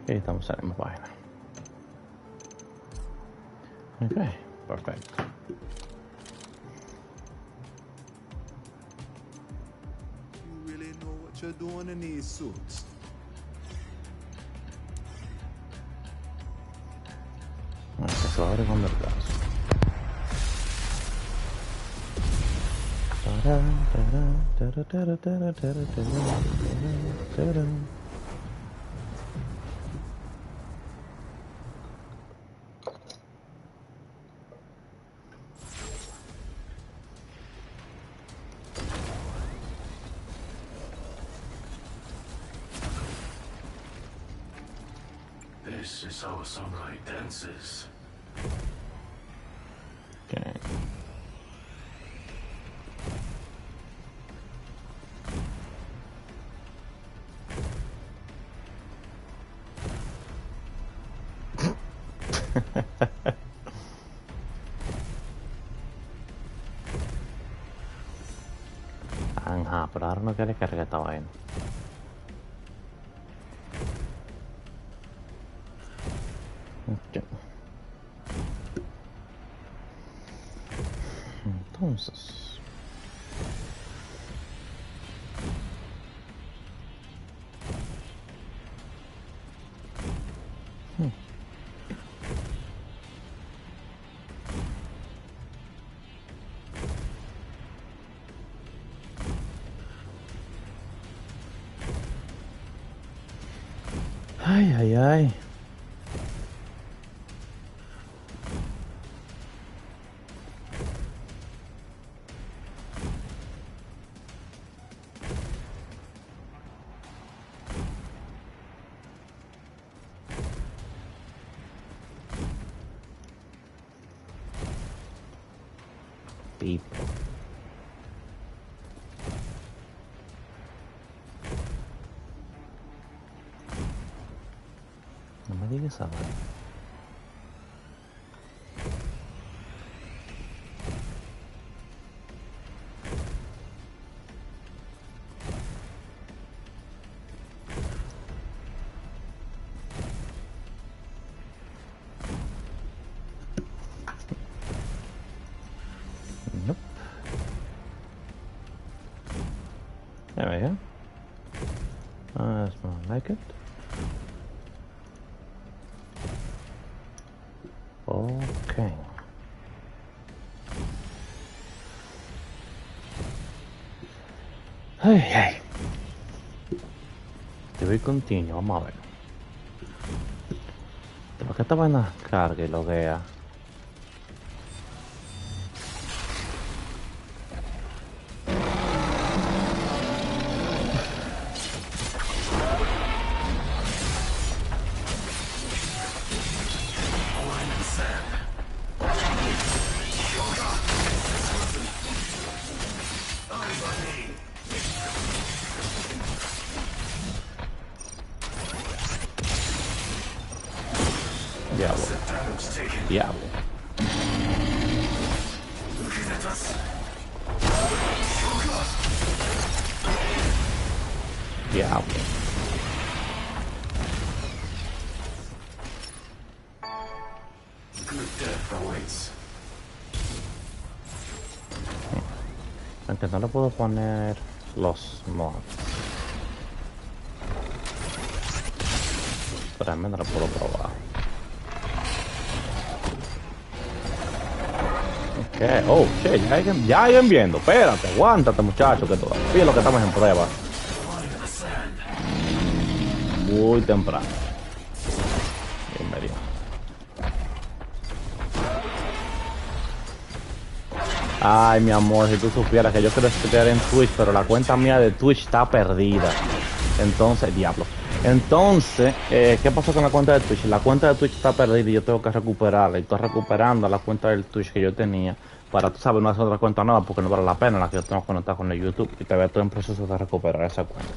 Y estamos en la misma página. Ok, perfecto. You really know what you're doing in these suits? Bueno, que se abre con el brazo. This is how a samurai dances. Okay. Ajá, pero ahora no quiere cargar esta vaina. Okay. Entonces. Ay, ay, ay. Tipo. No me digas esa vaina. Nope. There we go. That's more like it. Okay. Ay, ay. Te voy continuo, vamos a ver. Pero que esta vaina cargue y lo vea. Diablo. Diablo. Diablo. Aunque no le puedo poner los mods. Pero al menos lo puedo probar. Okay. Oh, shit, ya hay viendo. Espérate, aguántate, muchacho, que todavía lo que estamos en prueba. Muy temprano. Bienvenido. Ay, mi amor, si tú supieras que yo quiero estudiar en Twitch, pero la cuenta mía de Twitch está perdida. Entonces, diablo. Entonces, ¿qué pasó con la cuenta de Twitch? La cuenta de Twitch está perdida y yo tengo que recuperarla. Y estoy recuperando la cuenta del Twitch que yo tenía para, tú sabes, no hacer otra cuenta nueva porque no vale la pena la que yo tengo conectada con el YouTube. Y todavía estoy en proceso de recuperar esa cuenta.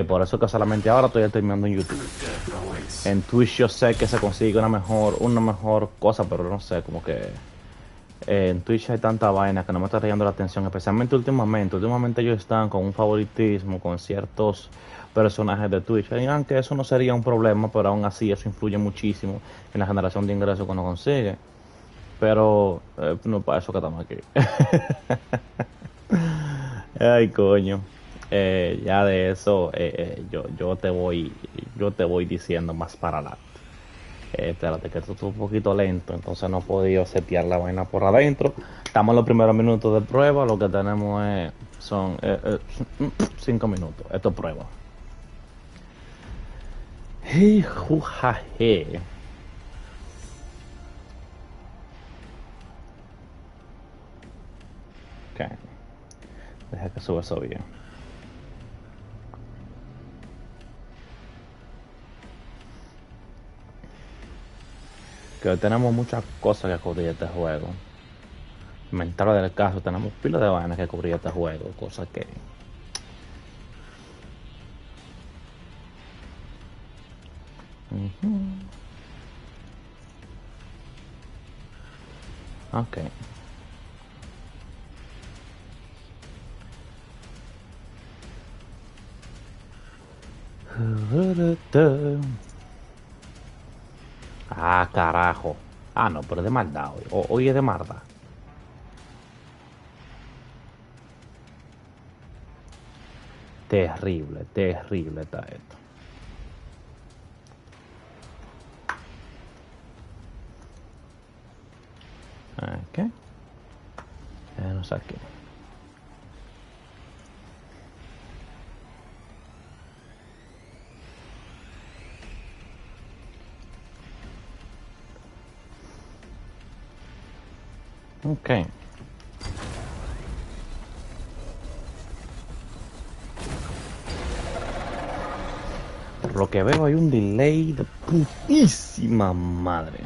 Por eso que solamente ahora estoy terminando en YouTube. En Twitch yo sé que se consigue una mejor cosa, pero no sé, como que En Twitch hay tanta vaina que no me está llamando la atención, especialmente últimamente. Últimamente ellos están con un favoritismo con ciertos personajes de Twitch. Y aunque eso no sería un problema, pero aún así eso influye muchísimo en la generación de ingresos que uno consigue. Pero no para eso que estamos aquí. Ay, coño. Ya de eso yo te voy diciendo más para adelante. Espérate que esto está un poquito lento, entonces no he podido setear la vaina por adentro. Estamos en los primeros minutos de prueba, lo que tenemos son 5 minutos. Esto es prueba. Jijujaje. Ok, deja que suba eso bien. Que hoy tenemos muchas cosas que cubrir este juego. Mental del caso, tenemos pila de vainas que cubrir este juego, cosas que... Ujú. Ok. Ah, carajo. Ah, no, pero es de maldad hoy. Hoy es de maldad. Terrible, terrible está esto. Ok. No sé aquí. Ok. Por lo que veo hay un delay de putísima madre.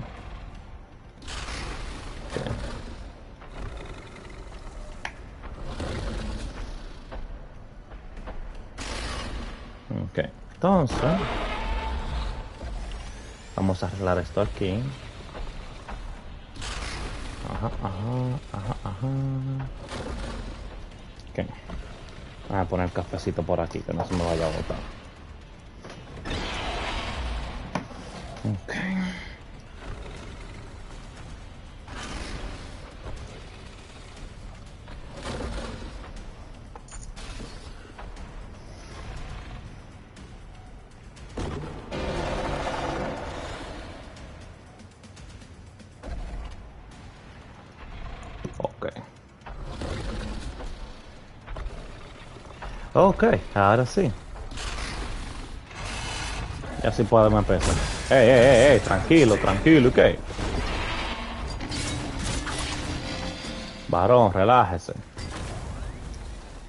Ok. Entonces, vamos a arreglar esto aquí. Ajá, ajá, ajá, ajá. Ok. Voy a poner el cafecito por aquí, que no se me vaya a botar. Ok. Ok. Ok, ahora sí. Ya sí podemos empezar. Tranquilo, tranquilo, ¿ok? Varón, relájese.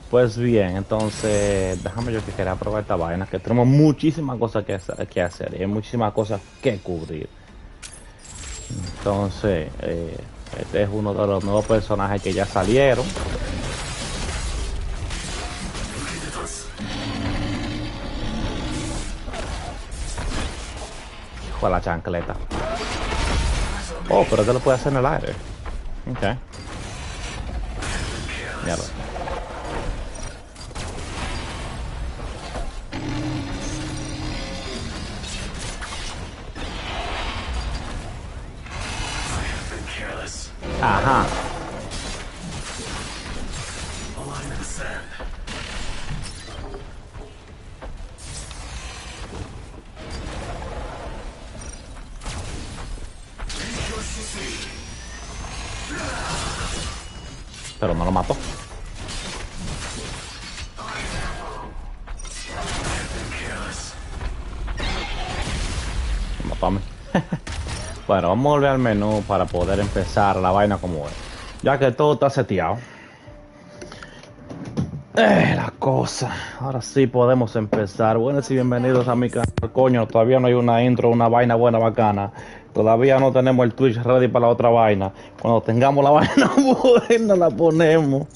Pues bien, entonces, déjame yo que quería probar esta vaina, que tenemos muchísimas cosas que hacer y hay muchísimas cosas que cubrir. Entonces, este es uno de los nuevos personajes que ya salieron. Con la chancleta. Oh, pero te lo puede hacer en el aire. Ok. Mierda. Ajá. Pero no lo mató. Me mató a mí. Bueno, vamos a volver al menú para poder empezar la vaina como es. Ya que todo está seteado. La cosa. Ahora sí podemos empezar. Buenas y bienvenidos a mi canal. Coño, todavía no hay una intro, una vaina buena, bacana. Todavía no tenemos el Twitch ready para la otra vaina. Cuando tengamos la vaina buena, la ponemos.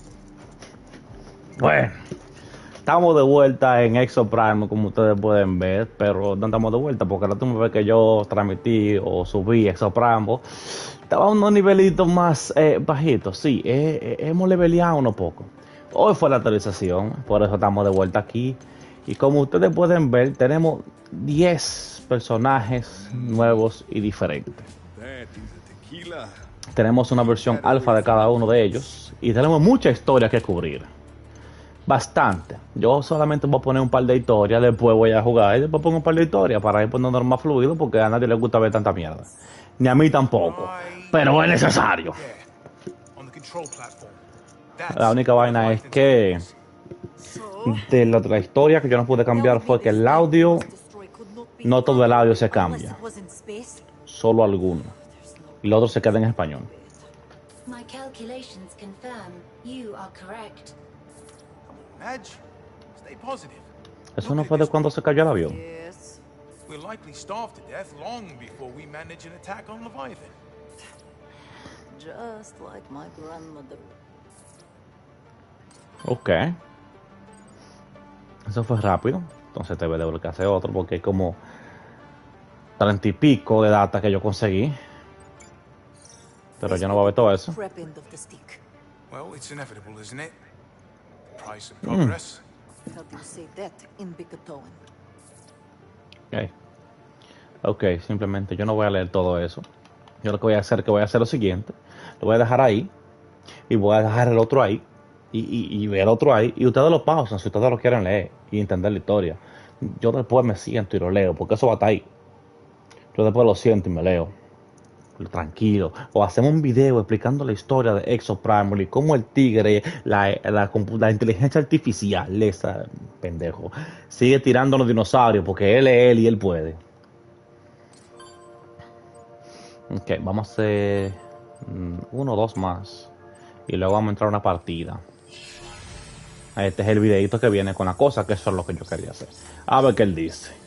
Bueno, estamos de vuelta en Exo Prime, como ustedes pueden ver. Pero no estamos de vuelta porque la última vez que yo transmití o subí Exo Prime, Estaba a unos nivelitos más bajitos, sí, hemos leveleado uno poco. Hoy fue la actualización, por eso estamos de vuelta aquí. Y como ustedes pueden ver, tenemos 10 personajes nuevos y diferentes. That is a tequila. Tenemos una versión alfa de cada uno de ellos y tenemos mucha historia que cubrir. Bastante. Yo solamente voy a poner un par de historias, después voy a jugar y después pongo un par de historias para ir poniendo más fluido porque a nadie le gusta ver tanta mierda. Ni a mí tampoco. Pero es necesario. La única vaina es que de la historia que yo no pude cambiar fue que el audio, no todo el audio se cambia. Solo alguno. Y lo otro se queda en español. My calculations confirm you are correct. Madge, stay positive. Eso no fue de cuando se cayó el avión. Yes. We'll likely starve to death long before we manage an attack on Leviathan. Just like my grandmother. Ok. Eso fue rápido. Entonces te voy a deber que hacer otro porque hay como 30 y pico de data que yo conseguí. Pero yo no voy a ver todo eso. Prep end of the stick. Well, it's inevitable, isn't it? The price of progress. How do you say that in Bicatoan? Ok. Ok, simplemente yo no voy a leer todo eso. Yo lo que voy a hacer es que voy a hacer lo siguiente. Lo voy a dejar ahí. Y voy a dejar el otro ahí. Y el otro ahí. Y ustedes lo pausan si ustedes lo quieren leer. Y entender la historia. Yo después me siento y lo leo. Porque eso va a estar ahí. Yo después lo siento y me leo. Tranquilo. O hacemos un video explicando la historia de Exo Primal y cómo el tigre, la inteligencia artificial, esa pendejo, sigue tirando a los dinosaurios porque él es él y él puede. Ok, vamos a hacer uno o dos más. Y luego vamos a entrar a una partida. Este es el videito que viene con la cosa, que eso es lo que yo quería hacer. A ver qué él dice.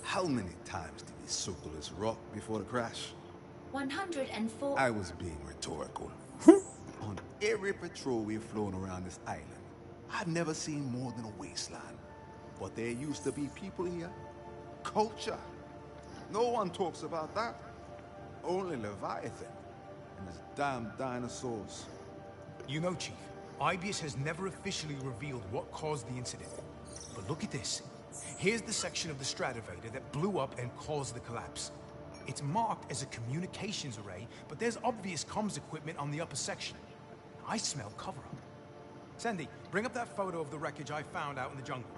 How many times did we circle this rock before the crash? 104. I was being rhetorical. On every patrol we've flown around this island, I've never seen more than a wasteland. But there used to be people here. Culture. No one talks about that. Only Leviathan and his damn dinosaurs. You know, Chief, IBIS has never officially revealed what caused the incident. But look at this. Here's the section of the stratovator that blew up and caused the collapse. It's marked as a communications array, but there's obvious comms equipment on the upper section. I smell cover-up. Sandy, bring up that photo of the wreckage I found out in the jungle.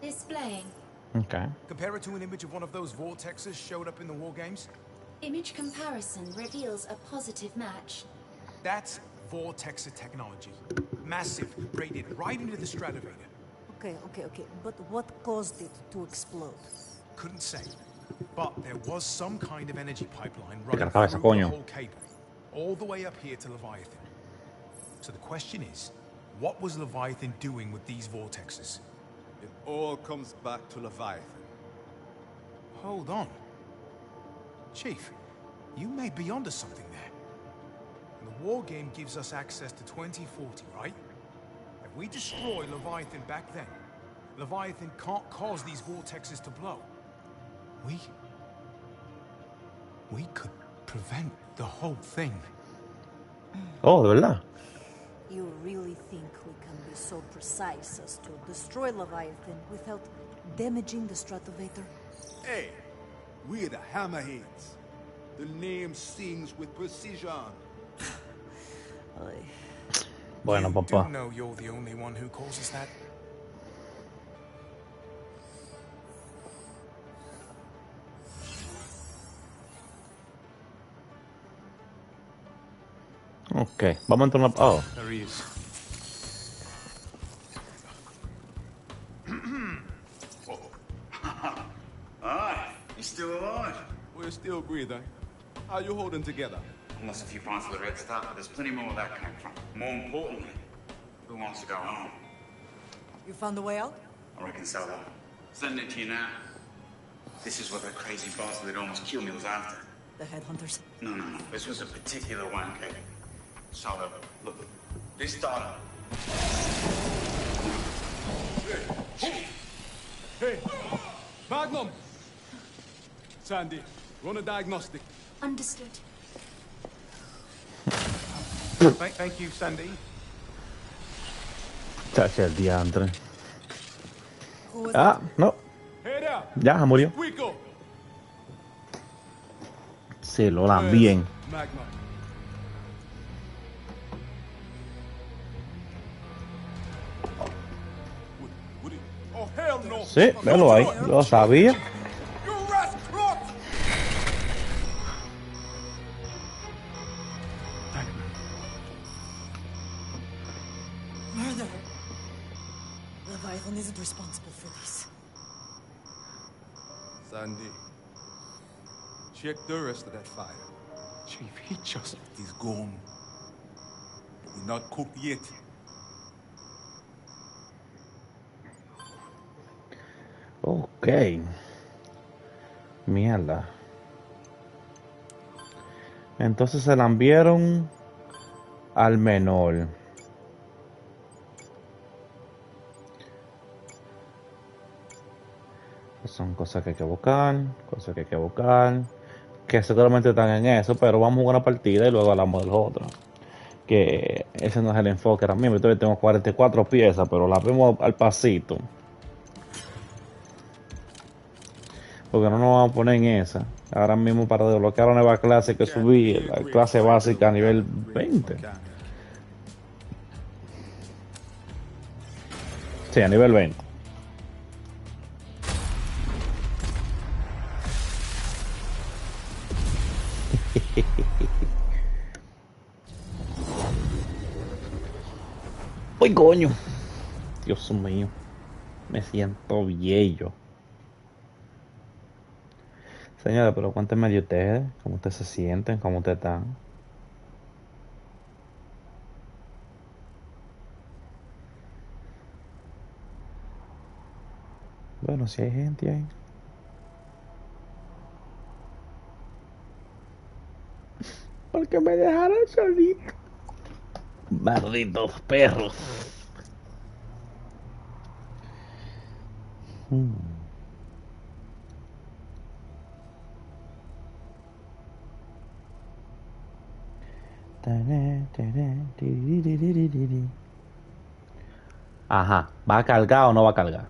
Displaying. Okay. Compare it to an image of one of those vortexes showed up in the war games. Image comparison reveals a positive match. That's vortexer technology. Massive, braided right into the stratovator. Okay. But what caused it to explode? Couldn't say. But there was some kind of energy pipeline running cabeza, through the coño. whole cable, all the way up here to Leviathan. So the question is, what was Leviathan doing with these vortexes? It all comes back to Leviathan. Hold on. Chief, you may be onto something there. And the war game gives us access to 2040, right? If we destroy Leviathan back then, Leviathan can't cause these vortexes to blow. We could prevent the whole thing. Oh, de verdad. You really think we can be so precise as to destroy Leviathan without damaging the stratovator? Hey, we're the Hammerheads. The name sings with precision. Bueno, You papá. do know you're the only one who causes that? Ok, vamos a entrar a una... Oh, There he is. Ah, you're still alive. We're still breathing. How you holding together? I lost a few pounds of the red stuff, but there's plenty more where that came from. More importantly, who wants to go home? You found a way out? I reckon so. Sending it to you now. This is what that crazy bastard that almost killed me was after. The headhunters. No. This was a particular one, okay? So, look, this data. Hey, Magnum! Sandy, run a diagnostic. Understood. Thank you, Sandy. Chacha, el diantre. Who was Ah, that? no. Hey there! Ya, se murió. Squeako! Se lo dan Where's bien. Magnum? Oh, hell no! Sí, velo ahí. Lo sabía. You rascal! Murder! Leviathan isn't responsible for this. Sandy, check the rest of that fire. Chief, he just... He's gone. But we're not cooked yet. Ok. Mierda. Entonces se la enviaron al menor. Son cosas que hay que buscar, cosas que hay que buscar, que seguramente están en eso, pero vamos a jugar una partida y luego hablamos de los otros. Que ese no es el enfoque ahora mismo. Todavía tengo 44 piezas, pero las vemos al pasito. Porque no nos vamos a poner en esa. Ahora mismo para desbloquear la nueva clase que subí, la clase básica a nivel 20. Sí, a nivel 20. ¡Uy, coño! Dios mío. Me siento viejo. Señora, pero cuéntenme de ustedes. ¿Cómo ustedes se sienten? ¿Cómo ustedes están? Bueno, si hay gente ahí. Porque me dejaron solito. Malditos perros. Ajá, ¿va a cargar o no va a cargar?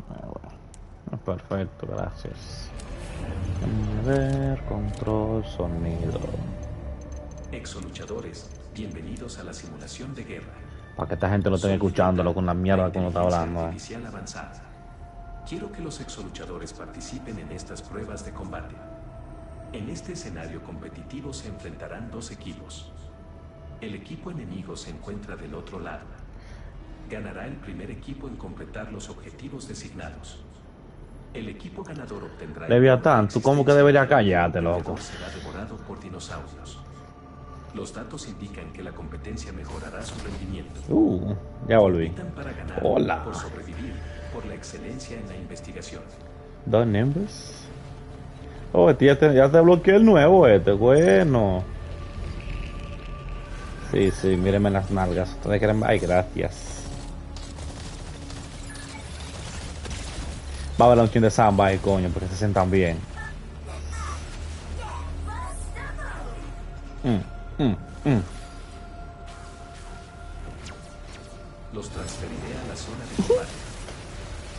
Bueno, perfecto, gracias. A ver, control, sonido. Exoluchadores, bienvenidos a la simulación de guerra. Para que esta gente no esté escuchándolo con la mierda que uno está hablando. Artificial avanzada. Quiero que los exoluchadores participen en estas pruebas de combate. En este escenario competitivo se enfrentarán dos equipos. El equipo enemigo se encuentra del otro lado. Ganará el primer equipo en completar los objetivos designados. El equipo ganador obtendrá... Leviatán, tú como que deberías callarte, loco. Será devorado por dinosaurios. Los datos indican que la competencia mejorará su rendimiento. Ya volví. Para ganar, Hola. por sobrevivir, por la excelencia en la investigación. Dos nombres. Oh, ya te bloqueé el nuevo, bueno. Sí, mírenme las nalgas. Ustedes quieren... Ay, gracias. Va a haber un chin de samba ahí, coño, porque se sientan bien. Los transferiré a la zona de combate.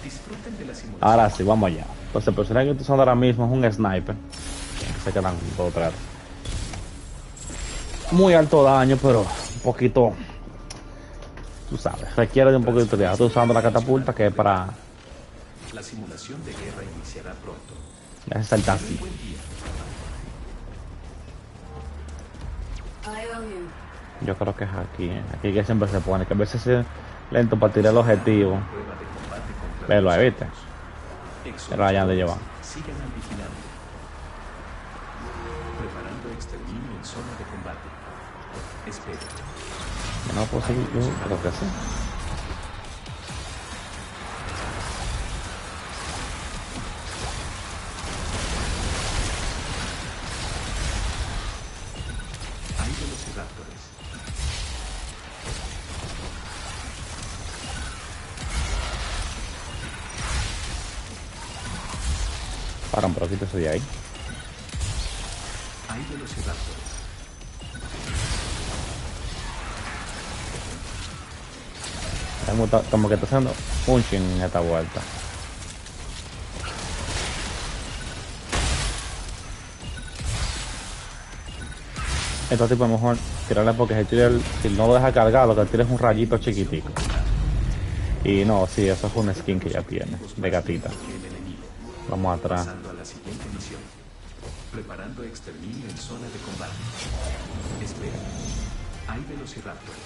Disfruten de la simulación. Ahora sí, vamos allá. Pues el personaje que estoy usando ahora mismo es un sniper. Se quedan por atrás. Muy alto daño, pero un poquito... Tú sabes, requiere de un poquito de utilidad. Estoy usando la catapulta que es para... La simulación de guerra iniciará pronto. Ya se salta así. Buen día. Yo creo que es aquí, aquí que siempre se pone, que a veces es lento para tirar el objetivo. Prueba de combate contra Pero ahí, ¿viste? Exoluchadores, Pero allá donde lleva. sigan vigilando. Preparando exterminio en zona de combate. Espera. Yo no puedo seguir, yo creo que sí. Hay velociraptores. Paran, pero quítese de ahí. Hay velociraptores. Como que está haciendo punching en esta vuelta. Este tipo es mejor tirarle porque si no lo deja cargar, lo que tira es un rayito chiquitico. Y no, sí, eso es un skin que ya tiene, de gatita. Vamos atrás. Pasando a la siguiente misión. Preparando exterminio en zona de combate. Espera. Hay velociraptores.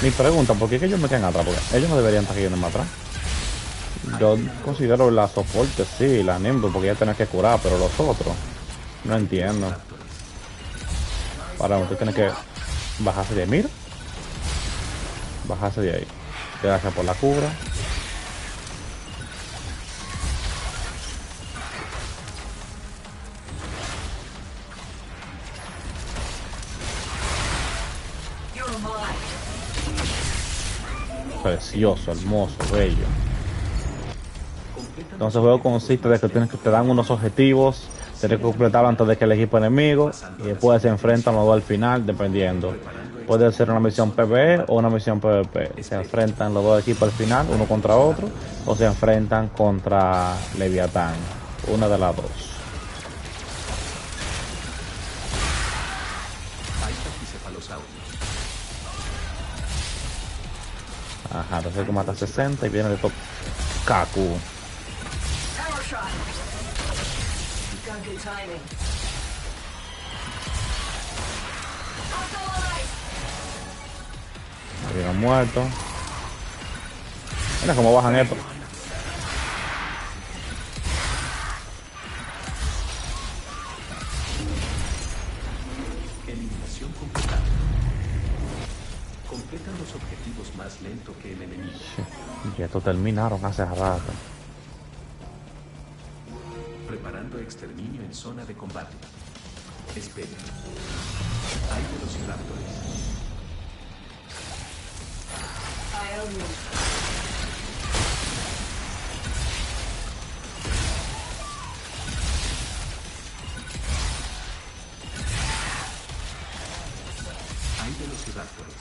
Mi pregunta, ¿por qué que ellos me quedan atrás? Porque ellos no deberían estar yendo más atrás. Yo considero la soporte, sí, la nimble, porque ya tenés que curar, pero los otros, no entiendo. Para usted tiene que bajarse de ahí, mira. Bajarse de ahí. Gracias por la cura. Precioso, hermoso, bello. Entonces el juego consiste de que te dan unos objetivos, tienes que completarlo antes de que el equipo enemigo y después se enfrentan los dos al final, dependiendo. Puede ser una misión PvE o una misión PvP. Se enfrentan los dos equipos al final, uno contra otro, o se enfrentan contra Leviatán, una de las dos. Ajá, entonces como hasta 60 y viene de top Kaku. Habían muerto. Mira cómo bajan esto. Eliminación completada. Completan los objetivos más lento que el enemigo. Y esto terminaron hace rato. Preparando exterminio en zona de combate. Espera. Hay velociraptores. Hay velociraptores.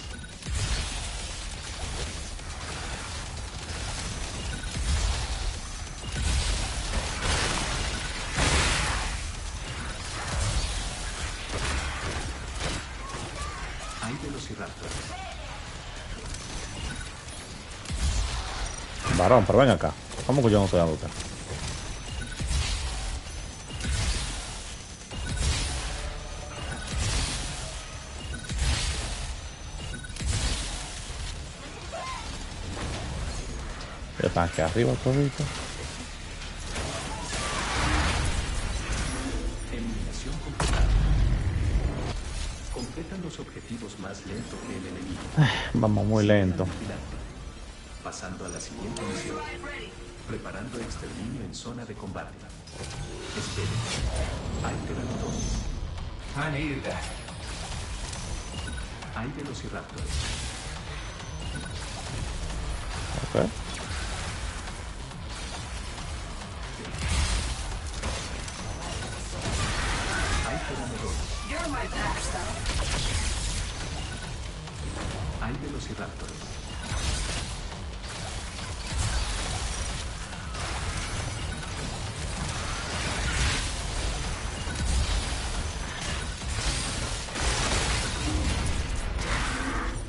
Hay velociraptores. Varón, pero ven acá. ¿Cómo que yo no estoy dando usted? Están aquí arriba todito. Eliminación completada. Completan los objetivos más lento que el enemigo. Vamos muy lento. Pasando a la siguiente misión. Preparando exterminio en zona de combate. Espere. Hay pteranodons. I needed that. Hay velociraptores. Ok. Hay pteranodons. Hay velociraptores.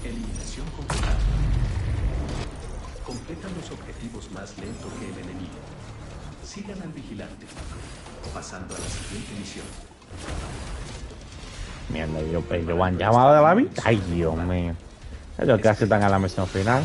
Eliminación completada. Completan los objetivos más lento que el enemigo. Sigan al vigilante. Pasando a la siguiente misión. Mierda, ellos han llamado de la vida. Ay, Dios mío. Ellos casi están a la misión final.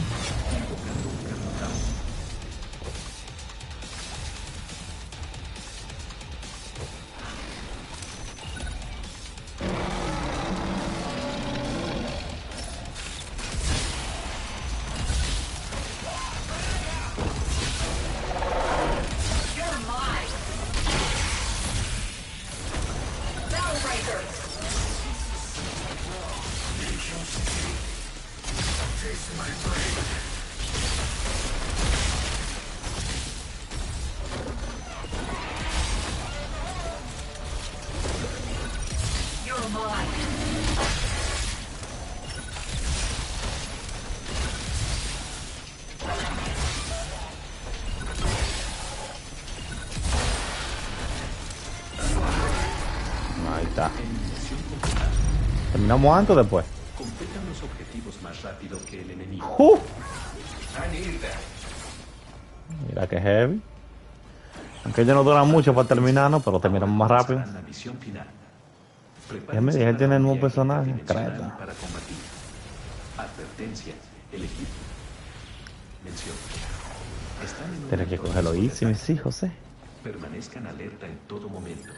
está. Eliminación completada. ¿Terminamos antes o después? Completan los objetivos más rápido que el enemigo. Mira que heavy. Aunque ellos no duran mucho para terminarnos, pero terminamos más rápido. La misión final. Ya me dije, él tiene el nuevo Prepárense para la personaje. dimensional Creta. para combatir. Advertencia. El equipo. Mención. Están en un Tienes que entorno cogerlo easy, desconectado. mis hijos, Permanezcan alerta en todo momento.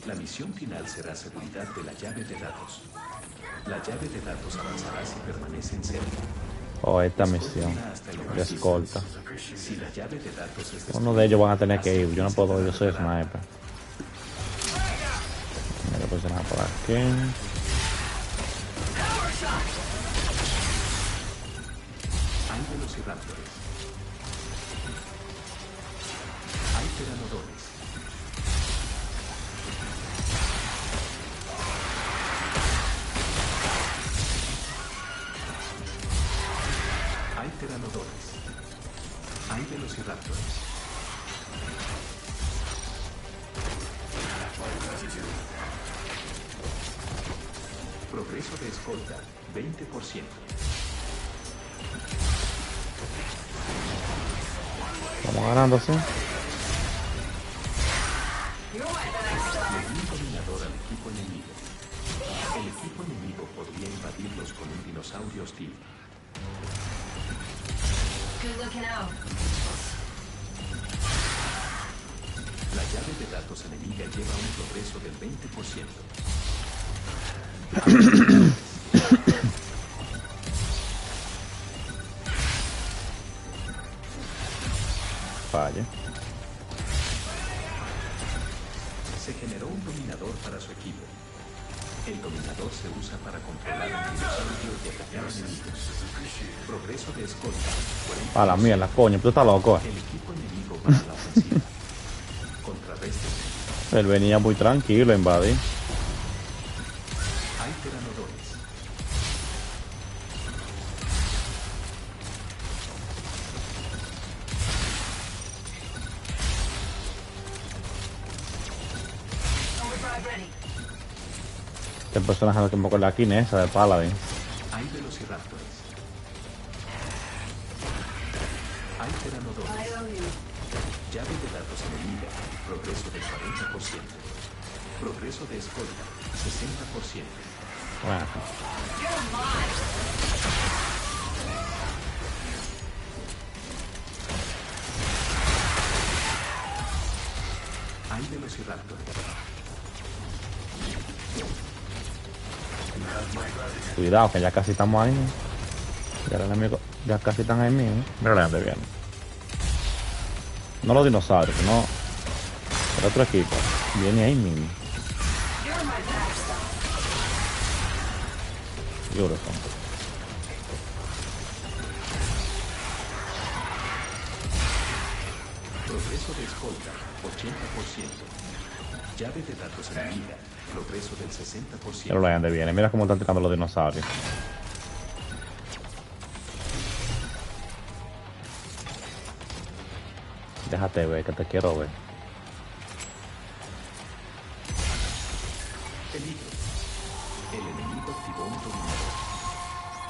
La misión final será seguridad de la llave de datos. La llave de datos avanzará si permanecen cerca. Oh, esta misión Hasta el de oasis. escolta. Si la llave de datos es Uno de ellos van a tener que ir. Yo no puedo, yo soy sniper. Voy a posicionar por aquí. Hay velociraptores. Hay pteranodores. Hay pteranodores. Hay velociraptores. Progreso de escolta, 20%. Vamos ganando, sí. Le dio un dominador al equipo enemigo. El equipo enemigo podría invadirlos con un dinosaurio hostil. La llave de datos enemiga lleva un progreso del 20%. Falla. Se generó un dominador para su equipo. El dominador se usa para controlar un dinosaurio y atacar enemigos. Progreso de escolta, 40%. A la mierda, coño, tú estás loco. El equipo enemigo va a la ofensiva. Contrarréstese. Él venía muy tranquilo a invadir. Hay pteranodores. Este personaje no tengo con la quinesa de Paladin. Hay velociraptores. Hay pteranodores. Llave de datos enemiga. Progreso del 40%. Progreso de escolta, 60%. Bueno, Hay velociraptores. cuidado que ya casi estamos ahí. Ya el enemigo, ya casi están ahí mismo. Mira dónde viene. No los dinosaurios, sino el otro equipo. Viene ahí mismo. Beautiful. Progreso de escolta, 80%. Llave de datos enemiga. Progreso del 60%. Mira lo donde viene. Mira cómo están tirando los dinosaurios. Déjate ver, que te quiero ver. Peligro. El enemigo activó un dominador.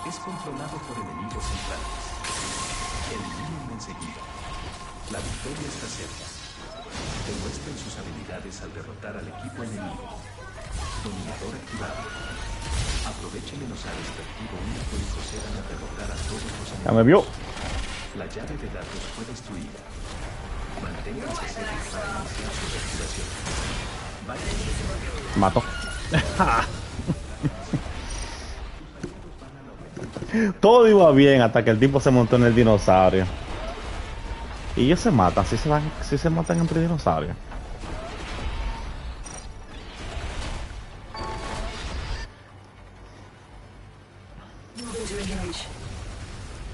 Es controlado por enemigos centrales. Elimínenlo enseguida. La victoria está cerca. Demuestren sus habilidades al derrotar al equipo enemigo. Dominador activado. Aprovechen el osar extractivo único y procedan a derrotar a todos los Ya me enemigos. vio. La llave de datos fue destruida. Manténganse cerca para iniciar su reactivación. Vayan. Mato. Todo iba bien hasta que el tipo se montó en el dinosaurio. Y ellos se matan, si se matan entre dinosaurios.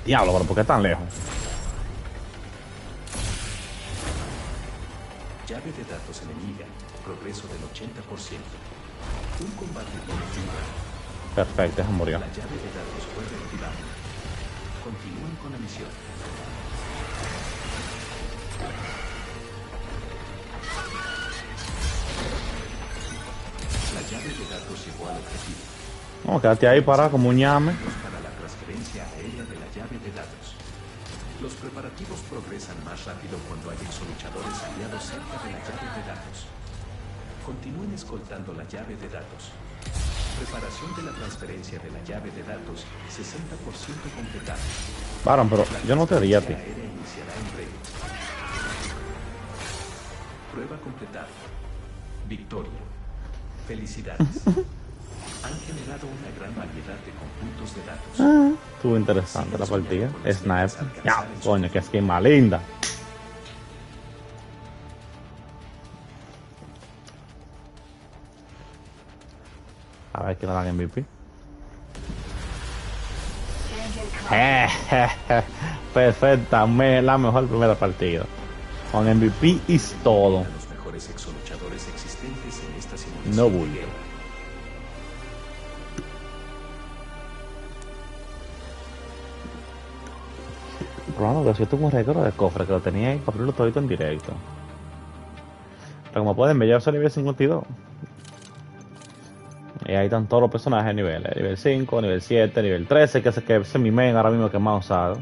Diablo, pero ¿por qué tan lejos? Llave de datos enemiga. Progreso del 80%. Un combate tiene lugar. Perfecto, se murió. La llave de datos fue reactivada. Continúen con la misión. La objetivo. No, quédate ahí parado como un ñame. Para la transferencia aérea de la llave de datos. Los preparativos progresan más rápido cuando hay exoluchadores aliados cerca de la llave de datos. Continúen escoltando la llave de datos. Preparación de la transferencia de la llave de datos, 60% completada. Baron, pero yo no te haría a ti. La aérea iniciará en breve. Prueba completada. Victoria. Felicidades. Han generado una gran variedad de conjuntos de datos. Estuvo interesante la partida. Sniper. Ya, coño, que skin más linda. A ver quién le dan MVP. Perfecta, la mejor primera partida. Con MVP y todo. Los mejores exoluchadores existentes en esta simulación. No bulto. Probando que si yo tengo un récord de cofre que lo tenía ahí para abrirlo todito en directo. Pero como pueden ver, ya soy nivel 52. Y ahí están todos los personajes de niveles. Nivel 5, nivel 7, nivel 13, que es mi main ahora mismo que más usado.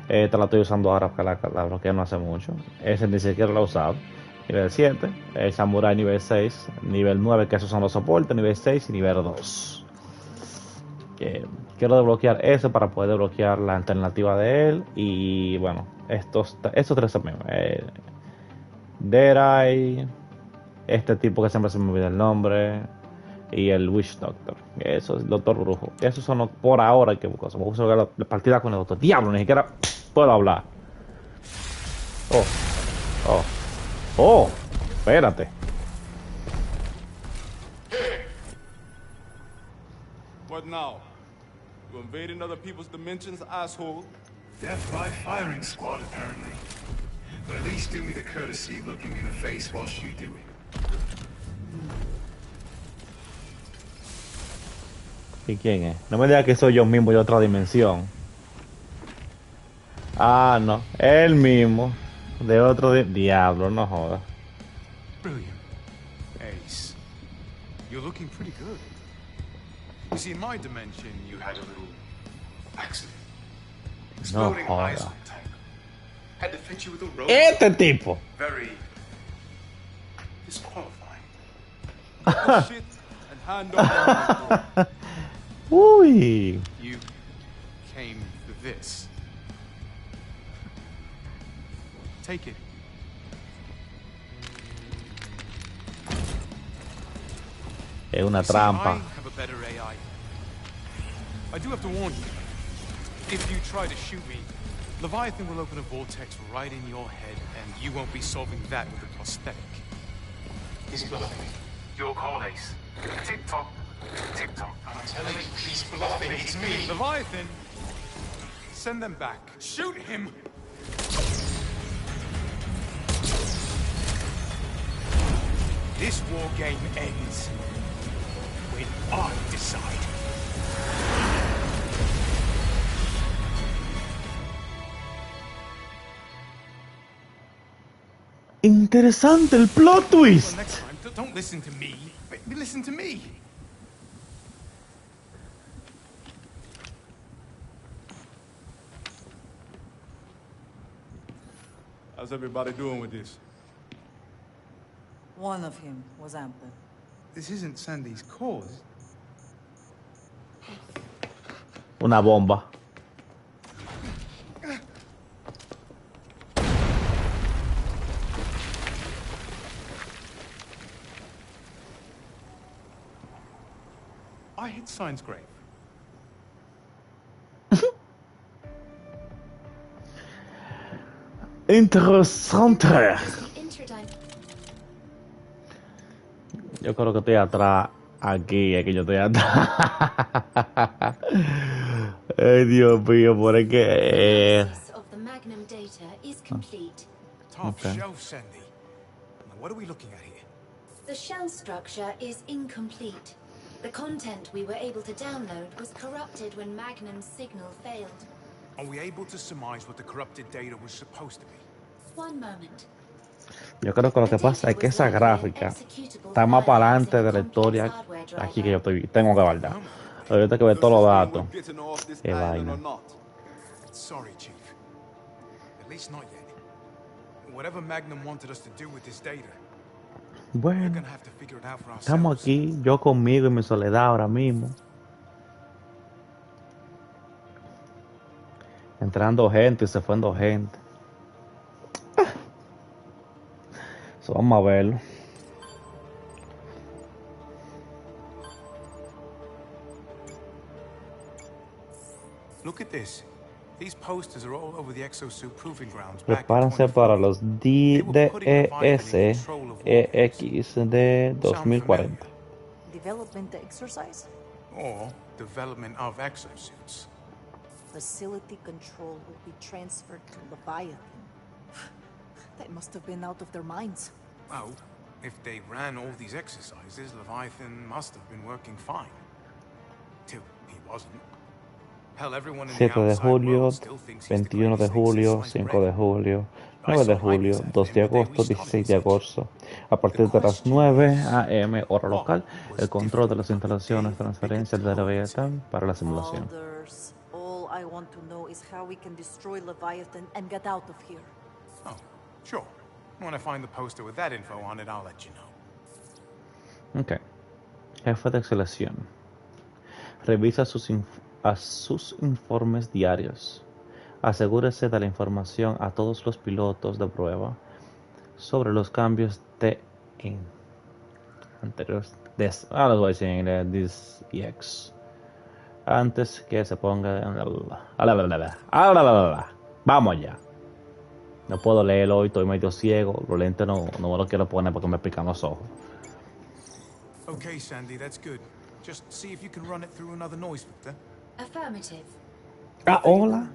Esta la estoy usando ahora porque la bloqueé no hace mucho. Ese ni siquiera lo he usado. Nivel 7, el Samurai nivel 6, nivel 9, que esos son los soportes, nivel 6 y nivel 2. Quiero desbloquear ese para poder desbloquear la alternativa de él. Y bueno, estos tres también. Dead Eye, este tipo que siempre se me olvida el nombre. Y el Witch Doctor. Eso es el Doctor Brujo. Esos son los por ahora que busco. Me gusta jugar la partida con el Doctor. Diablo, ni siquiera puedo hablar. Oh, espérate. What now? You invading other people's dimensions, asshole? Death by firing squad, apparently. But at least do me the courtesy of looking me in the face whilst you do it. ¿Y quién es? No me digas que soy yo mismo de otra dimensión. Ah, no. Él mismo. De otro diablo, no jodas. Brilliant. Ace. You're looking pretty good. You see, in my dimension, you had a little accident. No Exploding joda. isolate tank. Had to fit you with a rope. Este tipo. Very disqualifying. Shit and hand up. Uy. You came for this. Take it. Es una You see, trampa. I have a better AI. I do have to warn you. If you try to shoot me, Leviathan will open a vortex right in your head, and you won't be solving that with a prosthetic. He's bluffing. Your call, Ace. Tick-tock. Tick-tock. I'm telling you, he's bluffing. It's me. Leviathan! Send them back. Shoot him! This war game ends when I decide. Interesante el plot Well, twist. next time, don't listen to me. Listen to me. How's everybody doing with this? One of him was ample. This isn't Sandy's cause. Una bomba. I hit Sign's grave. Interesante. Yo creo que estoy atrás. Aquí, es que yo estoy atrás. Ay, Dios mío, por es que... Of the Magnum data is complete. Top Okay. shelf, Sandy. Now, what are we looking at here? The shell structure is incomplete. The content we were able to download was corrupted when Magnum's signal failed. Are we able to surmise what the corrupted data was supposed to be? One moment. Yo creo que lo que pasa es que esa gráfica está más para adelante de la historia aquí que yo tengo que guardar. Ahorita que ver Does todos los this mean datos. we're getting off this Qué island or vaina. not? Sorry, Chief. At least not yet. Whatever Magnum wanted us to do with this data, we're Bueno, gonna have to figure it out for estamos ourselves. aquí, yo conmigo y mi soledad ahora mismo. Entrando gente y se fuendo gente. So, vamos a verlo. Look at this. These posters are all over the exosuit proving grounds back in Prepárense 24. para los DESEX de Sound familiar? 2040. Development exercise? Or development of exosuits. Facility control will be transferred to Leviathan. They must have been out of their minds. Well, if they ran all these exercises, Leviathan must have been working fine. Till he wasn't. Hell, everyone in the 7 de outside julio, world still thinks he's the 21 de greatest julio, exercise 5 bred. de julio, I 9 de saw julio, Ibis 2 de the day we agosto, started 16 de research. agosto. A partir de las question 9 is, a.m. hora what local, was el control de different las about the instalaciones, day the transferencias big de tower Leviatán para la simulación. Alders, all I want to know is how we can destroy Leviathan and get out of here. Oh, sure. When I find the poster with that info on it, I'll let you know. Ok. Jefe de selección. Revisa a sus informes diarios. Asegúrese de la información a todos los pilotos de prueba sobre los cambios anteriores. Les voy a decir en inglés, this EX. Antes que se ponga. Vamos ya. No puedo leerlo hoy, estoy medio ciego. Los lentes no me lo quiero poner porque me pican los ojos. Okay, Sandy, that's good. Just see if you can run it through another noise filter. Affirmative. Hola.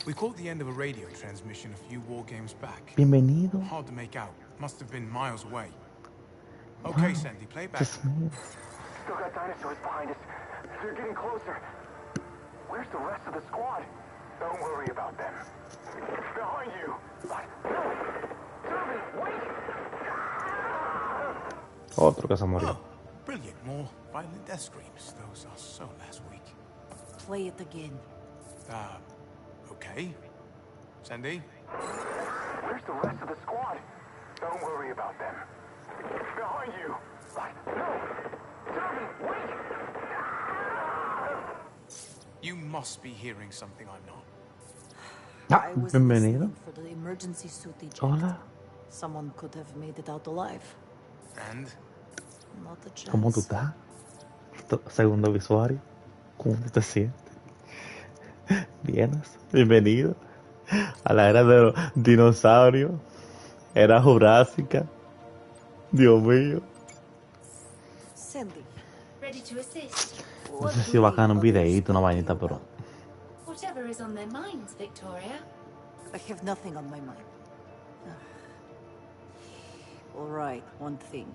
We caught the end of a radio transmission a few war games back. Bienvenido. Hard to make out. Must have been miles away. Okay, Sandy, play it back. Still got dinosaurs behind us. They're getting closer. Where's the rest of the squad? Don't worry about them. Behind you. What? No! Derby, wait! Otro que se murió. Oh, brilliant. More violent death screams. Those are so last week. Play it again. Okay. Sandy? Where's the rest of the squad? Don't worry about them. Behind you. What? No! Derby, wait! You must be hearing something I'm not. I was bienvenido. listening for the emergency suit eject. Hola. Someone could have made it out alive. And? Not a chance. ¿Cómo tú estás? Segundo visuario. ¿Cómo te sientes? Vienes. Bienvenido a la era de los dinosaurios. Era jurásica. Dios mío. Sandy, Ready to assist? No sé si bacán un videíto, una vainita, pero Whatever is on their minds, Victoria. I have nothing on my mind. All right, one thing.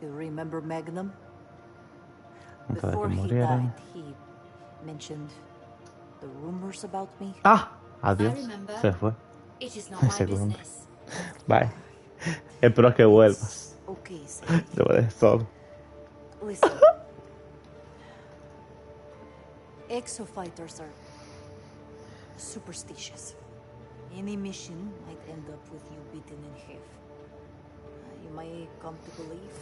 You remember Magnum? antes de que Before he murieran. died, he mentioned the rumors about me. ¡Ah! Adiós. I remember. Se fue. It is not my Segundo. business. Bye. Espero que vuelvas. Okay, Sandy. Te voy a dejar solo. Listen. Exofighters are superstitious. Any mission might end up with you beaten in half. You may come to believe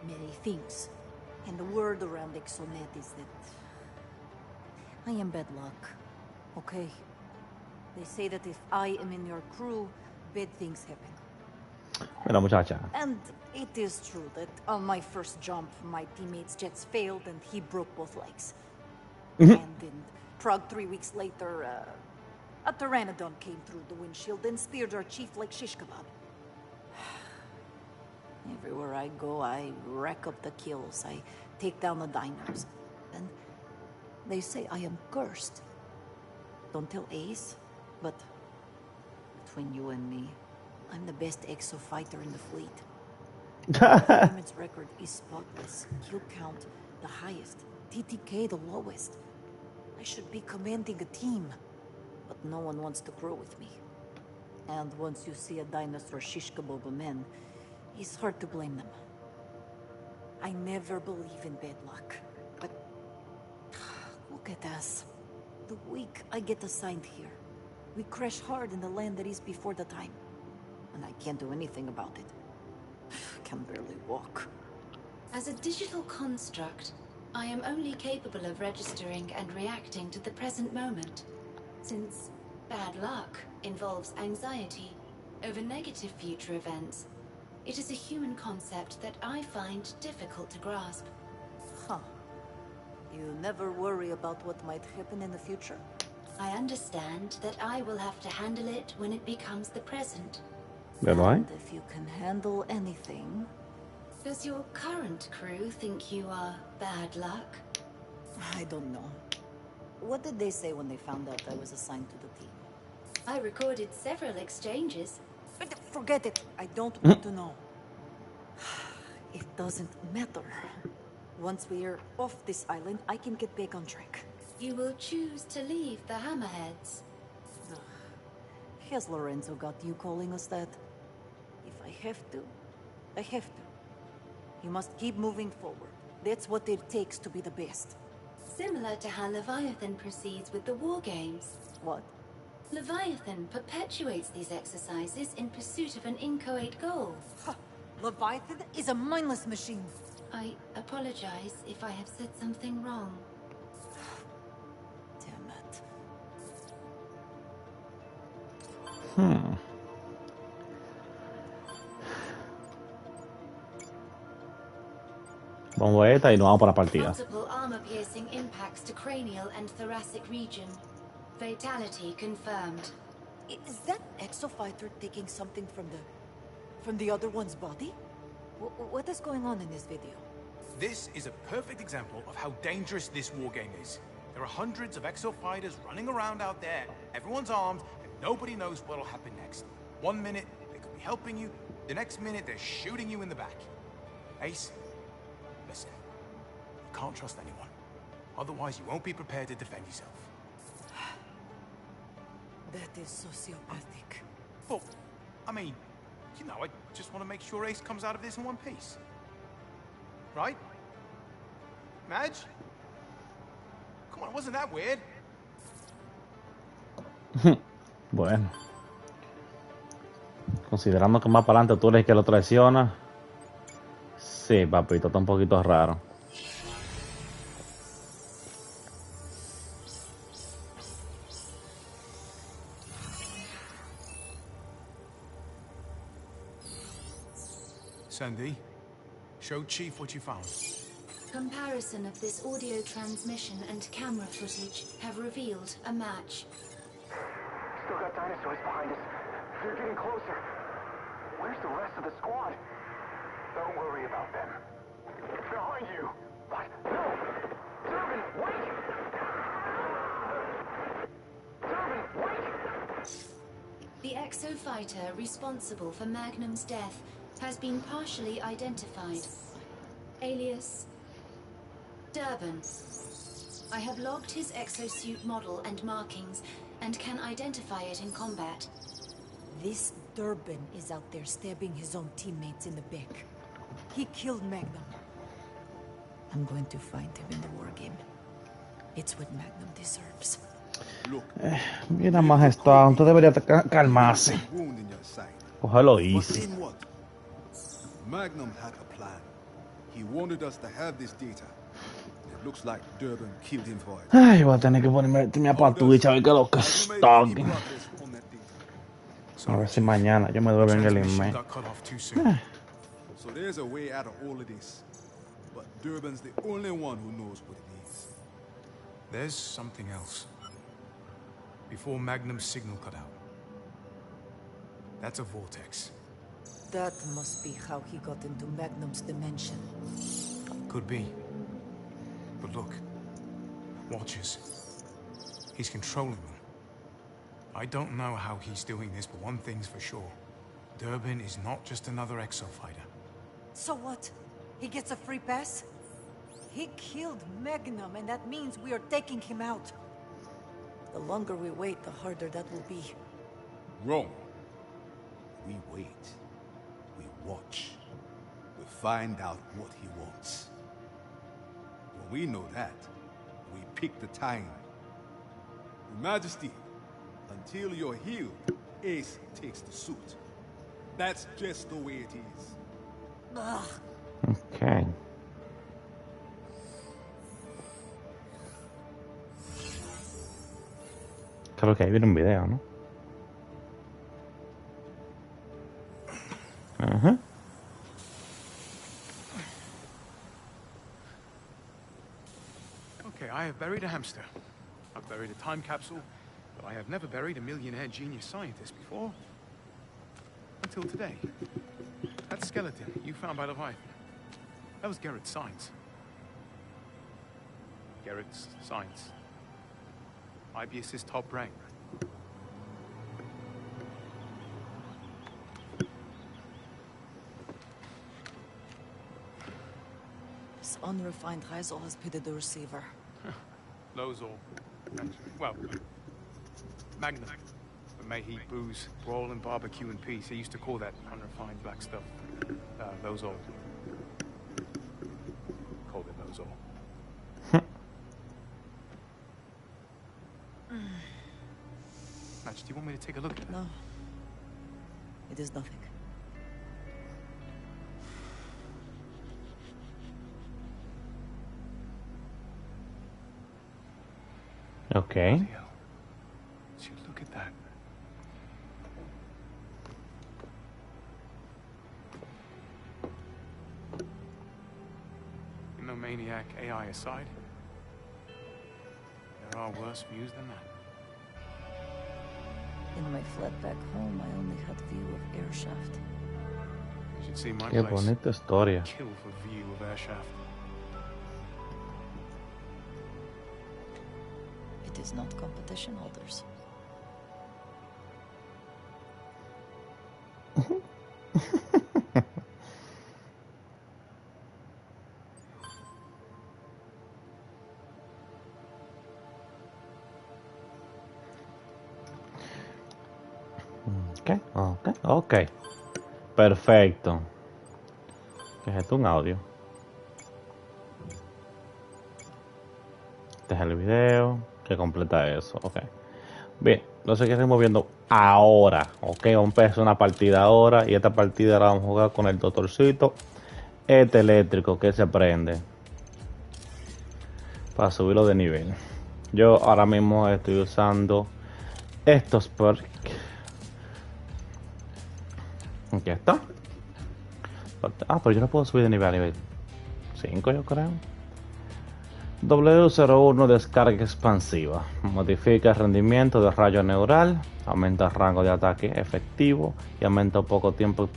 many things. And the word around Exonet is that I am bad luck. Okay? They say that if I am in your crew, bad things happen. Mira, muchacha. And it is true that on my first jump, my teammate's jets failed and he broke both legs. And in Prague 3 weeks later, a pteranodon came through the windshield and speared our chief like shish kebab. Everywhere I go, I rack up the kills. I take down the dinos. And they say I am cursed. Don't tell Ace, but between you and me, I'm the best exo fighter in the fleet. Performance record is spotless. Kill count, the highest. TTK, the lowest. I should be commanding a team, but no one wants to grow with me. And once you see a dinosaur shish kebab a man, it's hard to blame them. I never believe in bad luck, but look at us. The week I get assigned here, we crash hard in the land that is before the time. And I can't do anything about it. Can barely walk. As a digital construct, I am only capable of registering and reacting to the present moment. Since bad luck involves anxiety over negative future events, it is a human concept that I find difficult to grasp. Huh. You never worry about what might happen in the future? I understand that I will have to handle it when it becomes the present. And if you can handle anything... Does your current crew think you are bad luck? I don't know. What did they say when they found out I was assigned to the team? I recorded several exchanges. But forget it. I don't want to know. It doesn't matter. Once we're off this island, I can get back on track. You will choose to leave the Hammerheads. Has Lorenzo got you calling us that? If I have to, I have to. You must keep moving forward. That's what it takes to be the best. Similar to how Leviathan proceeds with the war games. What? Leviathan perpetuates these exercises in pursuit of an inchoate goal. Huh. Leviathan is a mindless machine. I apologize if I have said something wrong. Damn it. Vamos a esta y nos vamos para la partida. Multiple armor-piercing impacts to cranial and thoracic region. Fatality confirmed. Is that exofighter taking something from the other one's body? What is going on in this video? This is a perfect example of how dangerous this wargame is. There are hundreds of exofighters running around out there. Everyone's armed, and nobody knows what'll happen next. 1 minute, they could be helping you. The next minute, they're shooting you in the back. Ace, listen. You can't trust anyone. Otherwise, you won't be prepared to defend yourself. That is sociopathic. Well, I mean, you know, I just want to make sure Ace comes out of this in one piece. Right? Madge? Come on, wasn't that weird? Bueno. Considerando que más para adelante tú eres el que lo traiciona. Sí, papito, está un poquito raro. Sandy, show Chief what you found. Comparison of this audio transmission and camera footage have revealed a match. Still got dinosaurs behind us. They're getting closer. Where's the rest of the squad? Don't worry about them. Behind you! What? No! Durbin, wait! Durbin, wait! The exofighter responsible for Magnum's death has been partially identified. Alias Durban. I have logged his exosuit model and markings and can identify it in combat. This Durban is out there stabbing his own teammates in the back. He killed Magnum. I'm going to find him in the war game. It's what Magnum deserves. Mira, majestad, usted debería calmarse. Cógelo easy. Magnum had a plan. He wanted us to have this data. It looks like Durban killed him for it. Ay, voy a tener que ponerme para Twitch a ver qué es lo que está. A ver si mañana yo me duermo en el email. So there's a way out of all of this. But Durban's the only one who knows what it is. There's something else. Before Magnum's signal cut out. That's a vortex. That must be how he got into Magnum's dimension. Could be. But look. Watchers. He's controlling them. I don't know how he's doing this, but one thing's for sure. Durban is not just another exofighter. So what? He gets a free pass? He killed Magnum, and that means we are taking him out. The longer we wait, the harder that will be. Wrong. We wait. We watch. We find out what he wants. When we know that, we pick the time. Your Majesty, until you're healed, Ace takes the suit. That's just the way it is. Ok. Creo que ahí viene un video, ¿no? Ajá. Okay, I have buried a hamster. I've buried a time capsule, but I have never buried a millionaire genius scientist before. Until today. That skeleton you found by Leviathan, that was Garrett's signs. Garrett's signs. IBS's top rank. This unrefined Reiser has pitted the receiver. Those all. Well, Magnum. But may he booze, brawl, and barbecue in peace. He used to call that unrefined black stuff. Those all. Called it those all. Match, do you want me to take a look at it? No. It is nothing. Ok. See, look at that. Maniac AI aside, there are worse views than that. In my flat back home, I only had view of airshaft. You should see my Qué place. bonita historia. Kill for view of airshaft. It is not competition holders. Ok. Perfecto. ¿Qué es esto? Un audio. Este es el video que completa eso. Ok. Bien, lo seguiremos viendo ahora. Ok, vamos a empezar una partida ahora. Y esta partida la vamos a jugar con el doctorcito este eléctrico que se prende para subirlo de nivel. Yo ahora mismo estoy usando estos perks. Aquí está. Ah, pero yo no puedo subir de nivel a nivel 5, yo creo. W01 descarga expansiva. Modifica el rendimiento de rayo neural. Aumenta el rango de ataque efectivo. Y aumenta un poco tiempo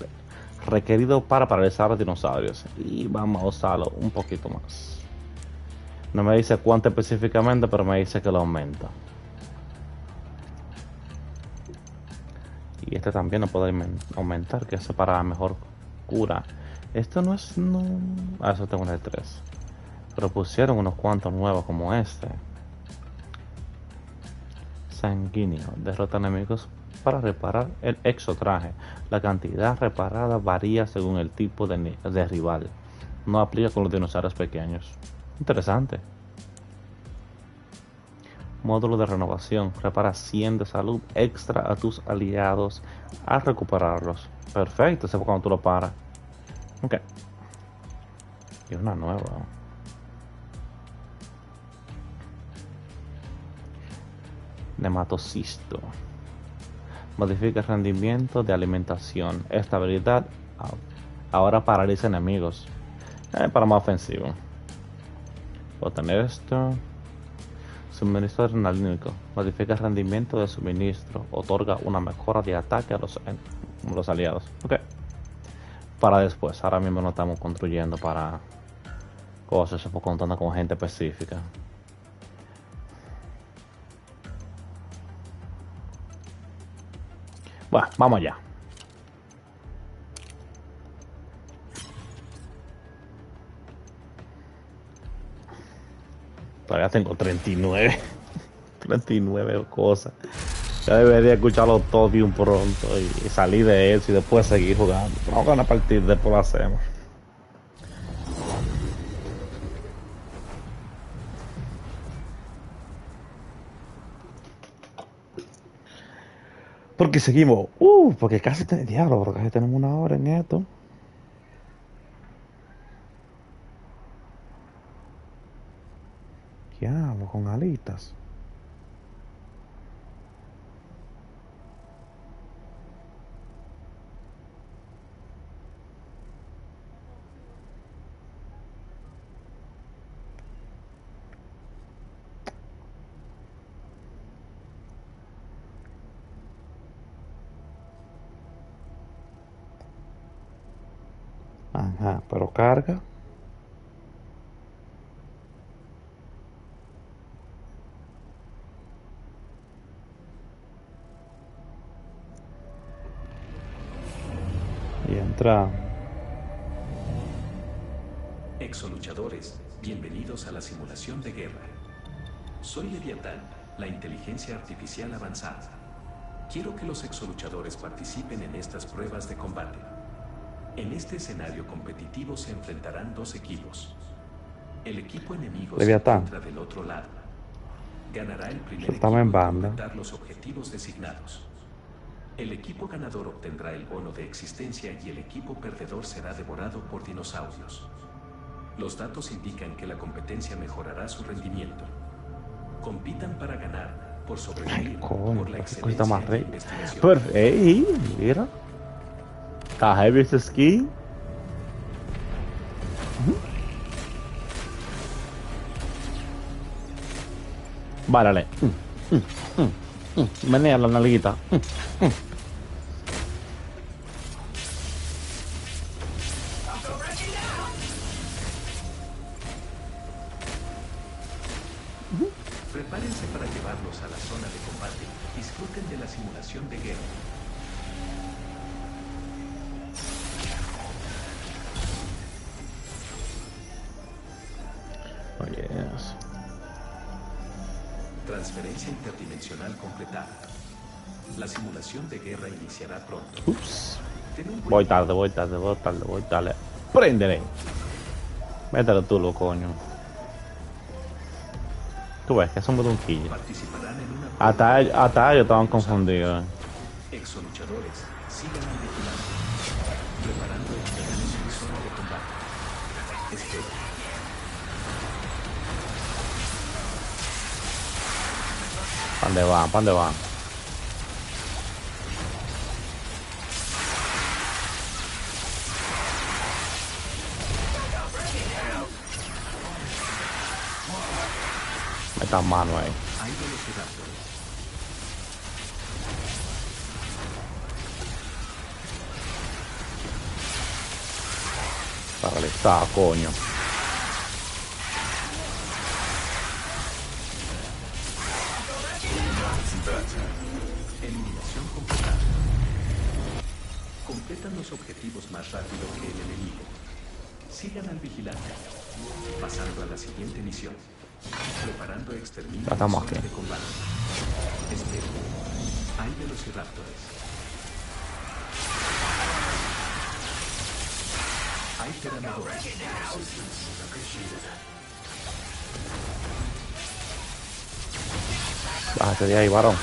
requerido para paralizar a los dinosaurios. Y vamos a usarlo un poquito más. No me dice cuánto específicamente, pero me dice que lo aumenta. Y este también lo puede aumentar, que eso para mejor cura. Esto no es... No... Ah, eso tengo un de 3. Pero pusieron unos cuantos nuevos como este. Sanguíneo. Derrota enemigos para reparar el exotraje. La cantidad reparada varía según el tipo de rival. No aplica con los dinosaurios pequeños. Interesante. Módulo de renovación. Repara 100 de salud extra a tus aliados al recuperarlos. Perfecto, eso es cuando tú lo paras. Ok. Y una nueva. Nematocisto. Modifica el rendimiento de alimentación. Esta habilidad ahora paraliza enemigos. Para más ofensivo. Puedo tener esto. Suministro adrenalínico. Modifica el rendimiento de suministro. Otorga una mejora de ataque a los aliados. Ok. Para después. Ahora mismo no estamos construyendo para cosas. Estamos contando con gente específica. Bueno, vamos allá. Todavía tengo 39. 39 cosas. Ya debería escucharlo todo bien pronto y salir de eso y después seguir jugando. Vamos a ganar partida, después lo hacemos. Porque seguimos. Porque casi tenemos diablo, porque casi tenemos una hora en esto. Diablo, con alitas. Ajá, pero carga. Y entra. Exoluchadores, bienvenidos a la simulación de guerra. Soy Leviatán, la inteligencia artificial avanzada. Quiero que los exoluchadores participen en estas pruebas de combate. En este escenario competitivo se enfrentarán dos equipos. El equipo enemigo Leviatán. se encuentra del otro lado. Ganará el primer Soltame equipo en en banda. completar los objetivos designados. El equipo ganador obtendrá el bono de existencia y el equipo perdedor será devorado por dinosaurios. Los datos indican que la competencia mejorará su rendimiento. Compitan para ganar, por sobrevivir, Coño, por la qué cosita más excelencia en la rey. investigación. Perfecto, ey, mira. Está heavy este skin. Várale. Menea la nalguita. Prepárense para llevarlos a la zona de combate. Disfruten de la simulación de guerra. Oh, yes. Transferencia interdimensional completada. La simulación de guerra iniciará pronto. Ups. Ten un buen Voy día. tarde, voy tarde, voy tarde, voy tarde. Préndele. Mételo tú, lo coño. Tú ves que somos de un quillo. Participarán en una Hasta prueba ellos estaban confundidos. Exoluchadores, sigan al vigilante. Preparando exteriores en zona de combate. Espera. ¿Pa' dónde van? ¿Pa' dónde van? Metan mano ahí. Hay velociraptores. Paralizado, coño. Eliminación completada. Completan los objetivos más rápido que el enemigo. Sigan al vigilante. Pasando a la siguiente misión. Preparando exterminio Ya estamos en zona aquí. de combate. Espera. Hay velociraptores. Hay pteranodores. Bájate de ahí, varón.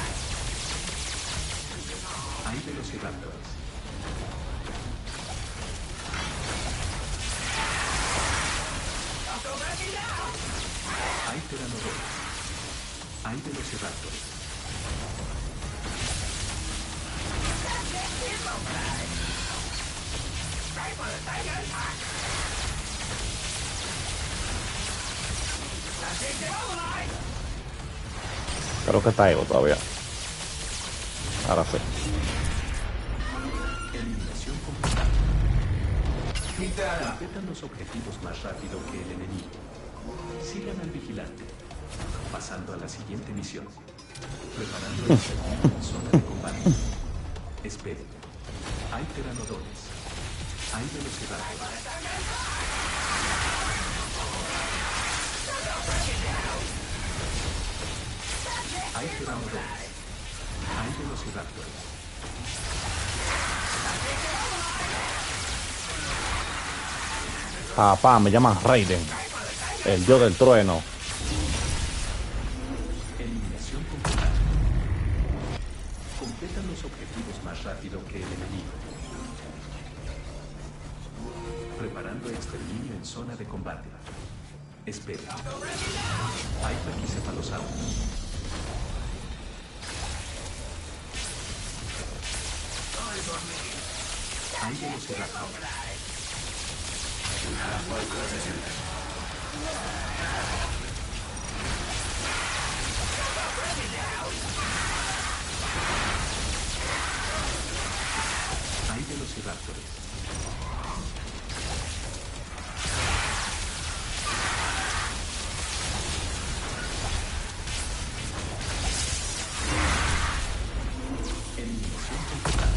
Hay velociraptores. Hay pteranodores. Hay velociraptores. Creo que está ahí todavía. Ahora sí. Eliminación completada. Completan los objetivos más rápido que el enemigo. Sigan al vigilante. Pasando a la siguiente misión. Preparando el exterminio en zona de combate. Esperen. Hay pteranodores. Hay velociraptores. Hay pteranodores. Hay velociraptores. Papá, me llaman Raiden, el dios del trueno. Eliminación completa. Completan los objetivos más rápido que el enemigo. Preparando exterminio en zona de combate. Espera. Hay paquicefalosaurios. Hay velociraptor. Hay velociraptores. Eliminación completa.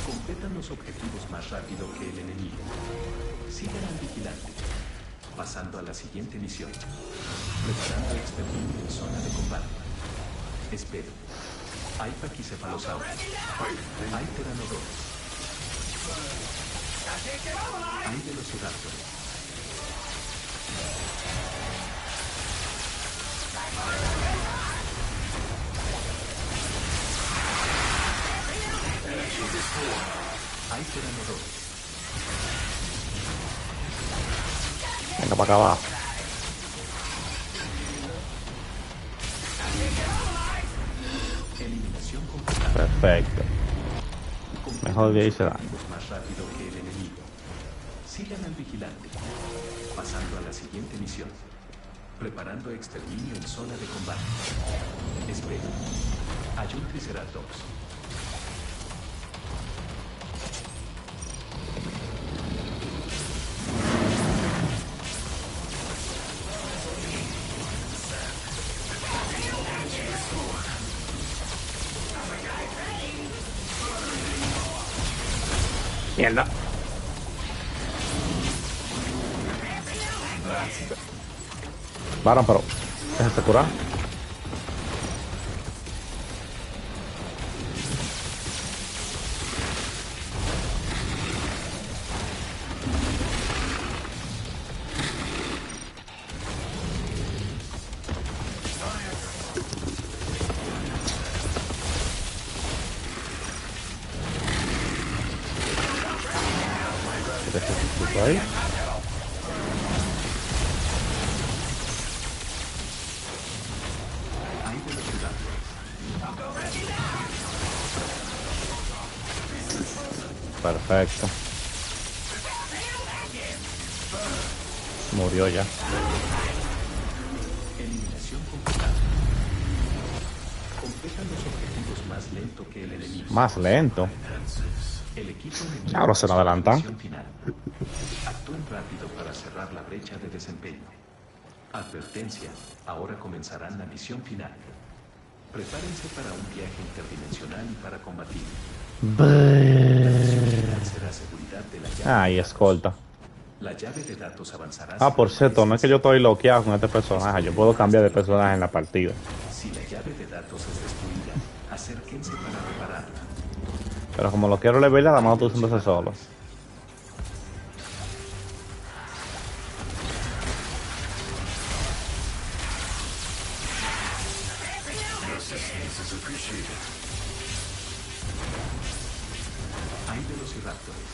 Completan los objetivos más rápido que el enemigo. Sigan al vigilante. Pasando a la siguiente misión. Preparando exterminio en zona de combate. Espero. Hay paquicefalosaurios. Hay pteranodores. Hay velociraptores. Hay pteranodores. Venga, para acá abajo. Eliminación completa. Perfecto. Mejor de ahí se da. Más rápido que el enemigo. Sigan al vigilante. Pasando a la siguiente misión. Preparando exterminio en zona de combate. Espera. Hay un triceratops. Mierda. Paran, pero déjate curar. Ahí. Hay velocidad. Perfecto. Murió ya. Eliminación completa. Completan los objetivos más lento que el enemigo. Más lento. El equipo enemigo. Ahora se nos adelantan. Final. Actúen rápido para cerrar la brecha de desempeño. Advertencia, ahora comenzarán la misión final. Prepárense para un viaje interdimensional y para combatir. La misión final será seguridad de la llave. Ay, escolta. La llave de datos avanzará. Ah, por cierto, no es que yo estoy bloqueado con este personaje. Yo puedo cambiar de personaje en la partida. Si la llave de datos es destruida, acérquense para repararla. Pero como lo quiero levelar, la mano estoy usándose solo. Hay velociraptores.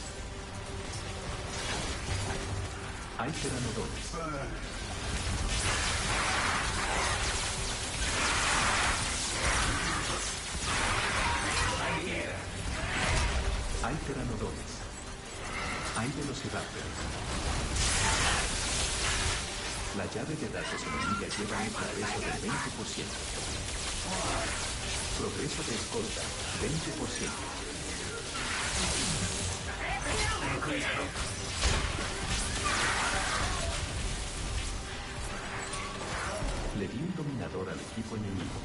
Hay pteranodores. Hay pteranodores. Hay velociraptores. La llave de datos enemiga lleva un progreso del 20%. Progreso de escolta, 20%. Le di un dominador al equipo enemigo.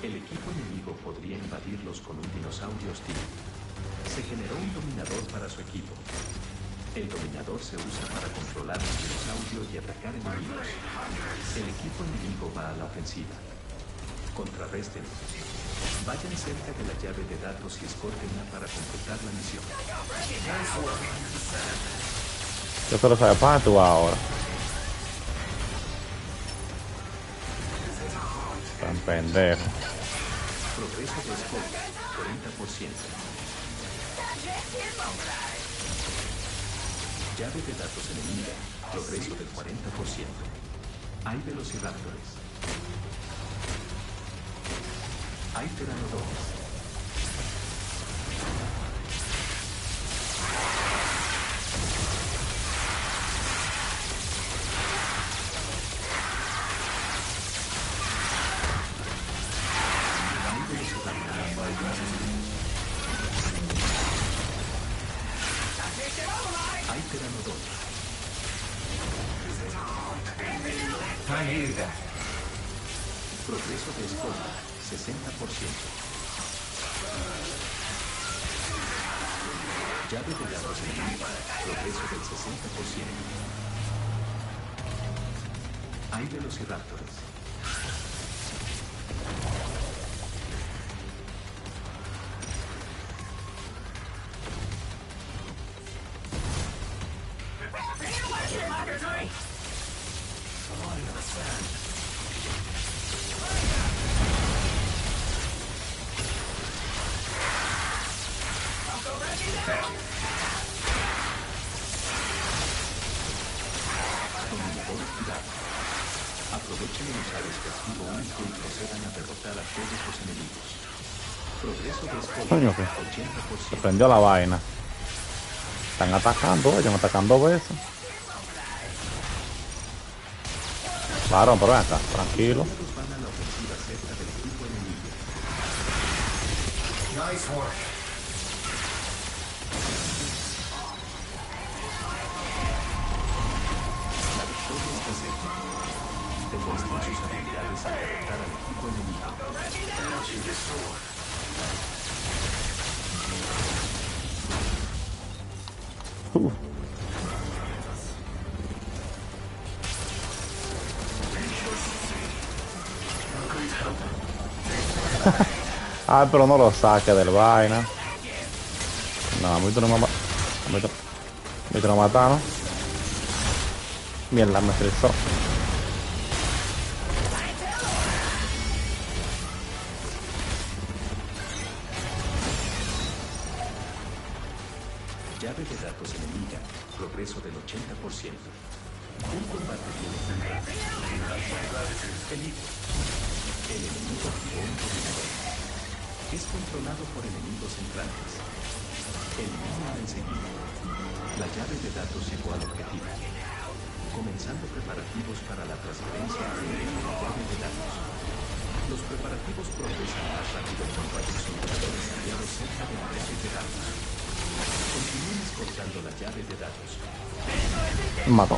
El equipo enemigo podría invadirlos con un dinosaurio hostil. Se generó un dominador para su equipo. El dominador se usa para controlar el dinosaurio y atacar enemigos. El equipo enemigo va a la ofensiva. Contrarresten. Vayan cerca de la llave de datos y escórtenla para completar la misión. Yo quiero saber para tú ahora. Tan pendejo. Progreso de escolta, 40%. Llave de datos enemiga, progreso del 40%. Hay velociraptores. Hay pteranodores. Hay pteranodores. Progreso de escolta, 60%. Llave de datos enemiga, progreso del 60%. Hay velociraptores. Aprovechen el usar este activo único y procedan a derrotar a todos los enemigos. Progreso de escolta, Coño, que 80%. se prendió la vaina. Están atacando, ellos me atacan 2 veces. Varón, pero ven acá, tranquilo. Todos van a la ofensiva cerca del equipo enemigo. Nice work. La victoria está cerca. Demuestren sus habilidades al derrotar al equipo enemigo. Ay, pero no lo saque del vaina. No, a mí tú no me mataron. A mí tú no me mataron. Mierda, me frizó. Llave de datos enemiga, progreso del 80%. Un combate tiene fin. Peligro. El enemigo activó un dominador. Es controlado por enemigos entrantes. Elimina enseguida. La llave de datos llegó al objetivo. Comenzando preparativos para la transferencia de la llave de datos. Los preparativos progresan más rápido cuando hay exoneradores aliados cerca de la llave de datos. Continúen escoltando la llave de datos. Me mató.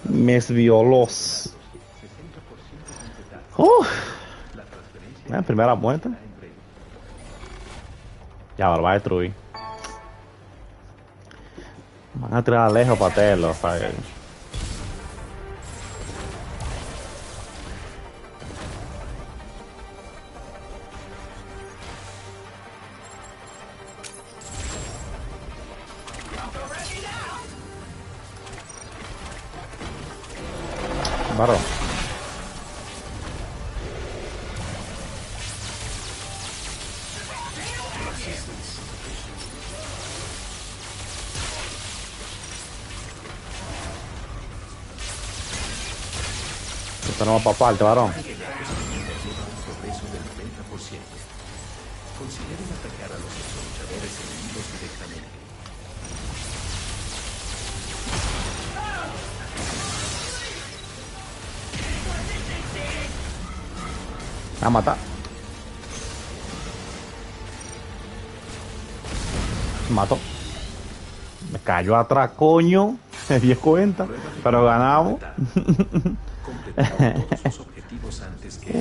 Mis violos. Primera muerte. Ya lo va a destruir. Van a tirar lejos para Telo, ¿sabes? Barro. Esto no va para parte, varón. Progreso del 90%. Consideren atacar a los exoluchadores enemigos directamente. A matar. Mató. Me cayó atrás, coño. Me di cuenta. Pero ganamos. Completaron todos sus objetivos antes que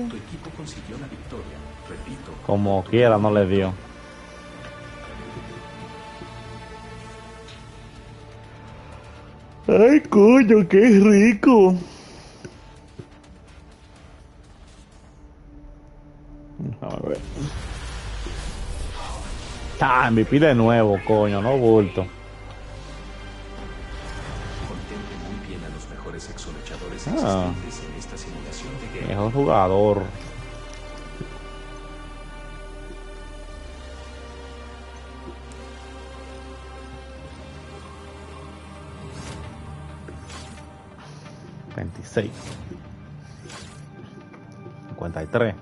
tu equipo consiguió la victoria. Repito. Como quiera, no le dio. Ay, coño, qué rico. A ver. Ah, MVP de nuevo, coño, no bulto. Contemple muy bien a los mejores exoluchadores Ah, existentes en esta simulación de guerra. mejor jugador. $26. 53.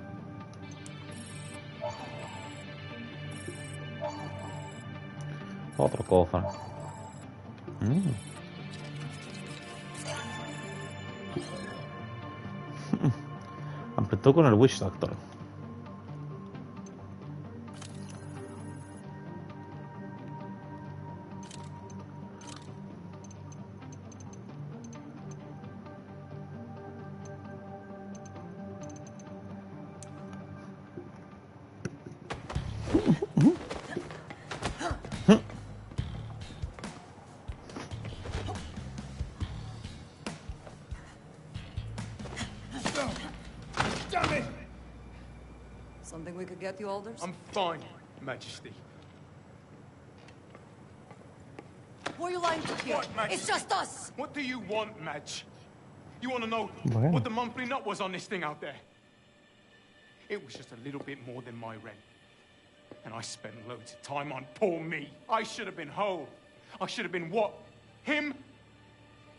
Otro cofre. Apretó con el Witch Doctor. Damn it! Something we could get you, Alders? I'm fine, Majesty. Who are you lying to here? What, Majesty? It's just us! What do you want, Madge? You want to know Bueno. what the monthly nut was on this thing out there? It was just a little bit more than my rent. And I spent loads of time on poor me. I should have been whole. I should have been what? Him?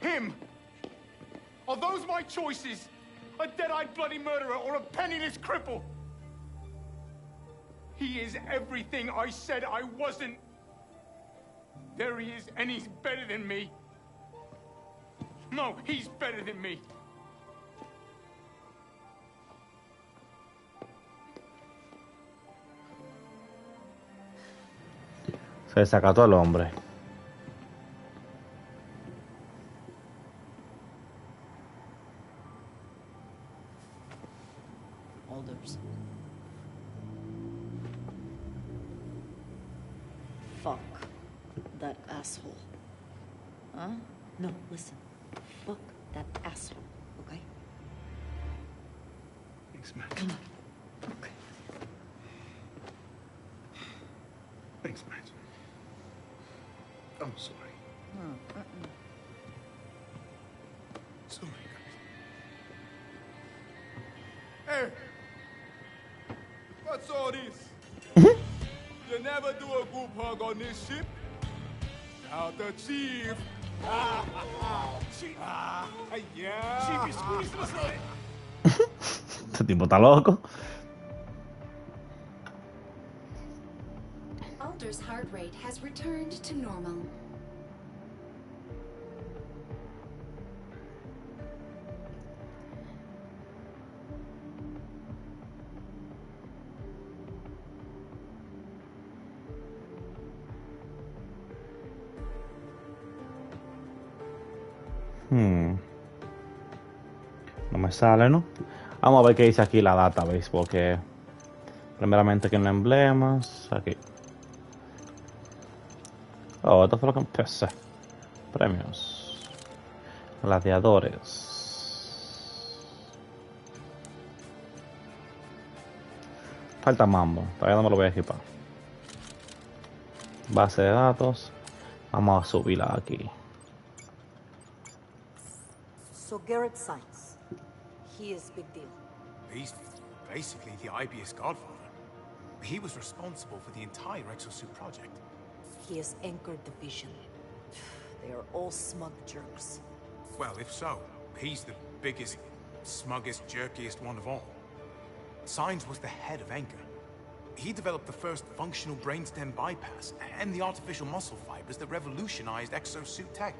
Him? Are those my choices? A dead-eyed bloody murderer or a penniless cripple? He is everything I said I wasn't. There he is, and he's better than me. No, he's better than me. Se desacató al hombre. Alders. Fuck that asshole. Huh? No, listen. Fuck that asshole, okay? Thanks, Madge. Come on. Okay. Thanks, Madge. I'm sorry. Sorry, guys. Hey! What's all this? You never do a group hug on this ship? Now the chief. Chief. Yeah. Chief is squeezing us right. Este tipo está loco. Alder's heart rate has returned to normal. No me sale, ¿no? Vamos a ver qué dice aquí la database, porque primeramente que en emblemas, aquí. Oh, esto fue lo que empecé. Premios. Gladiadores. Falta mambo, todavía no me lo voy a equipar. Base de datos. Vamos a subirla aquí. So Garrett Science. He is big deal. He's basically the IBS godfather. He was responsible for the entire exosuit project. He has anchored the vision. They are all smug jerks. Well, if so, he's the biggest, smuggest, jerkiest one of all. Signs was the head of Anchor. He developed the first functional brainstem bypass and the artificial muscle fibers that revolutionized exosuit tech.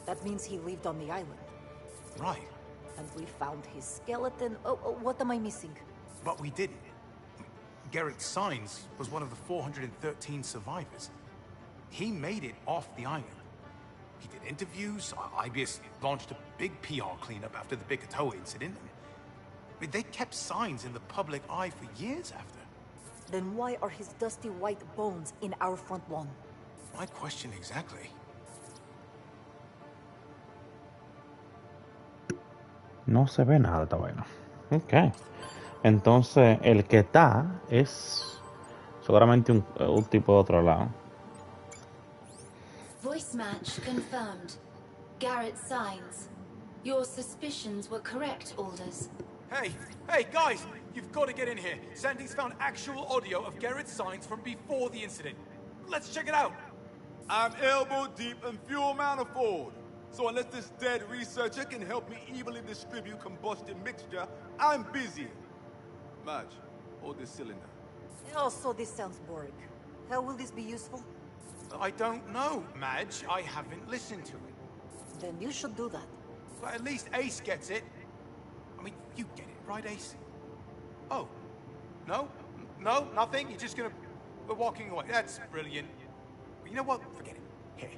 That means he lived on the island. Right. And we found his skeleton. Oh, what am I missing? But we didn't. Garrett Sines was one of the 413 survivors. He made it off the island. He did interviews. IBS launched a big PR cleanup after the Bicatoa incident. They kept Sines in the public eye for years after. Then why are his dusty white bones in our front lawn? My question exactly. No se ve nada esta vaina. Ok. Entonces, el que está es seguramente un tipo de otro lado. Voice match confirmed. Garrett signs. Your suspicions were correct, Alders. Hey, guys! You've got to get in here. Sandy's found actual audio of Garrett's signs from before the incident. Let's check it out. I'm elbow deep in fuel manifold. So unless this dead researcher can help me evenly distribute combustion mixture, I'm busy. Madge, hold this cylinder. Oh, so this sounds boring. How will this be useful? I don't know, Madge. I haven't listened to it. Then you should do that. But at least Ace gets it. I mean, you get it, right, Ace? Oh. No? No? Nothing? You're just gonna... We're walking away. That's brilliant. But you know what? Forget it. Here.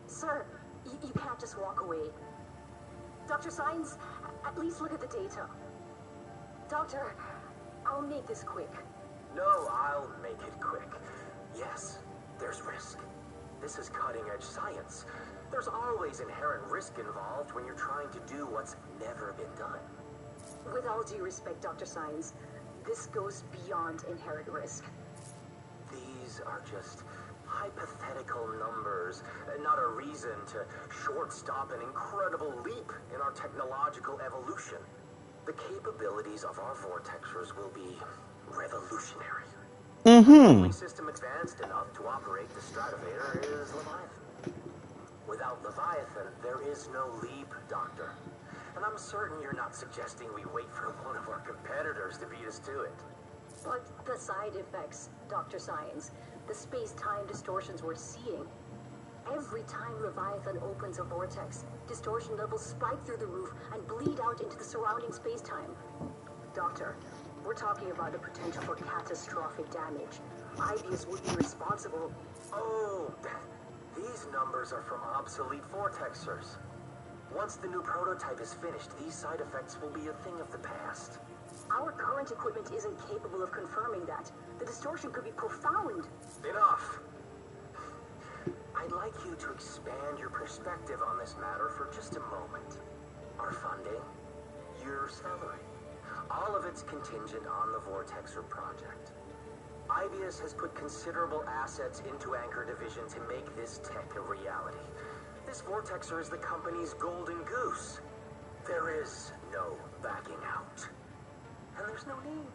Sir, you can't just walk away. Dr. Signs, at least look at the data. Doctor, I'll make this quick. No, I'll make it quick. Yes, there's risk. This is cutting-edge science. There's always inherent risk involved when you're trying to do what's never been done. With all due respect, Dr. Signs, this goes beyond inherent risk. These are just hypothetical numbers, not a reason to short-stop an incredible leap in our technological evolution. The capabilities of our vortexers will be revolutionary. The only system advanced enough to operate the Stratovator is Leviathan. Without Leviathan, there is no leap, Doctor. And I'm certain you're not suggesting we wait for one of our competitors to beat us to it. But the side effects, Dr. Signs, the space-time distortions we're seeing. Every time Leviathan opens a vortex, distortion levels spike through the roof and bleed out into the surrounding space-time. Doctor, we're talking about the potential for catastrophic damage. Ibius would be responsible. Oh, these numbers are from obsolete vortexers. Once the new prototype is finished, these side effects will be a thing of the past. Our current equipment isn't capable of confirming that. The distortion could be profound. Enough! I'd like you to expand your perspective on this matter for just a moment. Our funding, your salary, all of it's contingent on the Vortexer project. Ibius has put considerable assets into Anchor Division to make this tech a reality. This Vortexer is the company's golden goose. There is no backing out. And there's no need.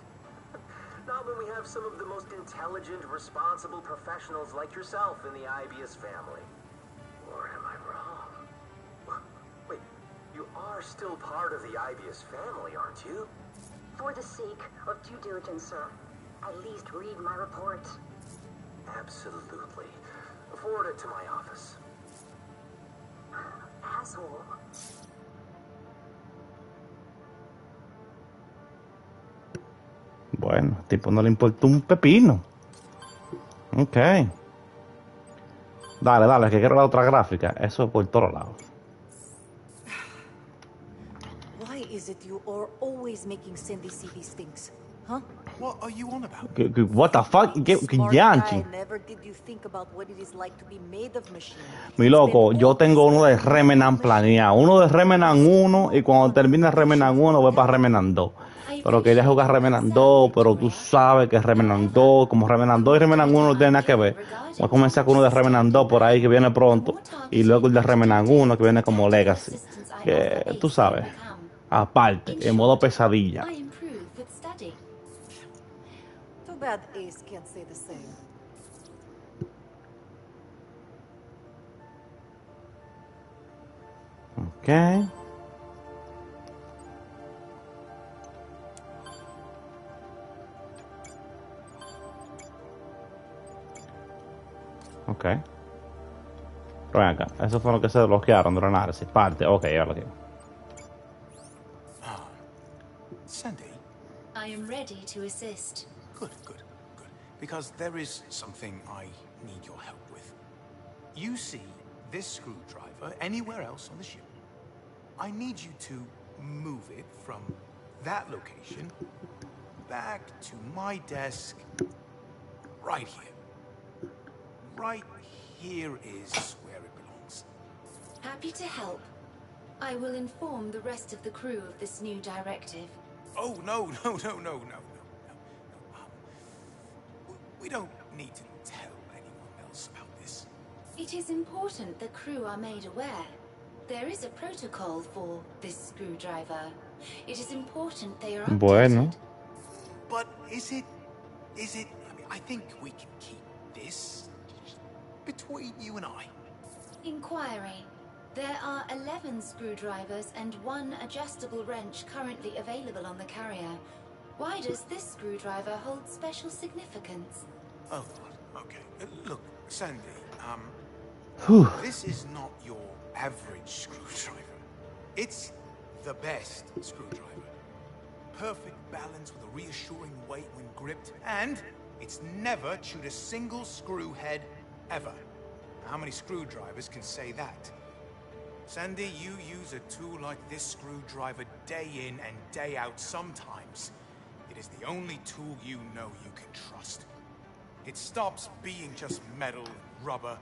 Not when we have some of the most intelligent, responsible professionals like yourself in the Ibius family. Or am I wrong? Wait, you are still part of the Ibius family, aren't you? For the sake of due diligence, sir, at least read my report. Absolutely. Forward it to my office. Asshole. Bueno, al tipo no le importó un pepino. Ok. Dale, que quiero la otra gráfica. Eso es por todos lados. Why is it you are always making Cindy see these things? Huh? What are you on about? What the fuck? ¿Qué Smart yanchi? guy, never did you think about what it is like to be made of machine. Mi loco, yo tengo uno de Remnant planeado. Uno de Remnant 1 y cuando termine Remnant 1 voy para Remnant 2. Pero quería jugar Remnant 2, pero tú sabes que Remnant 2, como Remnant 2 y Remnant 1 no tienen nada que ver. Voy a comenzar con uno de Remnant 2 por ahí que viene pronto y luego el de Remnant 1 que viene como Legacy. Que tú sabes, aparte, en modo pesadilla. Too bad Ace can't say the same. Ok. Ok. Pero ven acá, esos fueron los que se bloquearon de la análisis. Parte, ok, ahora aquí. Sandy? I am ready to assist. Good. Because there is something I need your help with. You see this screwdriver anywhere else on the ship, I need you to move it from that location back to my desk right here. Right here is where it belongs. Happy to help. I will inform the rest of the crew of this new directive. Oh, no. We don't need to tell anyone else about this. It is important the crew are made aware. There is a protocol for this screwdriver. It is important they are updated. Bueno. But is it... I mean, I think we can keep this between you and I. Inquiry. There are 11 screwdrivers and 1 adjustable wrench currently available on the carrier. Why does this screwdriver hold special significance? Oh, God. Okay. Look, Sandy, this is not your average screwdriver. It's the best screwdriver. Perfect balance with a reassuring weight when gripped, and it's never chewed a single screw head ever. How many screwdrivers can say that? Sandy, you use a tool like this screwdriver day in and day out sometimes. It is the only tool you know you can trust. It stops being just metal and rubber.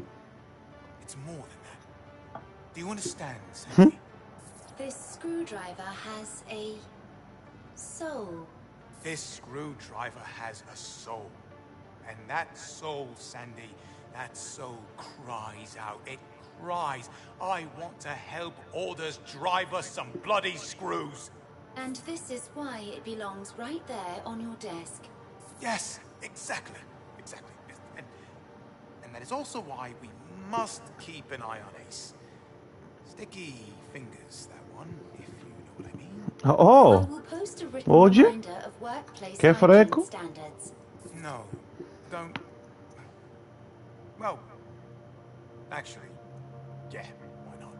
It's more than that. Do you understand, Sandy? This screwdriver has a soul. This screwdriver has a soul. And that soul, Sandy, that soul cries out. It cries, I want to help Orders drive us some bloody screws. And this is why it belongs right there on your desk. Yes, exactly. And that is also why we must keep an eye on Ace. Sticky fingers, that one, if you know what I mean. Oh, I will post a written oye, reminder of workplace qué hygiene fresco. standards. No, don't. Well, actually, yeah, why not?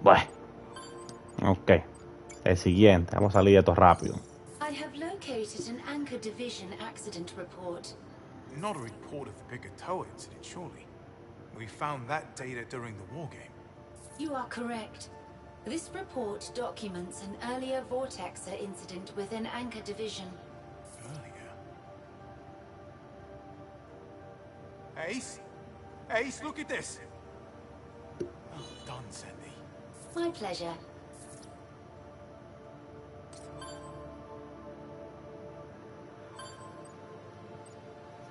Bueno, ok. El siguiente, vamos a salir de esto rápido. I have located an Anchor Division accident report. Not a report of the Picatoa incident, surely. We found that data during the war game. You are correct. This report documents an earlier Vortexer incident within Anchor Division. Earlier? Ace, look at this! Well done, Sandy. My pleasure.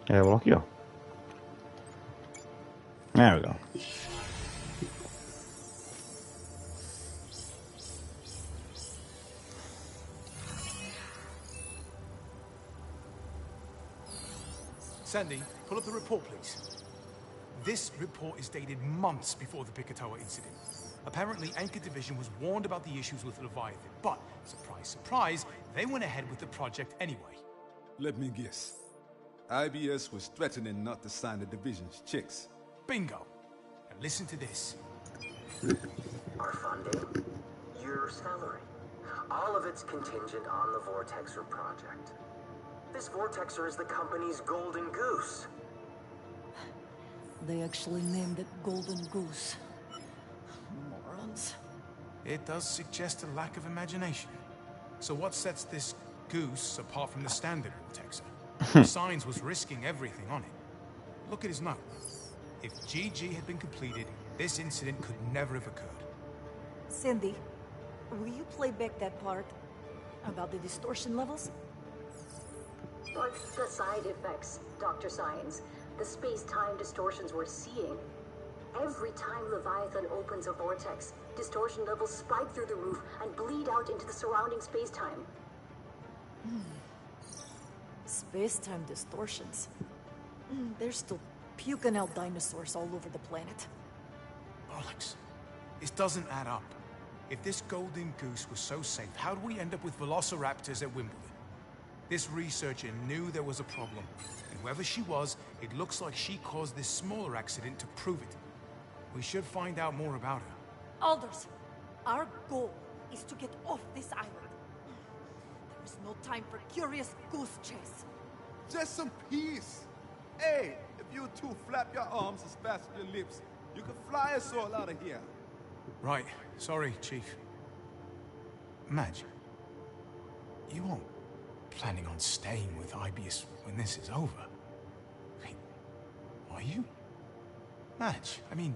¿Se bloqueó? There we go. Sandy, pull up the report, please. This report is dated months before the Picatoa incident. Apparently, Anchor Division was warned about the issues with Leviathan, but, surprise, surprise, they went ahead with the project anyway. Let me guess. IBS was threatening not to sign the division's checks. Bingo. And listen to this. Our funding, your salary. All of it's contingent on the Vortexer project. This Vortexer is the company's golden goose. They actually named it Golden Goose. Morons. It does suggest a lack of imagination. So what sets this goose apart from the standard Vortexer? Signs was risking everything on it. Look at his note. If GG had been completed, this incident could never have occurred. Cindy, will you play back that part about the distortion levels? But the side effects, Dr. Science. The space-time distortions we're seeing. Every time Leviathan opens a vortex, distortion levels spike through the roof and bleed out into the surrounding space-time. Space-time distortions. They're still puking out dinosaurs all over the planet. Bollocks. This doesn't add up. If this golden goose was so safe, how did we end up with velociraptors at Wimbledon? This researcher knew there was a problem, and whoever she was, it looks like she caused this smaller accident to prove it. We should find out more about her. Alders, our goal is to get off this island. There is no time for curious goose chase. Just some peace. Hey, if you two flap your arms as fast as your lips, you can fly us all out of here. Right. Sorry, Chief. Madge, you aren't planning on staying with Ibius when this is over? Wait, are you? Madge, I mean,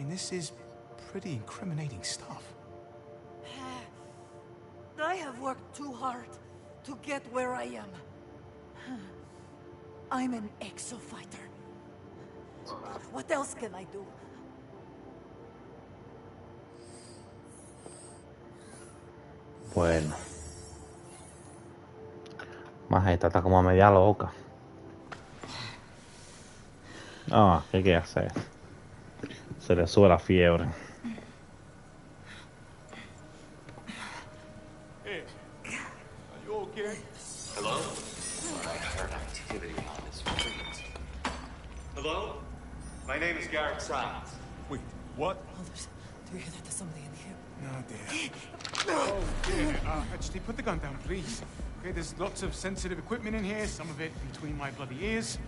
this is pretty incriminating stuff. I have worked too hard to get where I am. I'm an exo-fighter. What else can I do? Bueno. Majeta está como media loca. Ah, ¿qué hay que hacer? Se le sube la fiebre. Hey, are you okay? Hello? I heard activity on this street. Hello? My name is Garrett Science. Wait, what? Do you hear that? There's somebody in here. No, dear. Oh, dear. Actually, put the gun down, please. Okay, there's lots of sensitive equipment in here, some of it between my bloody ears.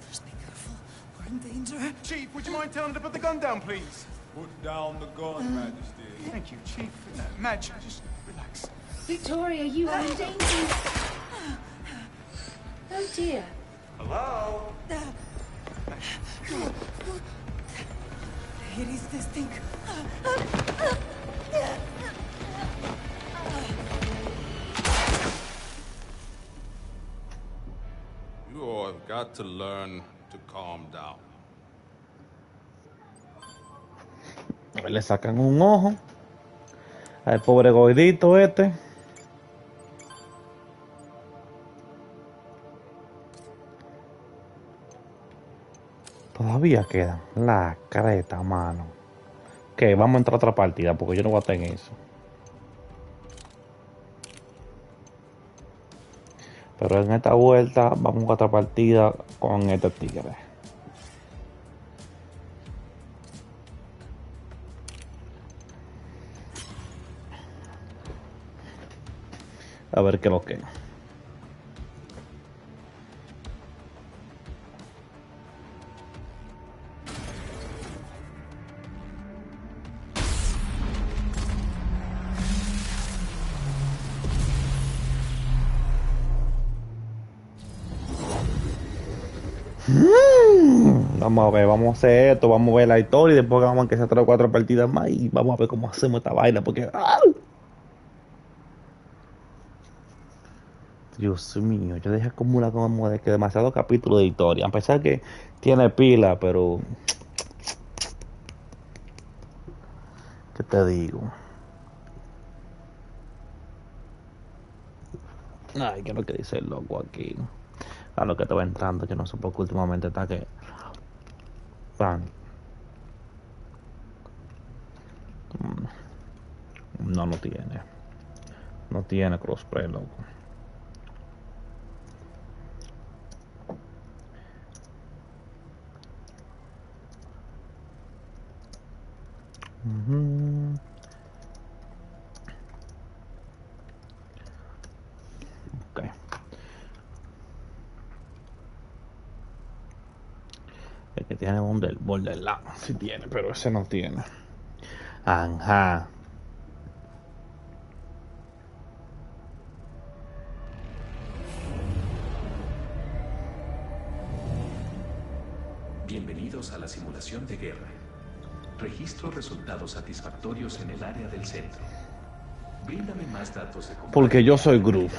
Just be careful. We're in danger. Chief, would you mind telling him to put the gun down, please? Put down the gun, Majesty. Thank you, Chief. Madge, just relax. Victoria, you are in danger. Oh dear. Hello? It is this thing. You have got to learn to calm down. Le sacan un ojo al pobre gordito este. Todavía quedan la creta, mano. Que vamos a entrar a otra partida porque yo no voy a estar en eso. Pero en esta vuelta vamos a otra partida con este tigre. A ver qué es lo que. Vamos a ver, vamos a hacer esto, vamos a ver la historia y después vamos a que se 3 o 4 partidas más y vamos a ver cómo hacemos esta vaina porque Dios mío, yo dejé acumular como de que demasiados capítulos de historia, a pesar que tiene pila, pero ¿qué te digo? Ay, ¿qué es lo que dice el loco aquí? A lo que te va entrando, yo no sé por qué últimamente está que no tiene. No tiene crossplay, loco. Okay. El que tiene Borderland sí tiene, pero ese no tiene. Ajá. Bienvenidos a la simulación de guerra. Registro resultados satisfactorios en el área del centro. Bríndame más datos de combate. Porque yo soy Groot.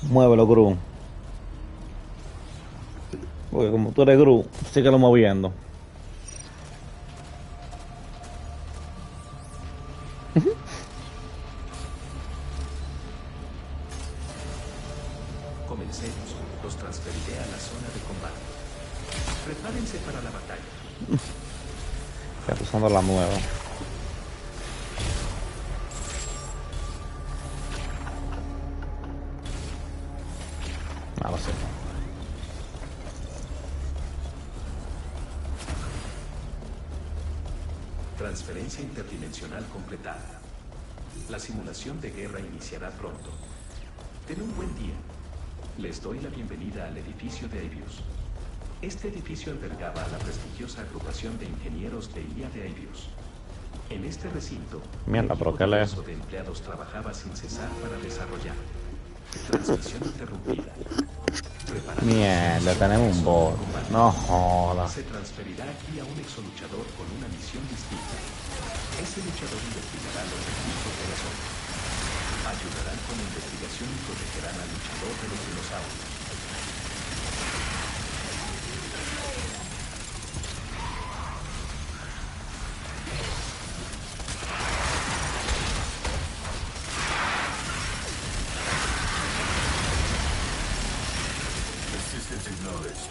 Muévelo, Groot. Porque como tú eres Groot, síguelo moviendo. Comencemos. Los transferiré a la zona de combate. Prepárense para la batalla. Ya usando la nueva. Ahora sí. Transferencia interdimensional completada. La simulación de guerra iniciará pronto. Ten un buen día. Les doy la bienvenida al edificio de Avius. Este edificio albergaba a la prestigiosa agrupación de ingenieros de IA de Avius. En este recinto, Mierda, un pero equipo ¿qué diverso de empleados trabajaba sin cesar para desarrollar. Transmisión interrumpida. Mierda, tenemos un bot. No joda. Se transferirá aquí a un exoluchador con una misión distinta. Ese luchador investigará los recursos de la zona. Ayudarán con la investigación y protegerán al luchador de los dinosaurios. Assistance acknowledged.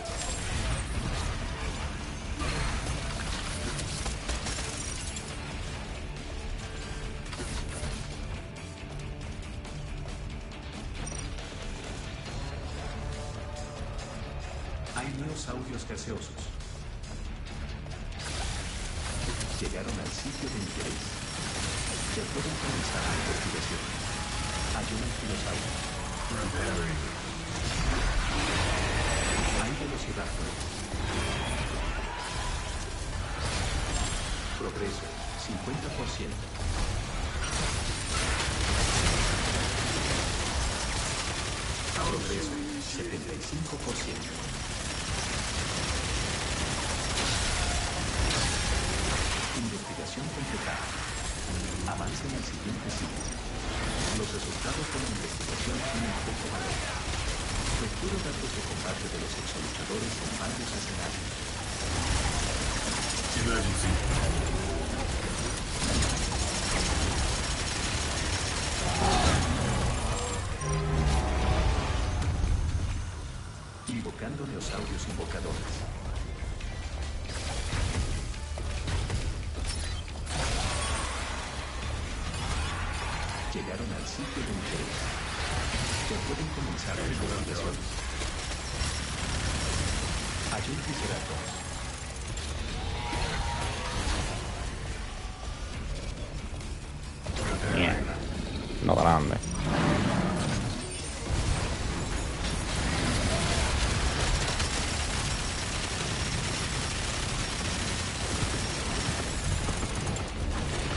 Hay dinosaurios gaseosos. Llegaron al sitio de interés. Ya pueden comenzar la investigación. Hay un dinosaurio. Hay velociraptores. Progreso, 50%. Progreso, 75%. Investigación completada. Avance en el siguiente sitio. Los resultados de la investigación tienen poco valor. Requiero datos de combate de los exoluchadores en varios escenarios. Emergency. Invocando dinosaurios invocadores. Llegaron al sitio de interés. Ya pueden comenzar las investigaciones. Hay un triceratops. Mierda. No grande.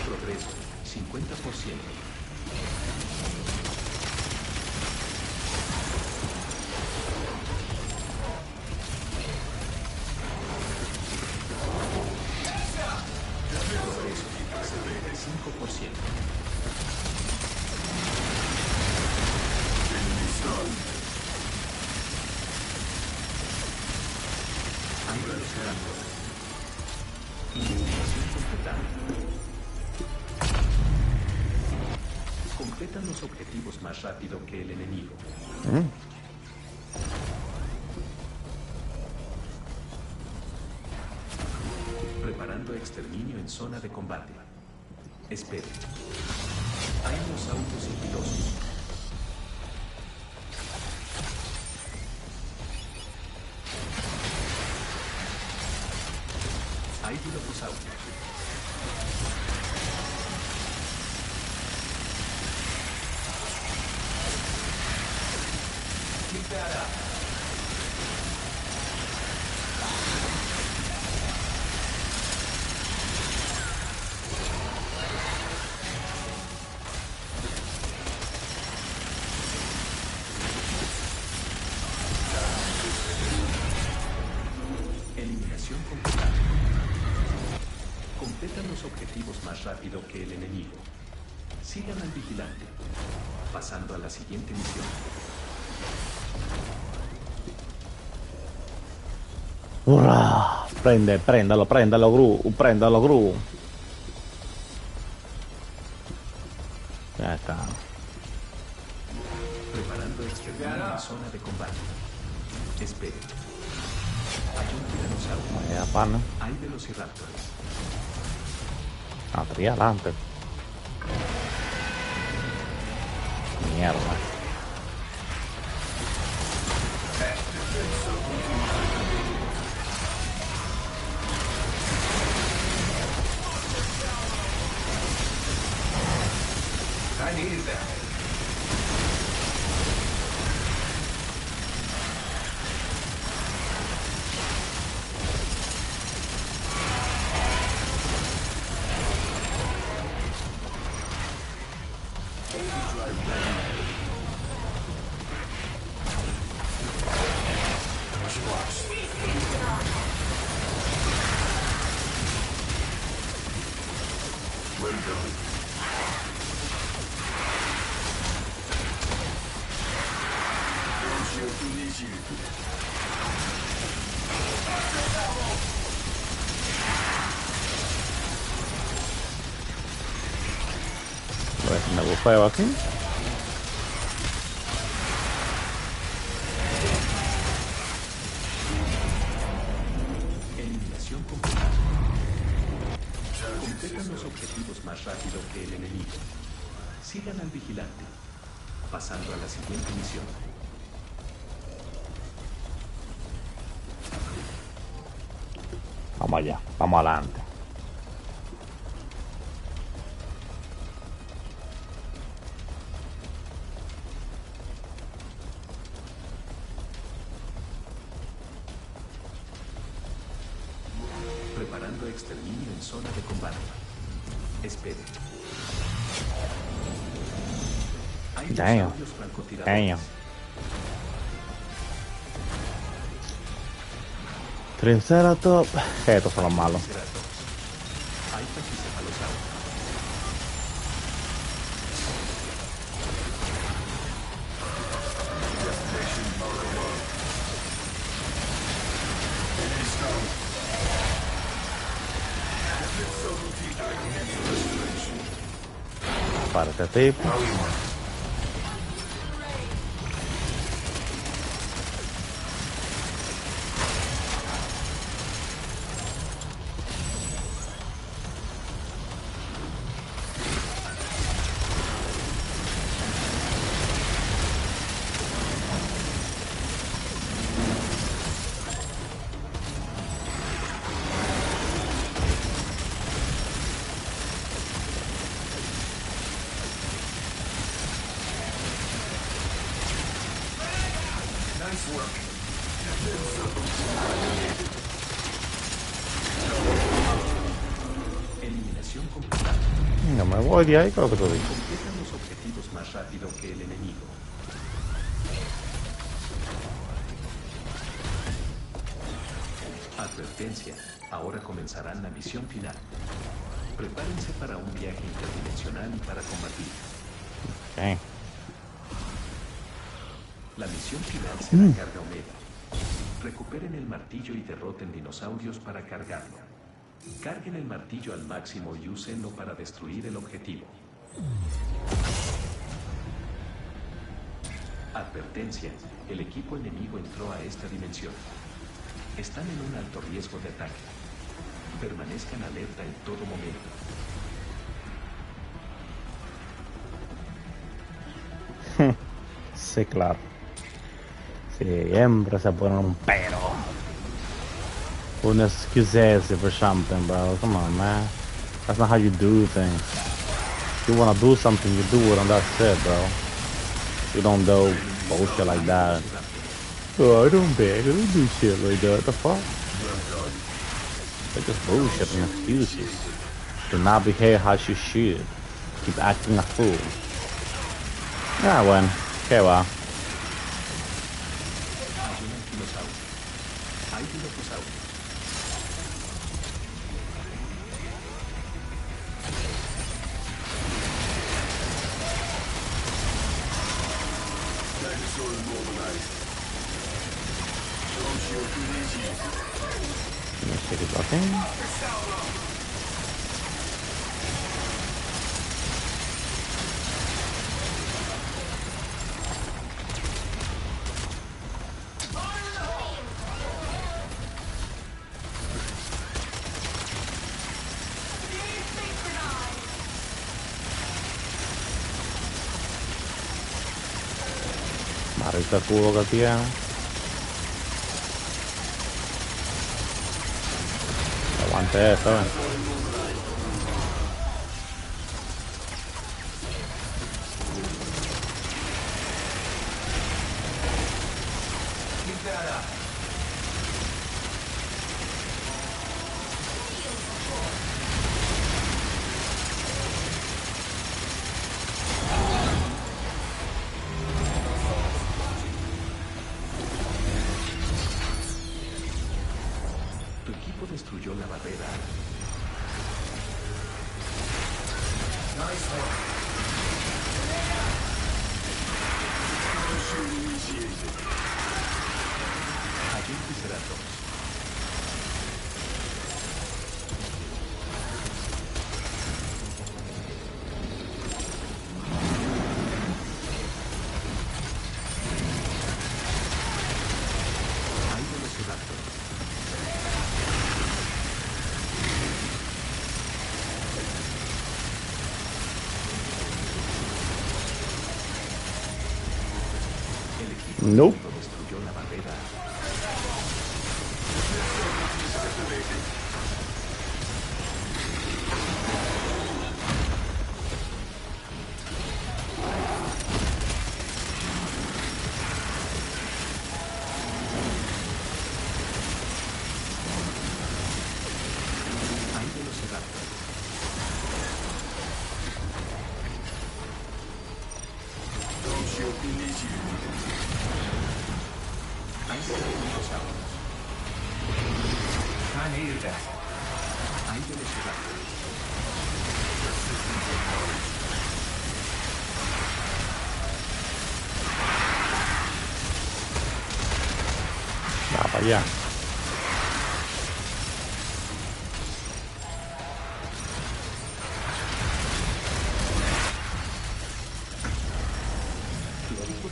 Progreso, 50%. Progreso, 75%. Hay velociraptores. Investigación completada. Completan los objetivos más rápido que el enemigo. Preparando exterminio en zona de combate. Espere. Hay unos autos sigilosos. Hay dinosaurios. Keep that up. Eliminación completada. Completan los objetivos más rápido que el enemigo. Sigan al vigilante. Pasando a la siguiente misión. ¡Hurra! Préndalo, Gru. Ya está. Preparando exterminio en zona de combate. Espere. Hay un tiranosaurio. Vaya pana. Hay velociraptores. Atría adelante. Mierda. I needed that. Me bufeo aquí. Eliminación completa. Completan los objetivos más rápido que el enemigo. Sigan al vigilante, pasando a la siguiente misión. Vamos allá, vamos adelante. Preparando exterminio en zona de combate. Espere. Hay Damn. dinosaurios francotiradores. Damn. Triceratops. Estos son los malos. Hay pejelagarto. Para este tipo. Eliminación completa. No me voy de ahí, creo que tú dices. Completan los objetivos más rápido que el enemigo. Advertencia. Ahora comenzarán la misión final. Prepárense para un viaje interdimensional y para combatir. Okay. La misión final será carga omega. Recuperen el martillo y derroten dinosaurios para cargarlo. Carguen el martillo al máximo y úsenlo para destruir el objetivo. Advertencia. El equipo enemigo entró a esta dimensión. Están en un alto riesgo de ataque. Permanezcan alerta en todo momento. Sí, claro. Siempre se ponen un pero. Un excuse for something, bro. Come on, man. That's not how you do things. If you wanna do something, you do it, and that's it, bro. You don't do bullshit like that. Oh, I don't beg. I don't do shit like that. The fuck? They're just bullshit and excuses. Do not behave how you should. Keep acting a fool. Ah, bueno. ¿Qué va? Hay dinosaurios. Dinosaur immobilized. Don't shoot initiated. Let's take it back in. Marita escudo que tiene. Aguante eso, Tu equipo destruyó la barrera. Nice one. Don't shoot initiated. Hay un triceratops. Nope. Destruyó la barrera. Hay velocidad. Hay dinosaurios. I needed that. Hay velocidad. Va para allá.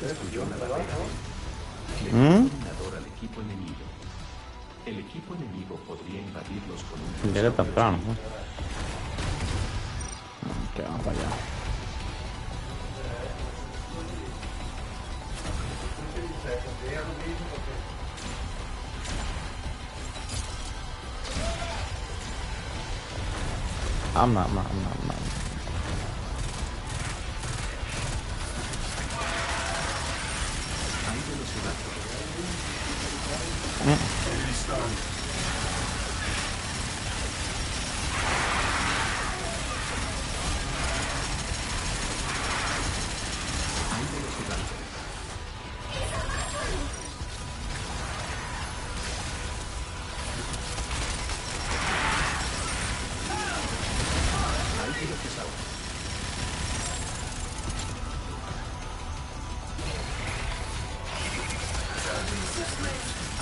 Destruyó la barrera. Le dio ¿Mm? dominador al equipo enemigo. El equipo enemigo podría invadirlos con un Llegué temprano, ¿no? Que vamos para allá. I'm not. Hay velocidad. Hay velocidad. Hay velocidad.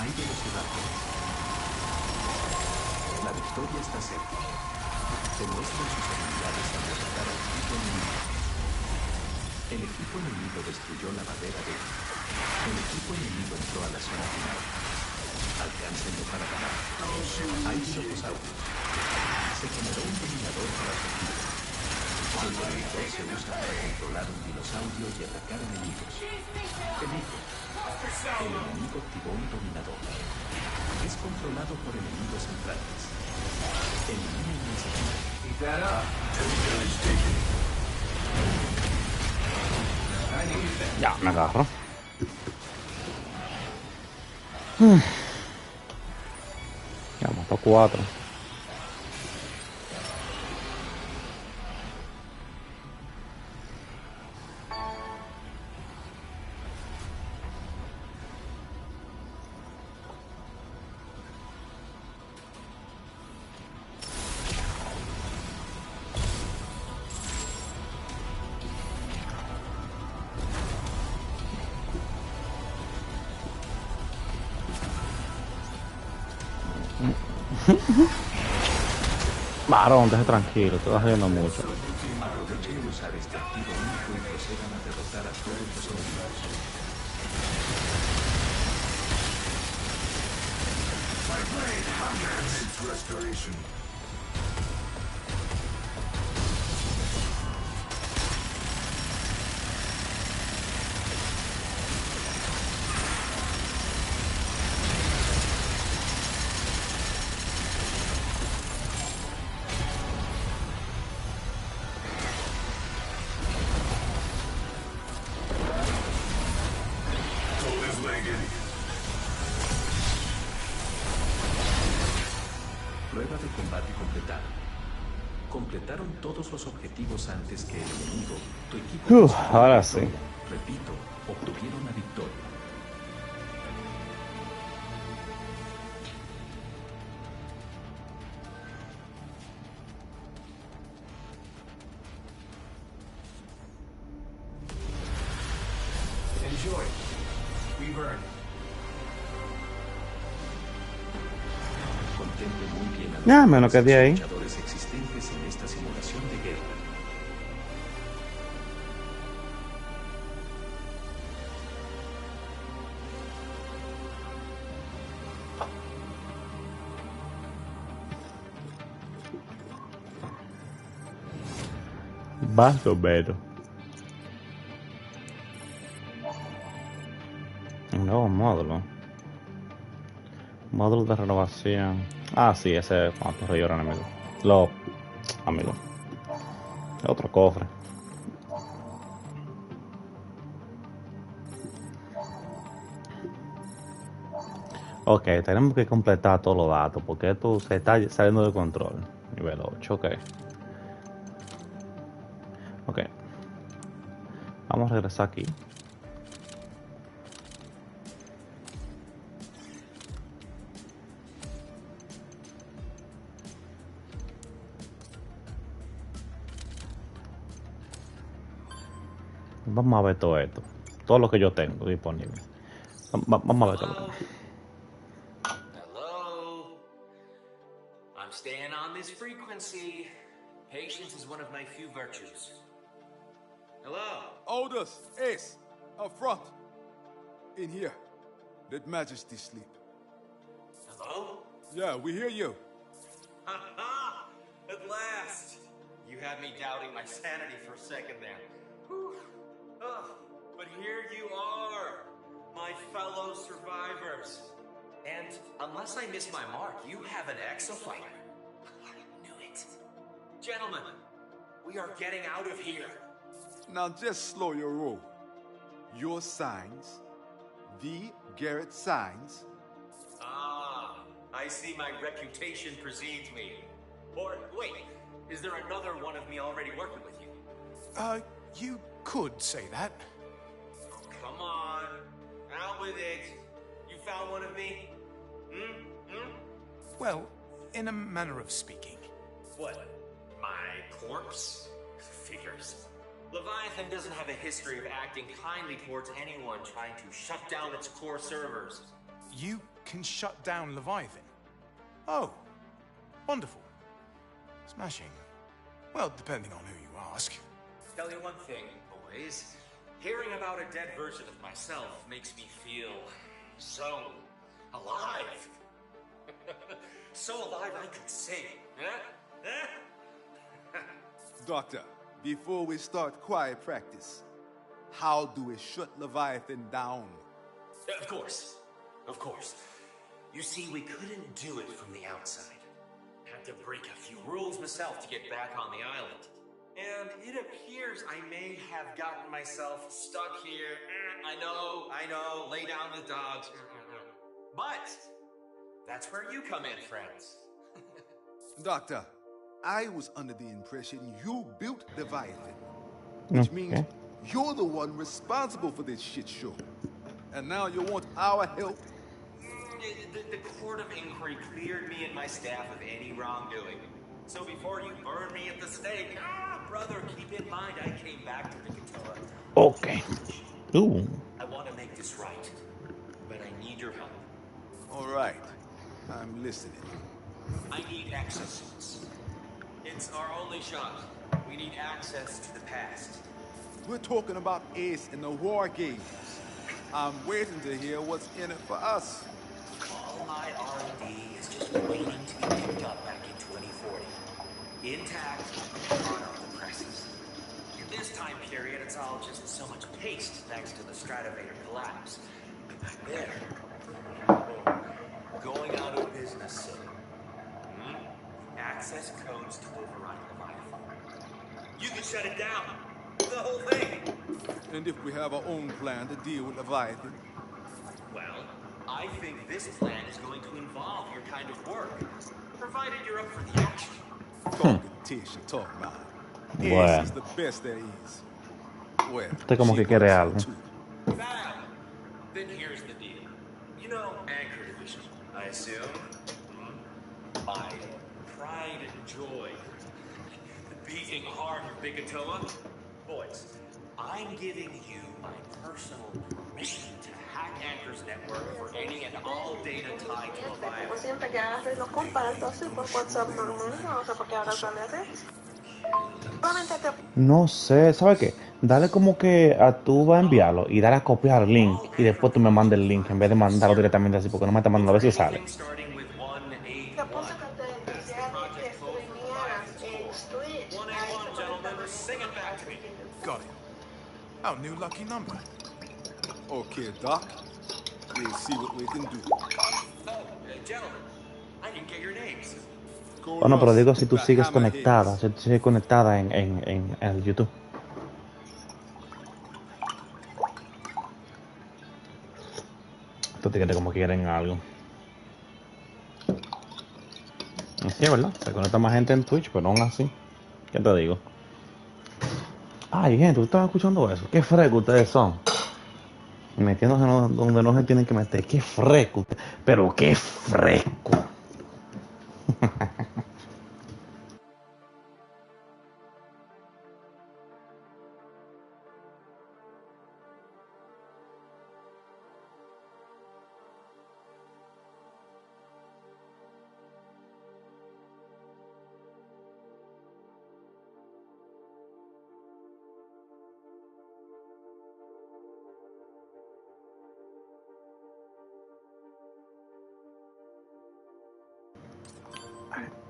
Hay velocidad. La victoria está cerca. Demuestren sus habilidades al derrotar al equipo enemigo. El equipo enemigo destruyó la barrera de... El equipo enemigo entró a la zona final. Alcáncenlo para ganar. Hay dinosaurios. Se generó un dominador para su equipo. El dominador se usa para controlar un dinosaurio y atacar enemigos. Peligro. El enemigo activó un dominador. Es controlado por enemigos centrales. Eliminen el segundo. Keep that up. Everybody's taking it. I needed that. Ya, me agarro. Ya, mató 4. Varón, deje tranquilo, te estás riendo mucho. Aprovechen de usar este activo único y procedan a derrotar a todos los enemigos. My blade hungers its restoration. Prueba de combate completada. Completaron todos los objetivos antes que el enemigo. Tu equipo Ahora sí. Repito, obtuvieron la victoria. Enjoy. We've earned it. Contemplen muy bien a los Ya, menos que de ahí. luchadores existentes en esta simulación de guerra. Más o menos. Módulo de renovación. Ah, sí, ese es cuando te lloran, amigo. Lo, amigo. Otro cofre. Ok, tenemos que completar todos los datos porque esto se está saliendo de control. Nivel 8, ok. Ok. Vamos a regresar aquí. Vamos a ver todo esto. Todo lo que yo tengo disponible. Vamos a ver todo lo que... Hello? I'm staying on this frequency. Patience is one of my few virtues. Hello? Oldest, Ace, up front. In here. Let Majesty sleep. Hello? Yeah, we hear you. Ha! At last! You had me doubting my sanity for a second there. Whew. Oh, but here you are, my fellow survivors. And unless I miss my mark, you have an exofighter. I knew it. Gentlemen, we are getting out of here. Now just slow your roll. Your signs, the Garrett signs. Ah, I see my reputation precedes me. Or, wait, is there another one of me already working with you? You could say that. Oh, come on. Out with it. You found one of me? Well, in a manner of speaking. What? My corpse? Figures. Leviathan doesn't have a history of acting kindly towards anyone trying to shut down its core servers. You can shut down Leviathan? Oh, wonderful. Smashing. Well, depending on who you ask. Tell you one thing, boys. Hearing about a dead version of myself makes me feel so alive. So alive I could sing. Doctor, before we start quiet practice, how do we shut Leviathan down? Of course. Of course. You see, we couldn't do it from the outside. Had to break a few rules myself to get back on the island. And it appears I may have gotten myself stuck here. I know, lay down the dogs. But that's where you come in, friends. Doctor, I was under the impression you built Leviathan, which means you're the one responsible for this shit show. And now you want our help? The court of inquiry cleared me and my staff of any wrongdoing. So before you burn me at the stake, brother, keep in mind I came back to the Katoa. Okay. Ooh. I want to make this right, but I need your help. All right. I'm listening. I need exosuits. It's our only shot. We need access to the past. We're talking about Ace in the war games. I'm waiting to hear what's in it for us. All my R&D is just waiting to be picked up back in 2040. Intact, hot off the presses. In this time period, it's all just so much paste thanks to the Stratovator collapse. Back there, going out of business soon. Access codes to override Leviathan. You can shut it down. The whole thing. And if we have our own plan to deal with Leviathan? Well, I think this plan is going to involve your kind of work, provided you're up for the action. Talking Tish, talk about it. Ace Bueno. is the best there is. Well, Usted como que quiere algo. Fab. Then here's the deal. You know Anchor Division, I assume? My pride and joy. The beating heart of Bigatoa. Boys, I'm giving you my personal permission to hack Anchor's network for any and all data tied to Leviathan. Siempre que haces los compartos por WhatsApp normal, no sé por qué ahora sale así. Solamente te... No sé, ¿sabe qué? Dale como que a tú vas a enviarlo y dale a copiar el link y después tú me mandes el link en vez de mandarlo directamente así porque no me está mandando a ver si sale. Got it. Oh, new lucky number. Okay, Doc. We'll see what we can do. Oh, Gentlemen, I didn't get your names. Bueno, pero digo si tú sigues conectada, si tú sigues conectada en el YouTube. Estos tigres como quieren algo. Sí, ¿verdad? Se conecta más gente en Twitch, pero aún así. ¿Qué te digo? Ay, gente, ¿tú estás escuchando eso? Qué fresco ustedes son. Metiéndose donde no se tienen que meter. Qué fresco. Pero qué fresco.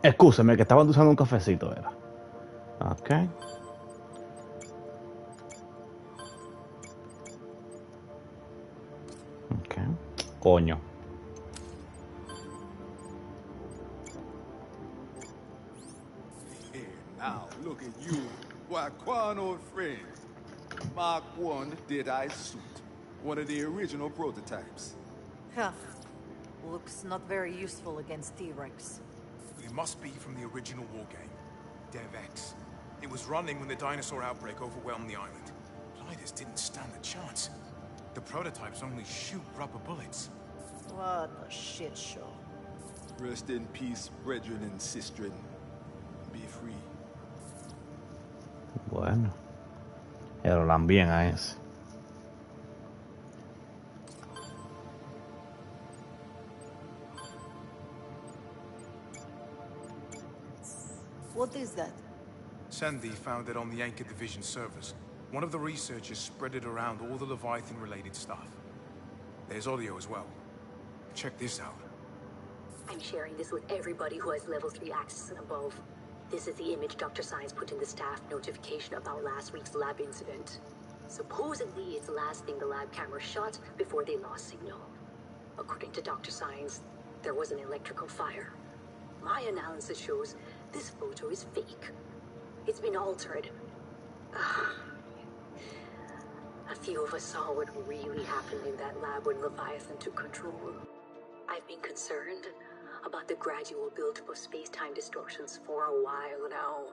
Excúseme, que estaban usando un cafecito, era. Ok. Ok. Coño. Here, now, look at you. Why, Quan, old friend. Mark 1 Deadeye suit. One of the original prototypes. Huh. Looks not very useful against T-Rex. It must be from the original war game, DevX. It was running when the dinosaur outbreak overwhelmed the island. Gliders didn't stand a chance. The prototypes only shoot rubber bullets. What a shit show. Rest in peace, brethren and sistren. Be free. Bueno. Pero también a ese. What is that? Sandy found it on the Anchor Division servers. One of the researchers spread it around all the Leviathan-related stuff. There's audio as well. Check this out. I'm sharing this with everybody who has level 3 access and above. This is the image Dr. Science put in the staff notification about last week's lab incident. Supposedly, it's the last thing the lab camera shot before they lost signal. According to Dr. Science, there was an electrical fire. My analysis shows this photo is fake. It's been altered. A few of us saw what really happened in that lab when Leviathan took control. I've been concerned about the gradual buildup of space-time distortions for a while now,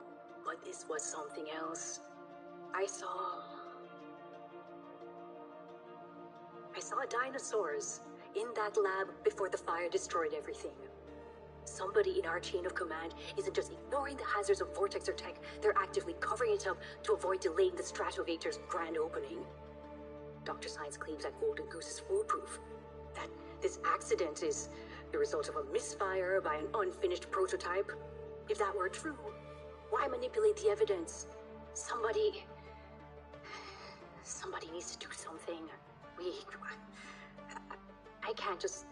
but this was something else. I saw dinosaurs in that lab before the fire destroyed everything. Somebody in our chain of command isn't just ignoring the hazards of vortex or tech, they're actively covering it up to avoid delaying the Stratovator's grand opening. Dr. Science claims that Golden Goose is foolproof, that this accident is the result of a misfire by an unfinished prototype. If that were true, why manipulate the evidence? Somebody needs to do something. I can't just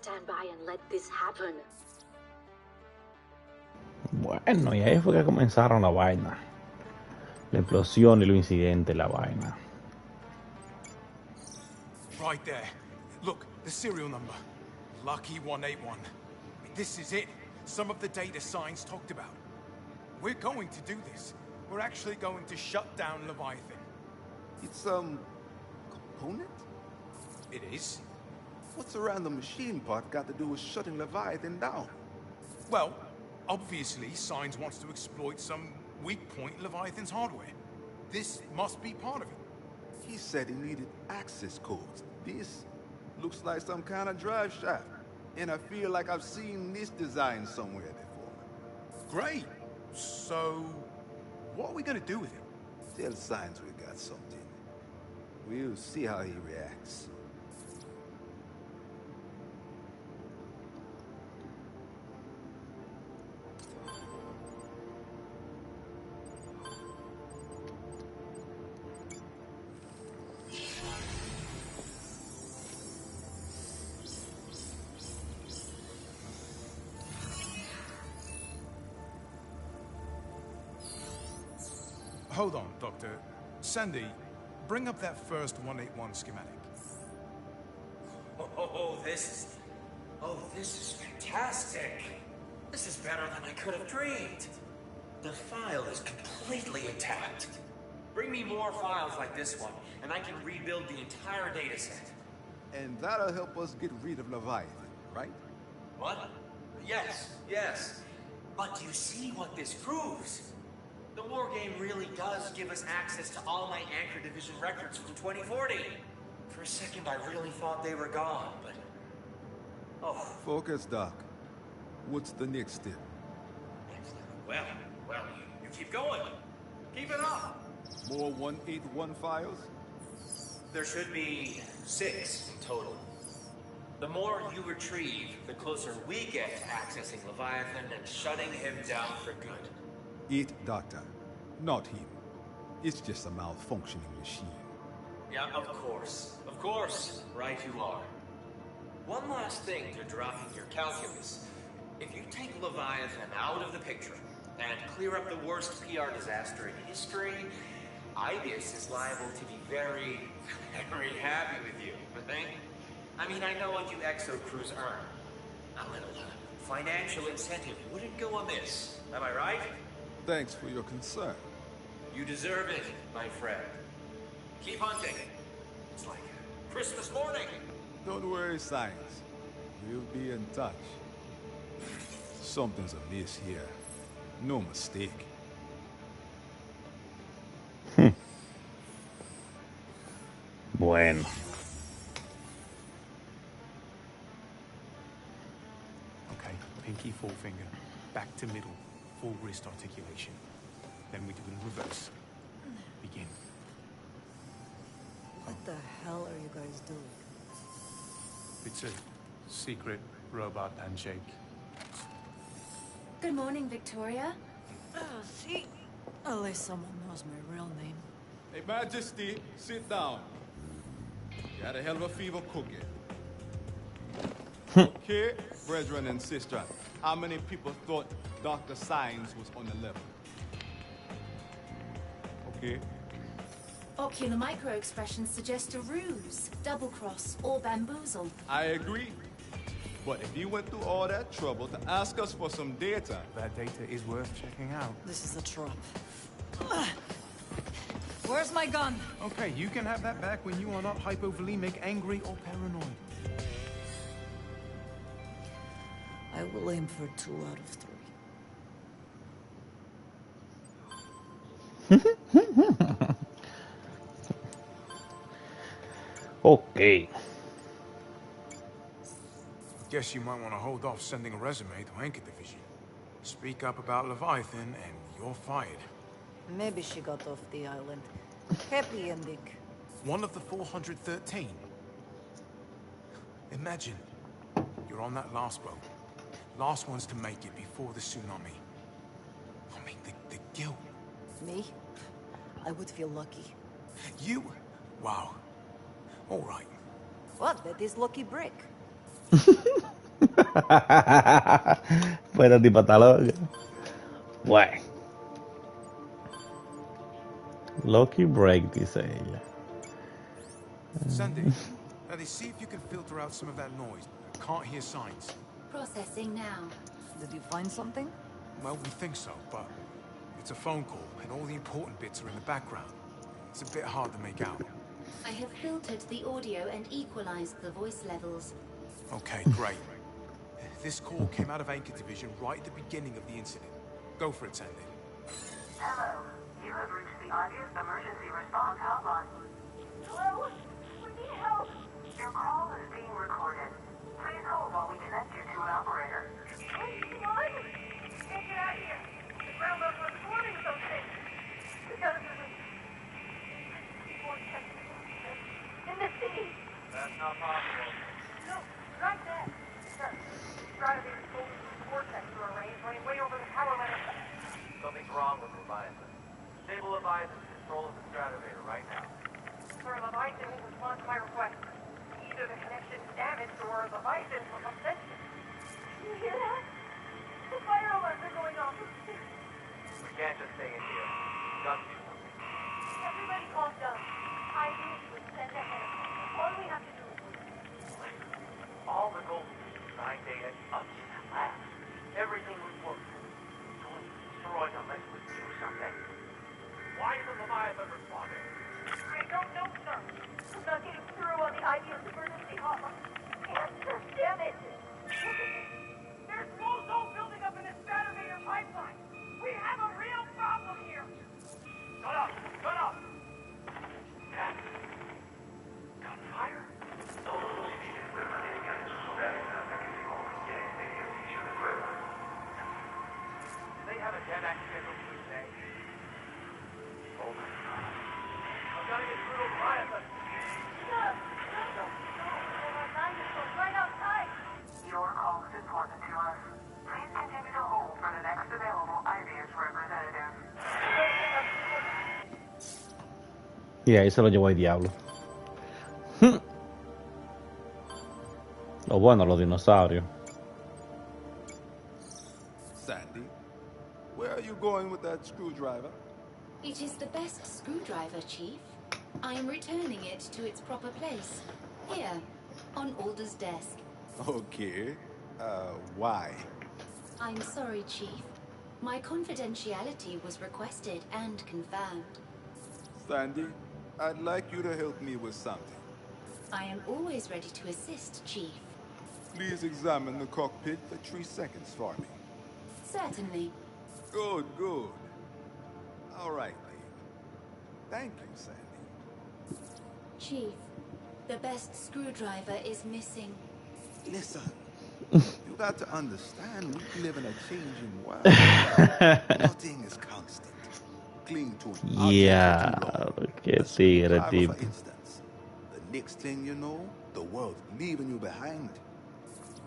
stand by and let this happen. Bueno, y ahí fue que comenzaron la vaina. La explosión y los incidentes, la vaina. Right there. Look, the serial number. Lucky 181. This is it. Some of the data Science talked about. We're going to do this. We're actually going to shut down Leviathan. It's, component? It is. What's a random machine part got to do with shutting Leviathan down? Well, obviously, Science wants to exploit some weak point in Leviathan's hardware. This must be part of it. He said he needed access codes. This looks like some kind of drive shaft. And I feel like I've seen this design somewhere before. Great. So, what are we gonna do with it? Tell Science we got something. We'll see how he reacts. Hold on, Doctor. Sandy, bring up that first 181 schematic. Oh, this Oh, this is fantastic. This is better than I could have dreamed. The file is completely intact. Bring me more files like this one, and I can rebuild the entire dataset. And that'll help us get rid of Leviathan, right? What? Yes. But you see what this proves? The war game really does give us access to all my Anchor Division records from 2040. For a second, I really thought they were gone, but... Oh. Focus, Doc. What's the next step? Well, you keep going. Keep it up. More 181 files? There should be 6 in total. The more you retrieve, the closer we get to accessing Leviathan and shutting him down for good. It, Doctor. Not him. It's just a malfunctioning machine. Yeah, of course. Of course. Right you are. One last thing to drop in your calculus. If you take Leviathan out of the picture and clear up the worst PR disaster in history, Ibius is liable to be very, very happy with you, I think. I mean, I know what you Exo crews earn. A little financial incentive wouldn't go amiss. Am I right? Thanks for your concern. You deserve it, my friend. Keep hunting. It's like Christmas morning. Don't worry, Science. We'll be in touch. Something's amiss here. No mistake. Bueno. Okay, pinky, forefinger, back to middle, full wrist articulation. Then we do in reverse. Begin. What the hell are you guys doing? It's a secret robot handshake. Good morning, Victoria. See? At least someone knows my real name. Hey, Majesty, sit down. You had a hell of a fever cooking. Okay, brethren and sister, how many people thought Dr. Science was on the level? Okay. Ocular micro-expressions suggest a ruse, double-cross, or bamboozle. I agree. But if you went through all that trouble to ask us for some data... That data is worth checking out. This is a trap. Where's my gun? Okay, you can have that back when you are not hypovolemic, angry, or paranoid. I will aim for 2 out of 3. Okay. Guess you might want to hold off sending a resume to Anchor Division. Speak up about Leviathan and you're fired. Maybe she got off the island. Happy ending. One of the 413. Imagine, you're on that last boat. Last ones to make it before the tsunami. I mean, the guilt. Me? I would feel lucky. You? Wow. All right. What? That is lucky break. Pero tipo está loca. Bueno. Lucky break, dice ella. Sandy, now see if you can filter out some of that noise. I can't hear signs. Processing now. Did you find something? Well, we think so, but it's a phone call, and all the important bits are in the background. It's a bit hard to make out. I have filtered the audio and equalized the voice levels. Okay, great. This call came out of Anchor Division right at the beginning of the incident. Go for it, Sandy. Hello. You have reached the Ibius Emergency Response Hotline. Hello? We need help. Your call is being recorded. Please hold while we connect you to an operator. What? Can't get out here. The ground level is flooding something. We gotta do this. In the sea. That's not possible. No, right there. Sir, try to be exposed to the vortex through a range running way over the power line. Something's wrong with Leviathan. Stable Leviathan control of the stratovator right now. Sir, Leviathan will respond to my request. Either the connection is damaged or Leviathan will come sensitive. You hear that? The fire alarms are going off. We can't just stay in here. We've got to do something. Everybody calm down. I need to send ahead. All we have to do is All the gold My day is up at last. Everything was worked. So let's destroy them. Let's do something. Why isn't Leviathan responding? I don't know, sir. I'm not getting through on the IBS emergency hotline. Answer, damn it! There's ozone building up in the Stratometer pipeline. We have a real problem here. Shut up! Shut up! Gunfire? Do they have a dead-act schedule for today? Oh my God. I've got to get through to Leviathan. Right outside! Your call is important to us. Please continue to hold for the next available IBS representative. Y ahí se lo llevó el diablo. Lo bueno, los dinosaurios. Sandy, where are you going with that screwdriver? It is the best screwdriver, Chief. I am returning it to its proper place. Here, on Alder's desk. Okay. Why? I'm sorry, Chief. My confidentiality was requested and confirmed. Sandy, I'd like you to help me with something. I am always ready to assist, Chief. Please examine the cockpit for 3 seconds for me. Certainly. Good, good. All right, then. Thank you, Sandy. Chief, the best screwdriver is missing. Listen, you got to understand we live in a changing world. Nothing is constant. Cling to an Yeah, qué tigre, for tipo. instance. The next thing you know, the world's leaving you behind.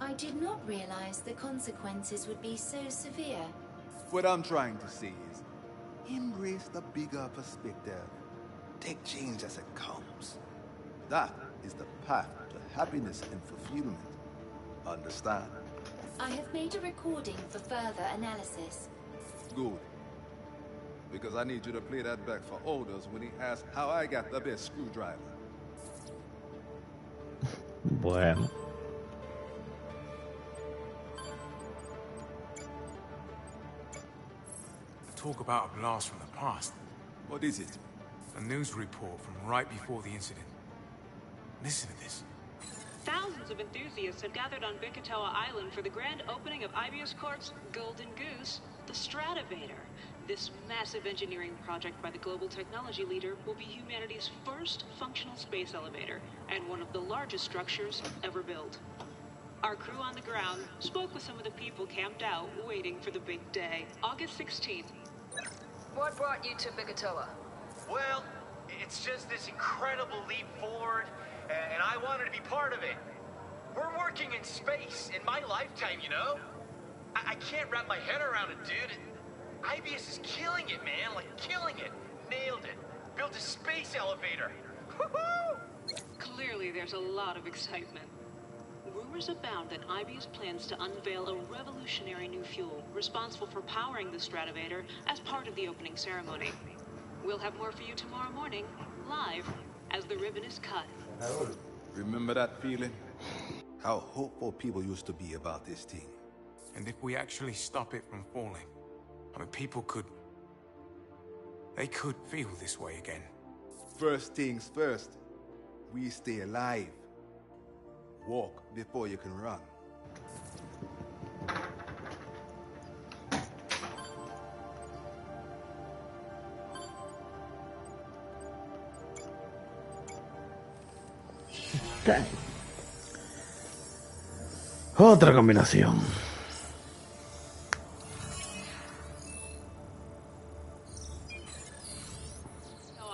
I did not realize the consequences would be so severe. What I'm trying to say is, embrace the bigger perspective. Take change as it comes. That is the path to happiness and fulfillment. Understand? I have made a recording for further analysis. Good. Because I need you to play that back for Aldous when he asks how I got the best screwdriver. Bueno. Talk about a blast from the past. What is it? A news report from right before the incident. Listen to this. Thousands of enthusiasts have gathered on Bikatoa Island for the grand opening of Ibius Corp's Golden Goose, the Stratovator. This massive engineering project by the global technology leader will be humanity's first functional space elevator and one of the largest structures ever built. Our crew on the ground spoke with some of the people camped out waiting for the big day, August 16th. What brought you to Bikatoa? Well, it's just this incredible leap forward, and I wanted to be part of it. We're working in space in my lifetime, you know? I can't wrap my head around it, dude. IBS is killing it, man, like killing it. Nailed it. Built a space elevator. Woohoo! Clearly there's a lot of excitement. Rumors abound that IBS plans to unveil a revolutionary new fuel responsible for powering the Stratovator as part of the opening ceremony. We'll have more for you tomorrow morning, live, as the ribbon is cut. Remember that feeling? How hopeful people used to be about this thing. And if we actually stop it from falling, I mean, people could... They could feel this way again. First things first, we stay alive. Walk before you can run. Okay. Otra combinación.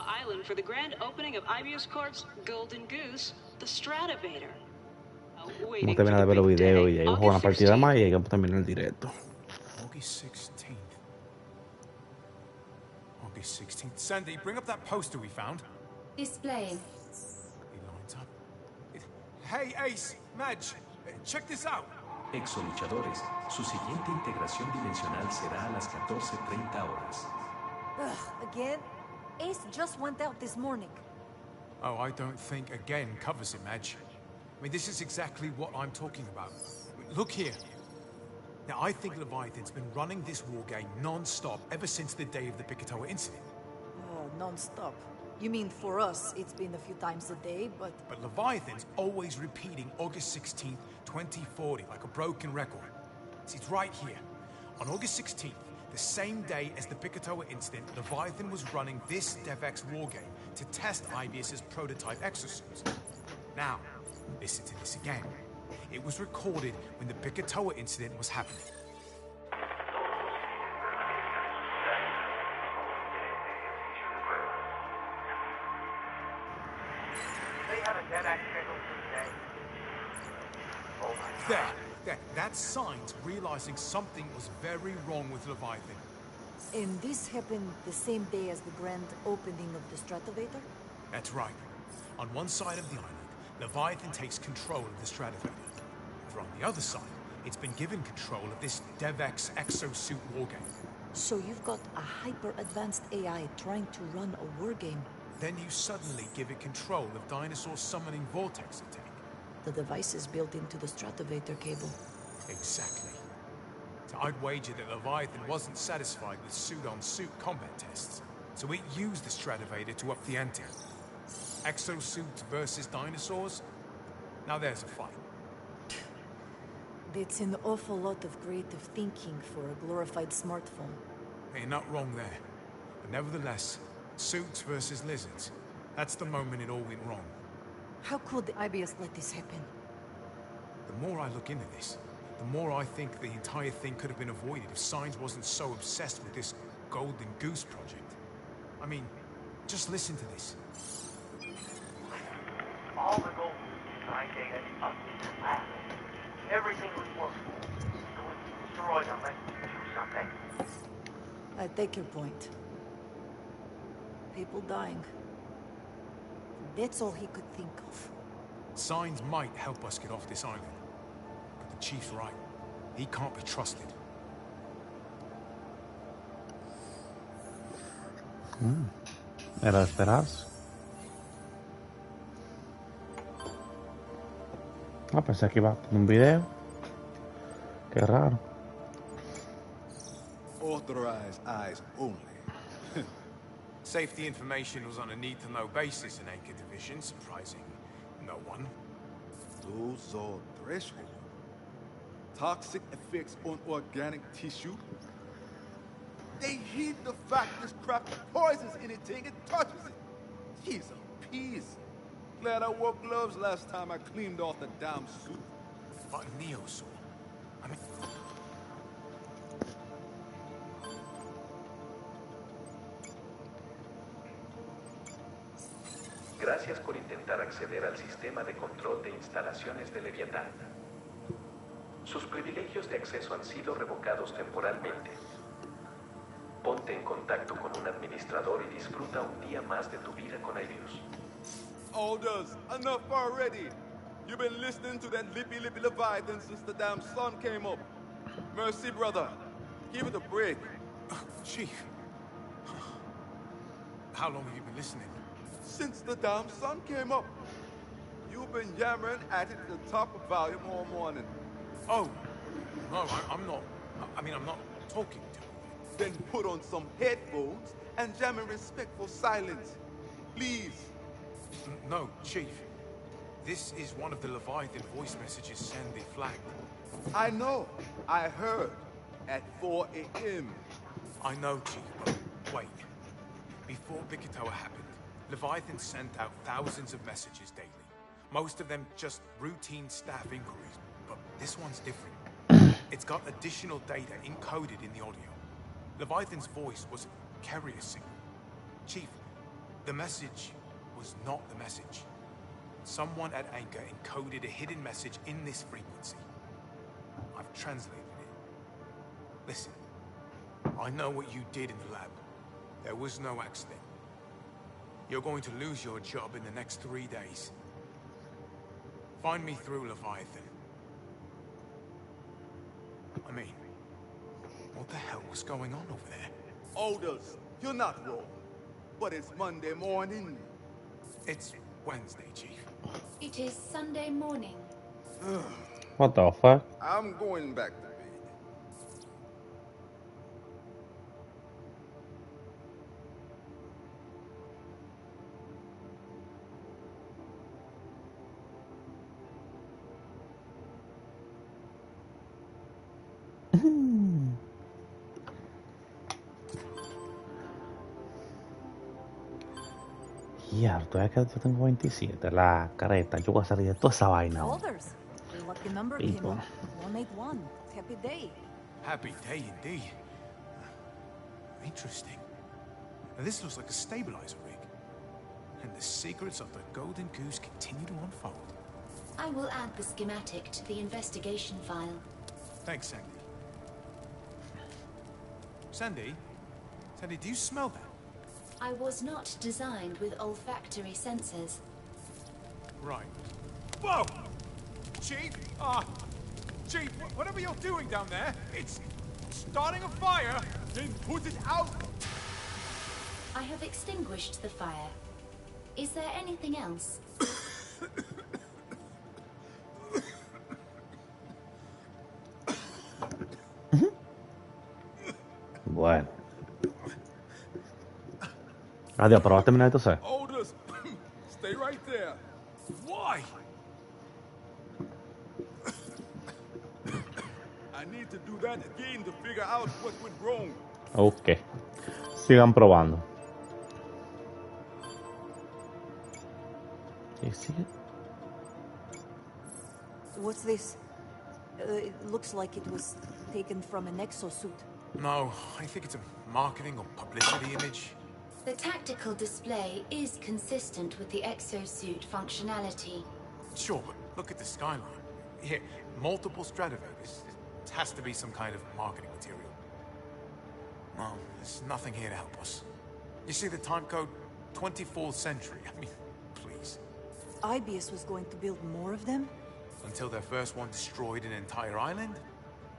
Island for the grand opening of Ibius Corp's Golden Goose, the Stratovator. Vamos a terminar de ver los videos y ahí vamos a jugar una partida más y ahí vamos a terminar el directo. August 16th. August 16th. Sandy, bring up that poster we found. Displaying. He lines up. Hey, Ace, Madge, check this out. Exoluchadores, su siguiente integración dimensional será a las 14:30 horas. Ugh, again? Ace just went out this morning. Oh, I don't think again covers it, Madge. I mean, this is exactly what I'm talking about. Look here. Now, I think Leviathan's been running this war game non-stop ever since the day of the Picatoa incident. Oh, non-stop. You mean for us, it's been a few times a day, but... But Leviathan's always repeating August 16th, 2040, like a broken record. See, it's right here. On August 16th, the same day as the Picatoa incident, Leviathan was running this DevX war game to test IBS's prototype exosuits. Now, listen to this again. It was recorded when the Picatoa incident was happening. They have a DevX scheduled for today. Oh my God. That's Signs realizing something was very wrong with Leviathan. And this happened the same day as the grand opening of the Stratovator? That's right. On one side of the island, Leviathan takes control of the Stratovator. For on the other side, it's been given control of this DevX exosuit wargame. So you've got a hyper-advanced AI trying to run a wargame. Then you suddenly give it control of Dinosaur's summoning vortex attack. The device is built into the Stratovator cable. Exactly. So I'd wager that Leviathan wasn't satisfied with suit-on-suit combat tests, so it used the Stratovator to up the ante. Exosuits versus dinosaurs? Now there's a fight. It's an awful lot of creative thinking for a glorified smartphone. You're not wrong there. But nevertheless, suits versus lizards. That's the moment it all went wrong. How could the IBS let this happen? The more I look into this, the more I think the entire thing could have been avoided if Signs wasn't so obsessed with this Golden Goose project. I mean, just listen to this. All the Golden Goose data is up to the lab. Everything was possible. So we destroy them and do something. I take your point. People dying. That's all he could think of. Signs might help us get off this island. But the Chief's right. He can't be trusted. Era de esperarse. Ah, pensé que iba a poner un video. Qué raro. Authorized eyes only. Safety information was on a need-to-know basis in Anchor Division, surprising no one. Those are threshold. Toxic effects on organic tissue. They hid the fact this crap poisons anything it touches it. Jeez, a peace. Glad I wore gloves last time I cleaned off the damn suit. But Dinosaur. I mean... Gracias por intentar acceder al sistema de control de instalaciones de Leviatán. Sus privilegios de acceso han sido revocados temporalmente. Ponte en contacto con un administrador y disfruta un día más de tu vida con Ibeus. Aldous, enough already. You've been listening to that lippy Leviathan since the damn sun came up. Mercy, brother. Give it a break. Chief. How long have you been listening? Since the damn sun came up. You've been yammering at it at the top of volume all morning. Oh, no, I'm not. I mean, I'm not talking to you. Then put on some headphones and jam in respectful silence. Please. No, Chief. This is one of the Leviathan voice messages Sandy flagged. I know. I heard. At 4 a.m. I know, Chief, but wait. Before Picatoa happened, Leviathan sent out thousands of messages daily. Most of them just routine staff inquiries, but this one's different. It's got additional data encoded in the audio. Leviathan's voice was a carrier signal. Chief, the message was not the message. Someone at Anchor encoded a hidden message in this frequency. I've translated it. Listen, I know what you did in the lab. There was no accident. You're going to lose your job in the next 3 days. Find me through Leviathan. I mean, what the hell was going on over there? Aldous, you're not wrong. But it's Monday morning. It's Wednesday, Chief. It is Sunday morning. What the fuck? I'm going back to bed. Ya, todavía que yo tengo 27, la careta, yo voy a salir de toda esa vaina. Elders, your lucky number came People. up. 181. Happy day. Happy day indeed. Interesting. Now, this looks like a stabilizer rig. And the secrets of the Golden Goose continue to unfold. I will add the schematic to the investigation file. Thanks, Sandy. Sandy? Sandy, do you smell that? I was not designed with olfactory sensors. Right. Whoa! Chief, Chief, whatever you're doing down there, it's starting a fire. Then put it out. I have extinguished the fire. Is there anything else? Bueno. Adiós, pero vas a terminar de toser. Olders, stay right there. Why? I need to do that again to figure out what went wrong. Ok. Sigan probando. What's this? It looks like it was taken from an exosuit. No, I think it's a marketing or publicity image. The tactical display is consistent with the exosuit functionality. Sure, but look at the skyline. Here, multiple Stradivarius. It has to be some kind of marketing material. No, there's nothing here to help us. You see the time code? 24th century. I mean, please. Ibius was going to build more of them? Until their first one destroyed an entire island?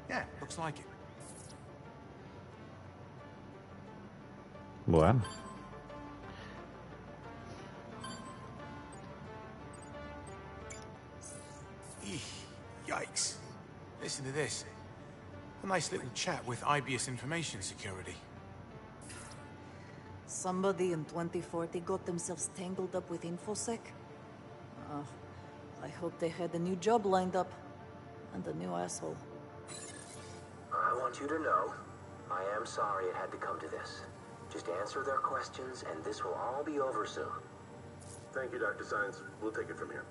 Yeah, looks like it. Bueno. Yikes. Listen to this. A nice little chat with Ibius Information Security. Somebody in 2040 got themselves tangled up with InfoSec? I hope they had a new job lined up. And a new asshole. I want you to know, I am sorry it had to come to this. Just answer their questions, and this will all be over soon. Thank you, Dr. Science. We'll take it from here.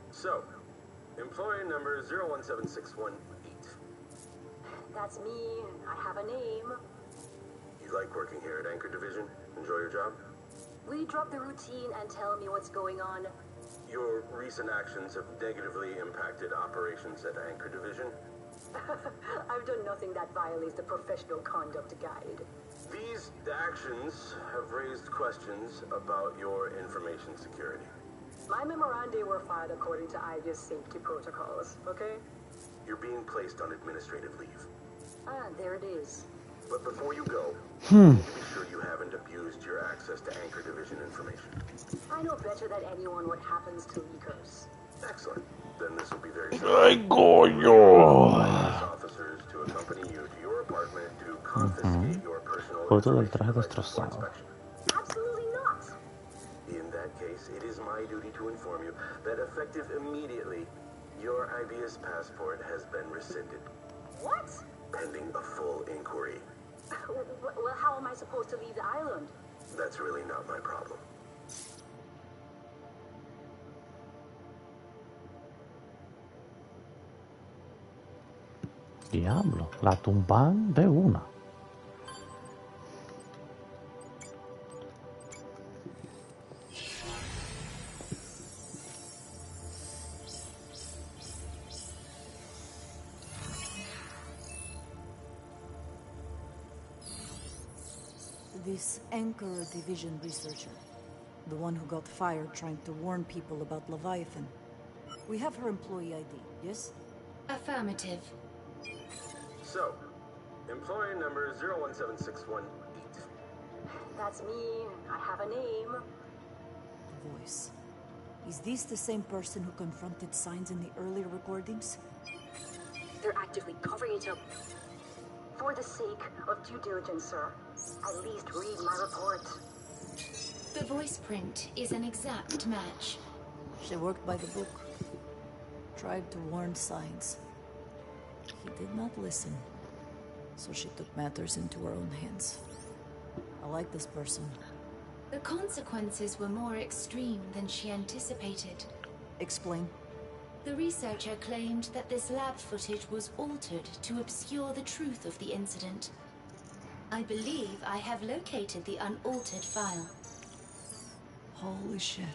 So, employee number 017618. That's me. I have a name. You like working here at Anchor Division? Enjoy your job? Will you drop the routine and tell me what's going on? Your recent actions have negatively impacted operations at Anchor Division. I've done nothing that violates the professional conduct guide. These actions have raised questions about your information security. My memoranda were filed according to Ibius safety protocols, okay? You're being placed on administrative leave. Ah, there it is. But before you go, you need to be sure you haven't abused your access to Anchor Division information. I know better than anyone what happens to leakers. Excellent. Then this will be very Ay, coño. officers to accompany you to your apartment to confiscate your personal Foto del traje information destrozado. Absolutely not. In that case, it is my duty to inform you that effective immediately, your IBS passport has been rescinded. What? Pending a full inquiry. Well, how am I supposed to leave the island? That's really not my problem. Diablo, la tumban de una. This Anchor Division researcher. The one who got fired trying to warn people about Leviathan. We have her employee ID, yes? Affirmative. So, employee number 017618. That's me. I have a name. Voice. Is this the same person who confronted signs in the earlier recordings? They're actively covering it up. For the sake of due diligence, sir, at least read my report. The voice print is an exact match. She worked by the book. Tried to warn signs. He did not listen. So she took matters into her own hands. I like this person. The consequences were more extreme than she anticipated. Explain. The researcher claimed that this lab footage was altered to obscure the truth of the incident. I believe I have located the unaltered file. Holy shit.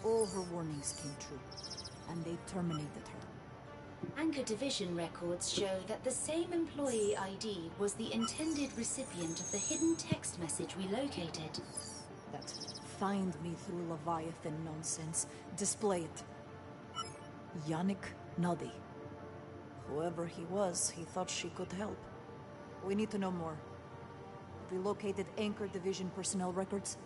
All her warnings came true, and they terminated her. Anchor Division records show that the same employee ID was the intended recipient of the hidden text message we located. That find me through Leviathan nonsense. Display it. Yannick Nuddy. Whoever he was, he thought she could help. We need to know more. Have we located Anchor Division personnel records?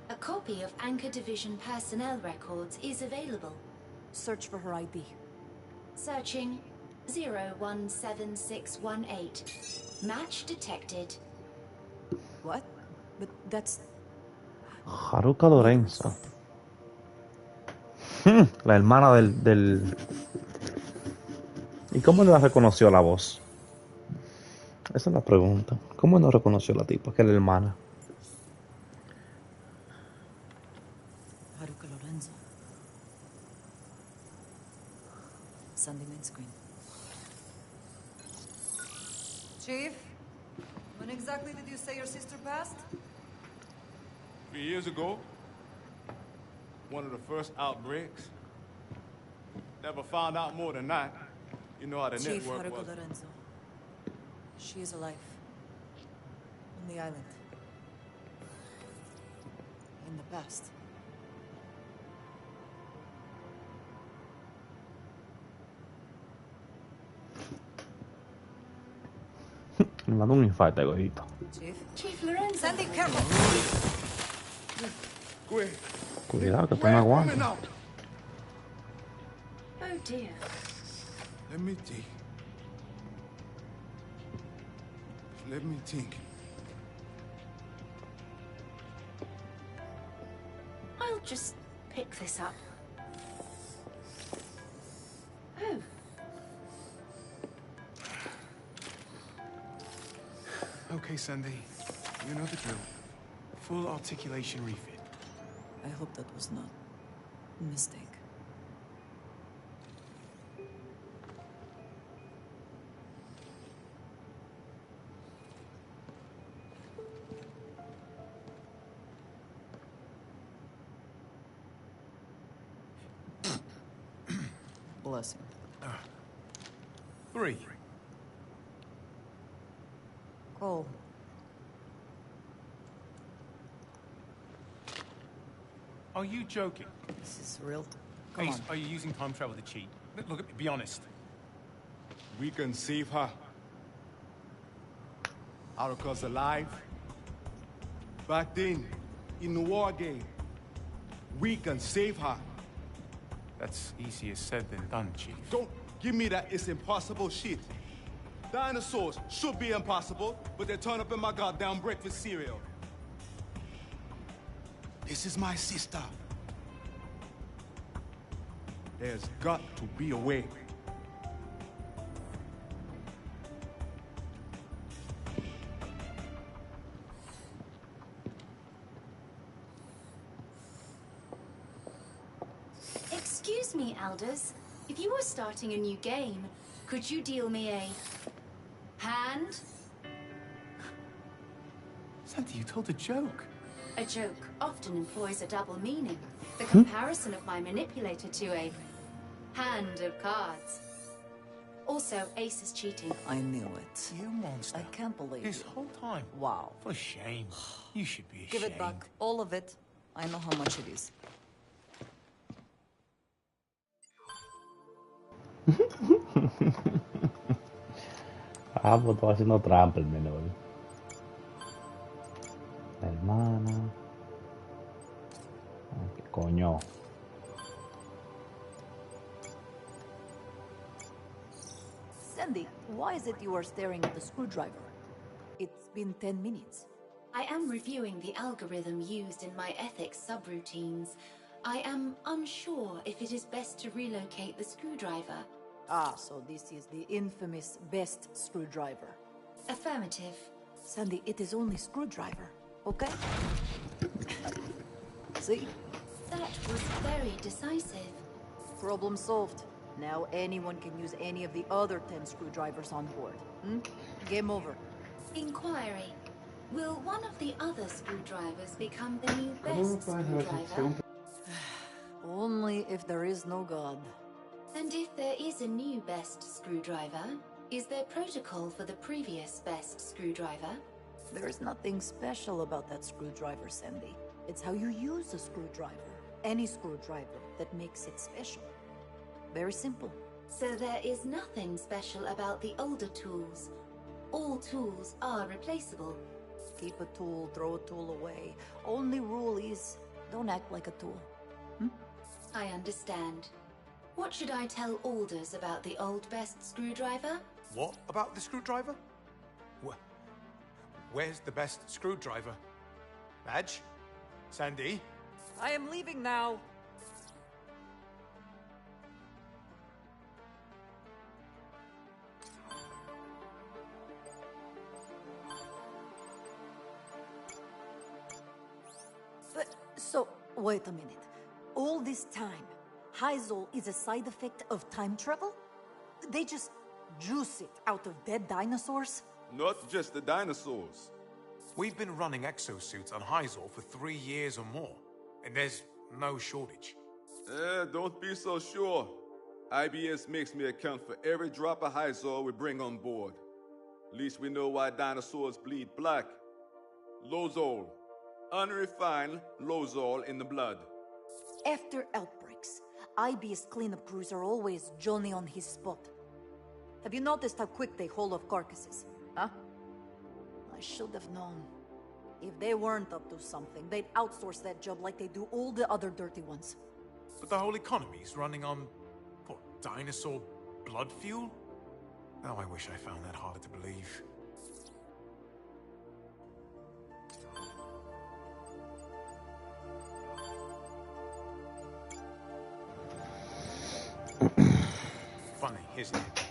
A copy of Anchor Division personnel records is available. Search for her ID. Searching 017618. Match detected. What? But that's... Haruka Lorenzo. La hermana del... ¿Y cómo no reconoció la voz? Esa es la pregunta. ¿Cómo no reconoció la tipa que es la hermana? Haruka Lorenzo. Sunday main screen. Chief, when exactly did you say your sister passed? 3 years ago. One of the first outbreaks. Never found out more than that. You know how the Chief network Haruka was. Lorenzo. She is alive. On the island. In the past. Me mandó un infarto, egoísta. Chief Lorenzo. Sandy, careful. Cuidado que tú no aguantas. Oh dear. Let me think. Let me think. I'll just pick this up. Oh. Okay, Sunday. You know the drill. Full articulation refit. I hope that was not a mistake. Bless him. 3. Cole. Are you joking? This is real. Come Ace, on. are you using time travel to cheat? Look at me, be honest. We can save her. Haruka's alive. Back then, in the war game, we can save her. That's easier said than done, Chief. Don't give me that it's impossible shit. Dinosaurs should be impossible, but they turn up in my goddamn breakfast cereal. This is my sister. There's got to be a way. Excuse me, Elders. If you were starting a new game, could you deal me a hand? Sandy, you told a joke. A joke often employs a double meaning. The comparison of my manipulator to a hand of cards. Also, Ace is cheating. I knew it. You monster. I can't believe This you. whole time. Wow. For shame. You should be ashamed. Give it back. All of it. I know how much it is. Ah, pues estaba haciendo trampa el menor. La hermana. Ah, qué coño. Why is it you are staring at the screwdriver? It's been 10 minutes. I am reviewing the algorithm used in my ethics subroutines. I am unsure if it is best to relocate the screwdriver. Ah, so this is the infamous best screwdriver. Affirmative. Sandy, it is only screwdriver, okay? See? That was very decisive. Problem solved. Now anyone can use any of the other 10 screwdrivers on board. Game over. Inquiry. Will one of the other screwdrivers become the new best screwdriver? Only if there is no God. And if there is a new best screwdriver, is there protocol for the previous best screwdriver? There is nothing special about that screwdriver, Sandy. It's how you use a screwdriver. Any screwdriver that makes it special. Very simple. So there is nothing special about the older tools. All tools are replaceable. Keep a tool, throw a tool away. Only rule is, don't act like a tool. I understand. What should I tell Alders about the old best screwdriver? What about the screwdriver? Where's the best screwdriver? Madge? Sandy? I am leaving now. So, wait a minute. All this time, Hyzol is a side effect of time travel? They just juice it out of dead dinosaurs? Not just the dinosaurs. We've been running exosuits on Hyzol for 3 years or more, and there's no shortage. Don't be so sure. IBS makes me account for every drop of Hyzol we bring on board. At least we know why dinosaurs bleed black. Lozol. Unrefined Lozol in the blood. After outbreaks, IBS cleanup crews are always Johnny on his spot. Have you noticed how quick they haul off carcasses? Huh? I should have known. If they weren't up to something, they'd outsource that job like they do all the other dirty ones. But the whole economy's running on, what, dinosaur blood fuel? Oh, I wish I found that harder to believe. Funny, isn't it?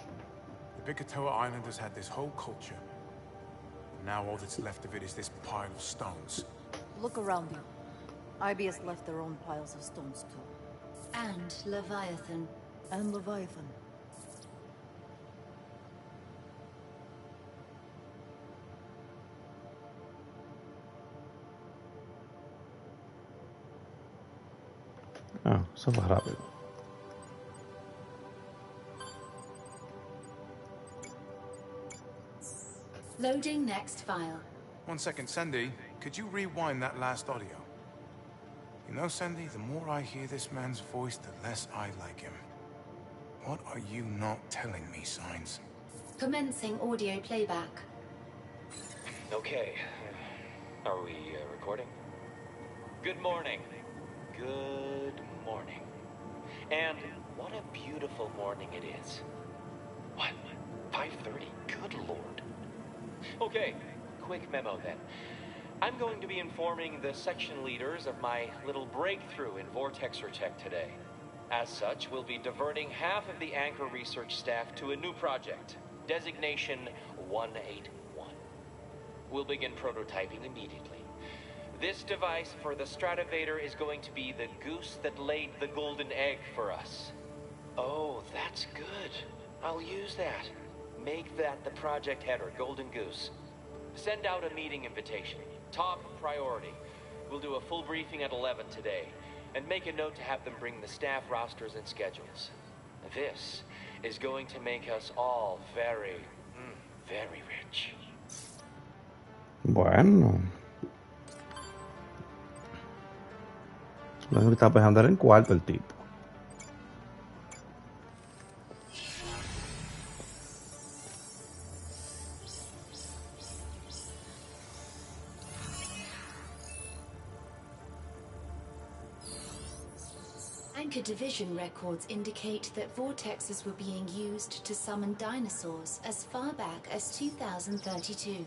The Bikatoa Islanders had this whole culture. And now all that's left of it is this pile of stones. Look around you. IBS left their own piles of stones too. And Leviathan. And Leviathan. Ah, eso fue rápido. Loading next file. 1 second, Sandy. Could you rewind that last audio? You know, Sandy, the more I hear this man's voice, the less I like him. What are you not telling me, Signs? Commencing audio playback. Okay. Are we recording? Good morning. Good morning. And what a beautiful morning it is. What? 5:30? Good Lord. Okay, quick memo then. I'm going to be informing the section leaders of my little breakthrough in Vortexer tech today. As such, we'll be diverting half of the Anchor research staff to a new project, designation 181. We'll begin prototyping immediately. This device for the Stratovator is going to be the goose that laid the golden egg for us. Oh, that's good. I'll use that. Make that the project header, Golden Goose. Send out a meeting invitation. Top priority. We'll do a full briefing at 11 today, and make a note to have them bring the staff rosters and schedules. This is going to make us all very, very rich. Bueno. Lo está pensando en cuarto el tipo. Anchor Division records indicate that vortexes were being used to summon dinosaurs as far back as 2032,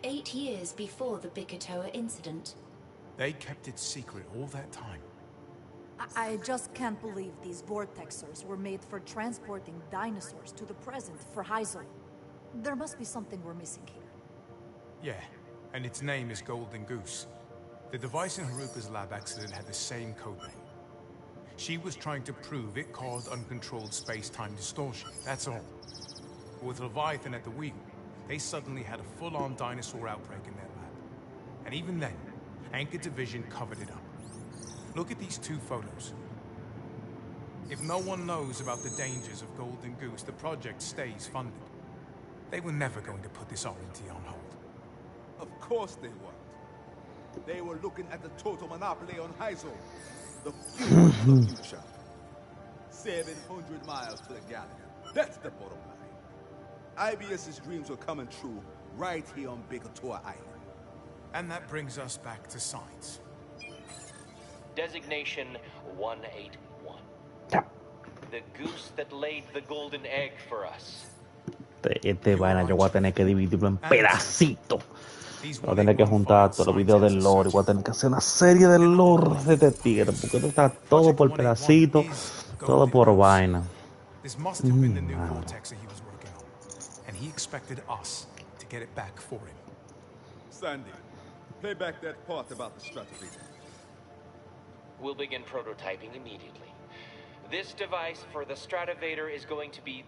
8 years before the Bikatoa incident. They kept it secret all that time. I just can't believe these vortexers were made for transporting dinosaurs to the present for Heisel. There must be something we're missing here. Yeah, and its name is Golden Goose. The device in Haruka's lab accident had the same codename. She was trying to prove it caused uncontrolled space-time distortion, that's all. But with Leviathan at the wheel, they suddenly had a full-on dinosaur outbreak in their lab. And even then, Anchor Division covered it up. Look at these two photos. If no one knows about the dangers of Golden Goose, the project stays funded. They were never going to put this R&D on hold. Of course they weren't. They were looking at the total monopoly on Heisel. The fuel of the future. 700 miles to the galaxy. That's the bottom line. IBS's dreams were coming true right here on Bikatoa Island. And that brings us back to science. Designation 181. The goose that laid the golden egg for us. Este vaina yo voy a tener que dividirlo en pedacitos. Voy a tener que juntar todos los videos del lore. Voy a tener que hacer una serie del lore de este tigre. Porque esto está todo por pedacitos, todo por vaina. This must have been the new vortex that he was working on. And he expected us to get it back for him. Sandy, play back that part about the Stratovator. We'll begin prototyping immediately. This device for the Stratovator is going to be...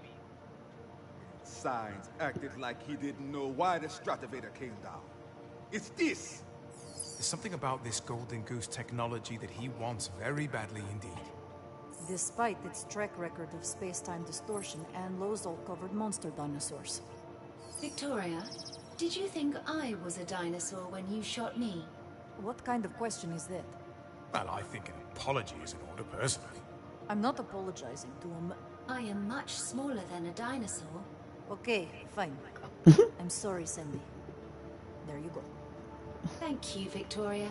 Signs acted like he didn't know why the Stratovator came down. It's this! There's something about this Golden Goose technology that he wants very badly indeed. Despite its track record of space-time distortion and Lozol-covered monster dinosaurs. Victoria, did you think I was a dinosaur when you shot me? What kind of question is that? Well, I think an apology is in order, personally. I'm not apologizing to him. I am much smaller than a dinosaur. Okay, fine. I'm sorry, Sandy. There you go. Thank you, Victoria.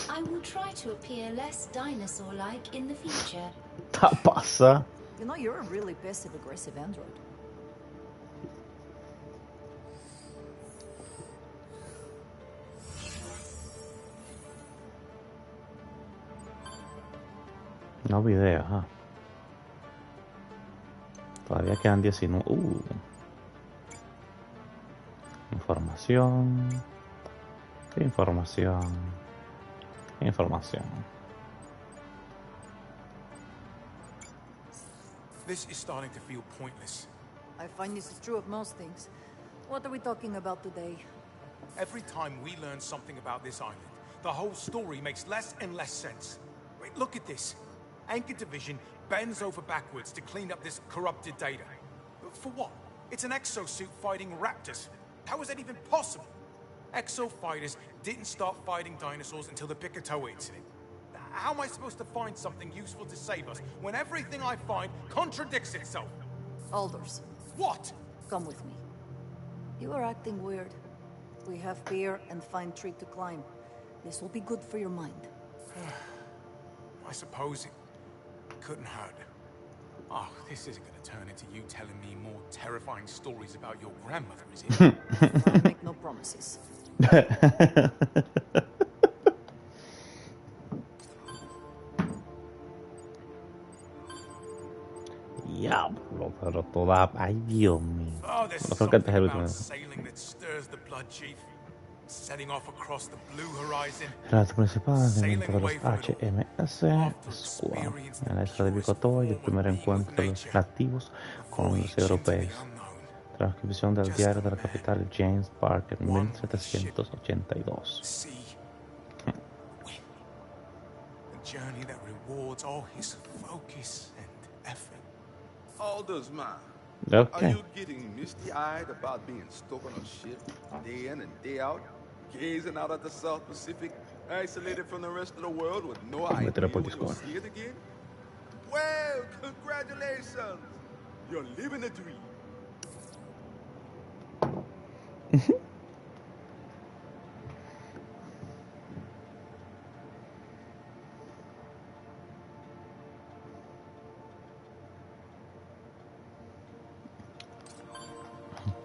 I will try to appear less dinosaur-like in the future. ¿Qué pasa? You know, you're a really passive-aggressive android. No videos, ah. Todavía quedan 19. Información. ¿Qué información? ¿Qué información? This is starting to feel pointless. I find this is true of most things. What are we talking about today? Every time we learn something about this island, the whole story makes less and less sense. Wait, look at this. Anchor Division bends over backwards to clean up this corrupted data. For what? It's an exosuit fighting raptors. How is that even possible? Exo fighters didn't start fighting dinosaurs until the Bikatoa incident. How am I supposed to find something useful to save us when everything I find contradicts itself? Aldous. What? Come with me. You are acting weird. We have beer and fine tree to climb. This will be good for your mind. I suppose it couldn't hurt. Oh, this isn't going to turn into you telling me more terrifying stories about your grandmother, is it? I make no promises. Diablo, pero toda... Ay, Dios mío. Oh, there's No creo que este es el something último. about sailing that stirs the blood, Chief. Setting off across the blue horizon. Relato principal de los HMS Squad. En la isla de Bikatoa y el primer encuentro de los nativos con los europeos. Transcripción del diario de la capital James Parker, 1782. A journey that rewards all his focus and effort. Aldous, man. Okay. Are you getting misty-eyed about being stuck on a ship day in and day out, gazing out at the South Pacific, isolated from the rest of the world with no idea when you'll see it again? Well, congratulations! You're living a dream.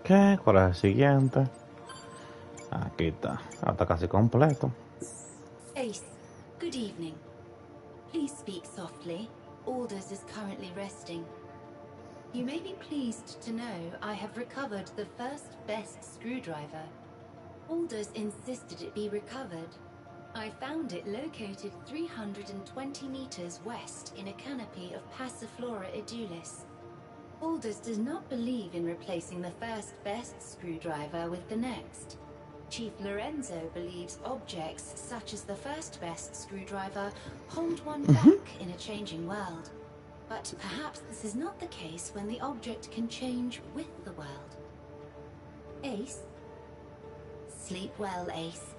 Ok, ¿cuál es el siguiente? Aquí está casi completo. Ace, good evening. Please speak softly. Aldous is currently resting. You may be pleased to know I have recovered the first best screwdriver. Aldous insisted it be recovered. I found it located 320 meters west in a canopy of Passiflora edulis. Aldous does not believe in replacing the first best screwdriver with the next. Chief Lorenzo believes objects such as the first best screwdriver hold one back in a changing world. But perhaps this is not the case when the object can change with the world. Ace? Sleep well, Ace.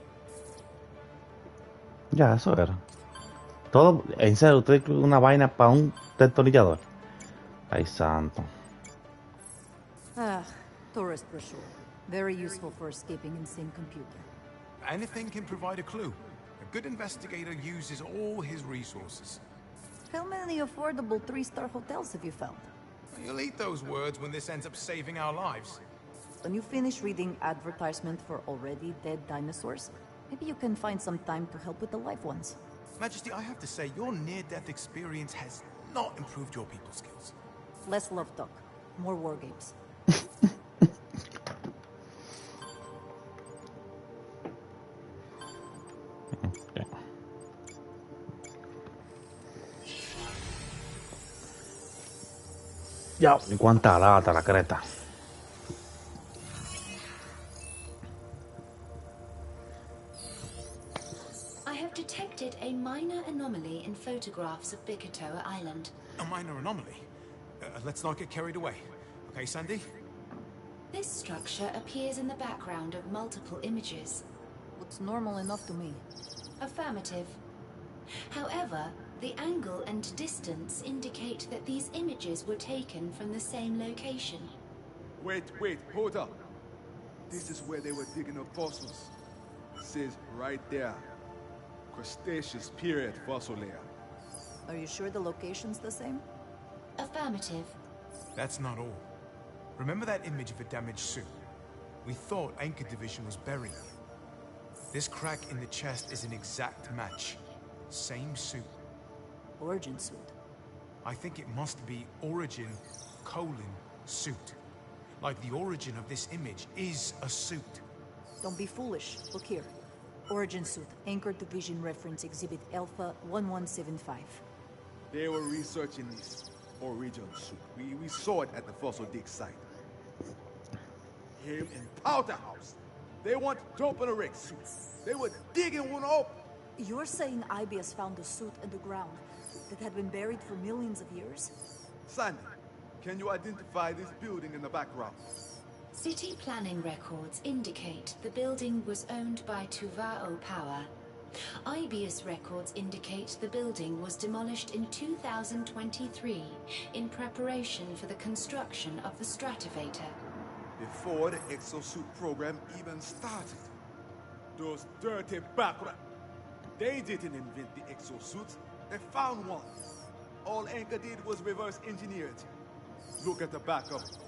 Ya, eso era. Todo, en serio, usted incluye una vaina para un destornillador. Ay, santo. Ah, tourist brochure. Very useful for escaping insane computer. Anything can provide a clue. A good investigator uses all his resources. How many affordable 3-star hotels have you found? You'll eat those words when this ends up saving our lives. When you finish reading advertisement for already dead dinosaurs, maybe you can find some time to help with the live ones. Majesty, I have to say, your near-death experience has not improved your people skills. Less love talk, more war games. Ya, ¿y cuánta lata la creta? I have detected a minor anomaly in photographs of Bikatoa Island. A minor anomaly? Let's not get carried away. Okay, Sandy? This structure appears in the background of multiple images. Looks normal enough to me. Affirmative. However, the angle and distance indicate that these images were taken from the same location. Wait, hold up. This is where they were digging up fossils. It says right there. Cretaceous period fossil layer. Are you sure the location's the same? Affirmative. That's not all. Remember that image of a damaged suit? We thought Anchor Division was buried. This crack in the chest is an exact match. Same suit. Origin suit. I think it must be Origin, suit. Like the origin of this image is a suit. Don't be foolish. Look here. Origin suit, Anchor Division reference exhibit Alpha 1175. They were researching this origin suit. We saw it at the fossil dig site. Here in Powder House, they want to open a wreck suit. They were digging one up. You're saying IBS found a suit in the ground that had been buried for millions of years? Sandy, can you identify this building in the background? City planning records indicate the building was owned by Tuvao Power. IBS records indicate the building was demolished in 2023 in preparation for the construction of the Stratovator. Before the exosuit program even started. Those dirty backrats. They didn't invent the exosuits. They found one. All Anchor did was reverse engineer it. Look at the back of it.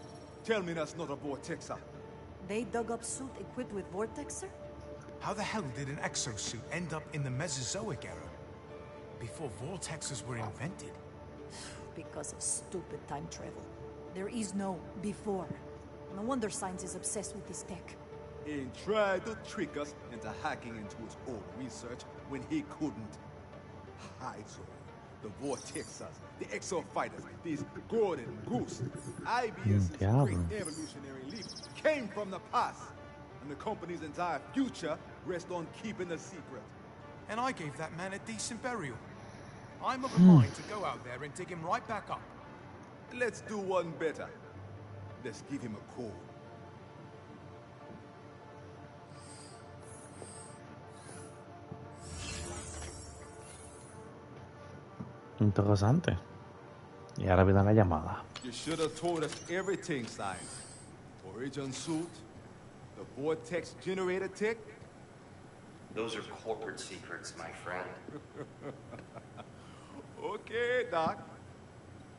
Tell me that's not a vortexer. They dug up suit equipped with vortexer? How the hell did an exosuit end up in the Mesozoic era? Before vortexes were invented? Because of stupid time travel. There is no before. No wonder science is obsessed with this tech. He tried to trick us into hacking into his own research when he couldn't. I saw the vortexers, the exo-fighters, these Gordon Goose. IBS's great evolutionary leap came from the past. And the company's entire future rests on keeping the secret. And I gave that man a decent burial. I'm of a mind to go out there and dig him right back up. Let's do one better. Let's give him a call. Interesante. Y ahora viene la llamada. You should have told us everything, Science. Origin suit, the vortex generator tech. Those are corporate secrets, my friend. Okay, Doc.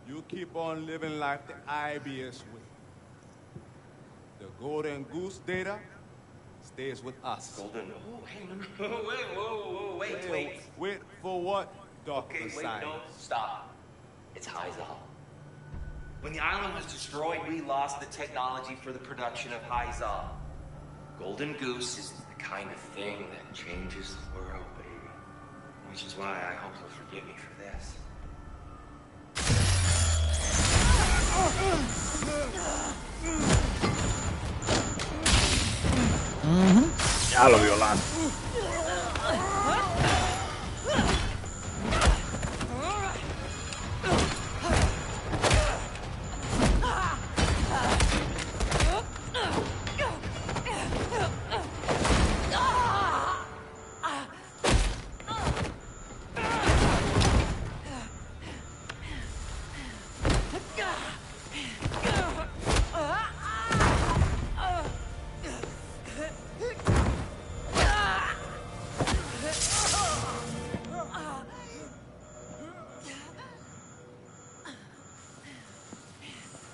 You keep on living life the IBS way. The Golden Goose data stays with us. Golden. Oh, hey, no, wait. Wait for what, Dr. Okay, wait, Science? no, stop. It's Hyzal. When the island was destroyed, we lost the technology for the production of Hyzal. Golden Goose is the kind of thing that changes the world, baby. Which is why I hope you'll forgive me for this. Ya lo violan.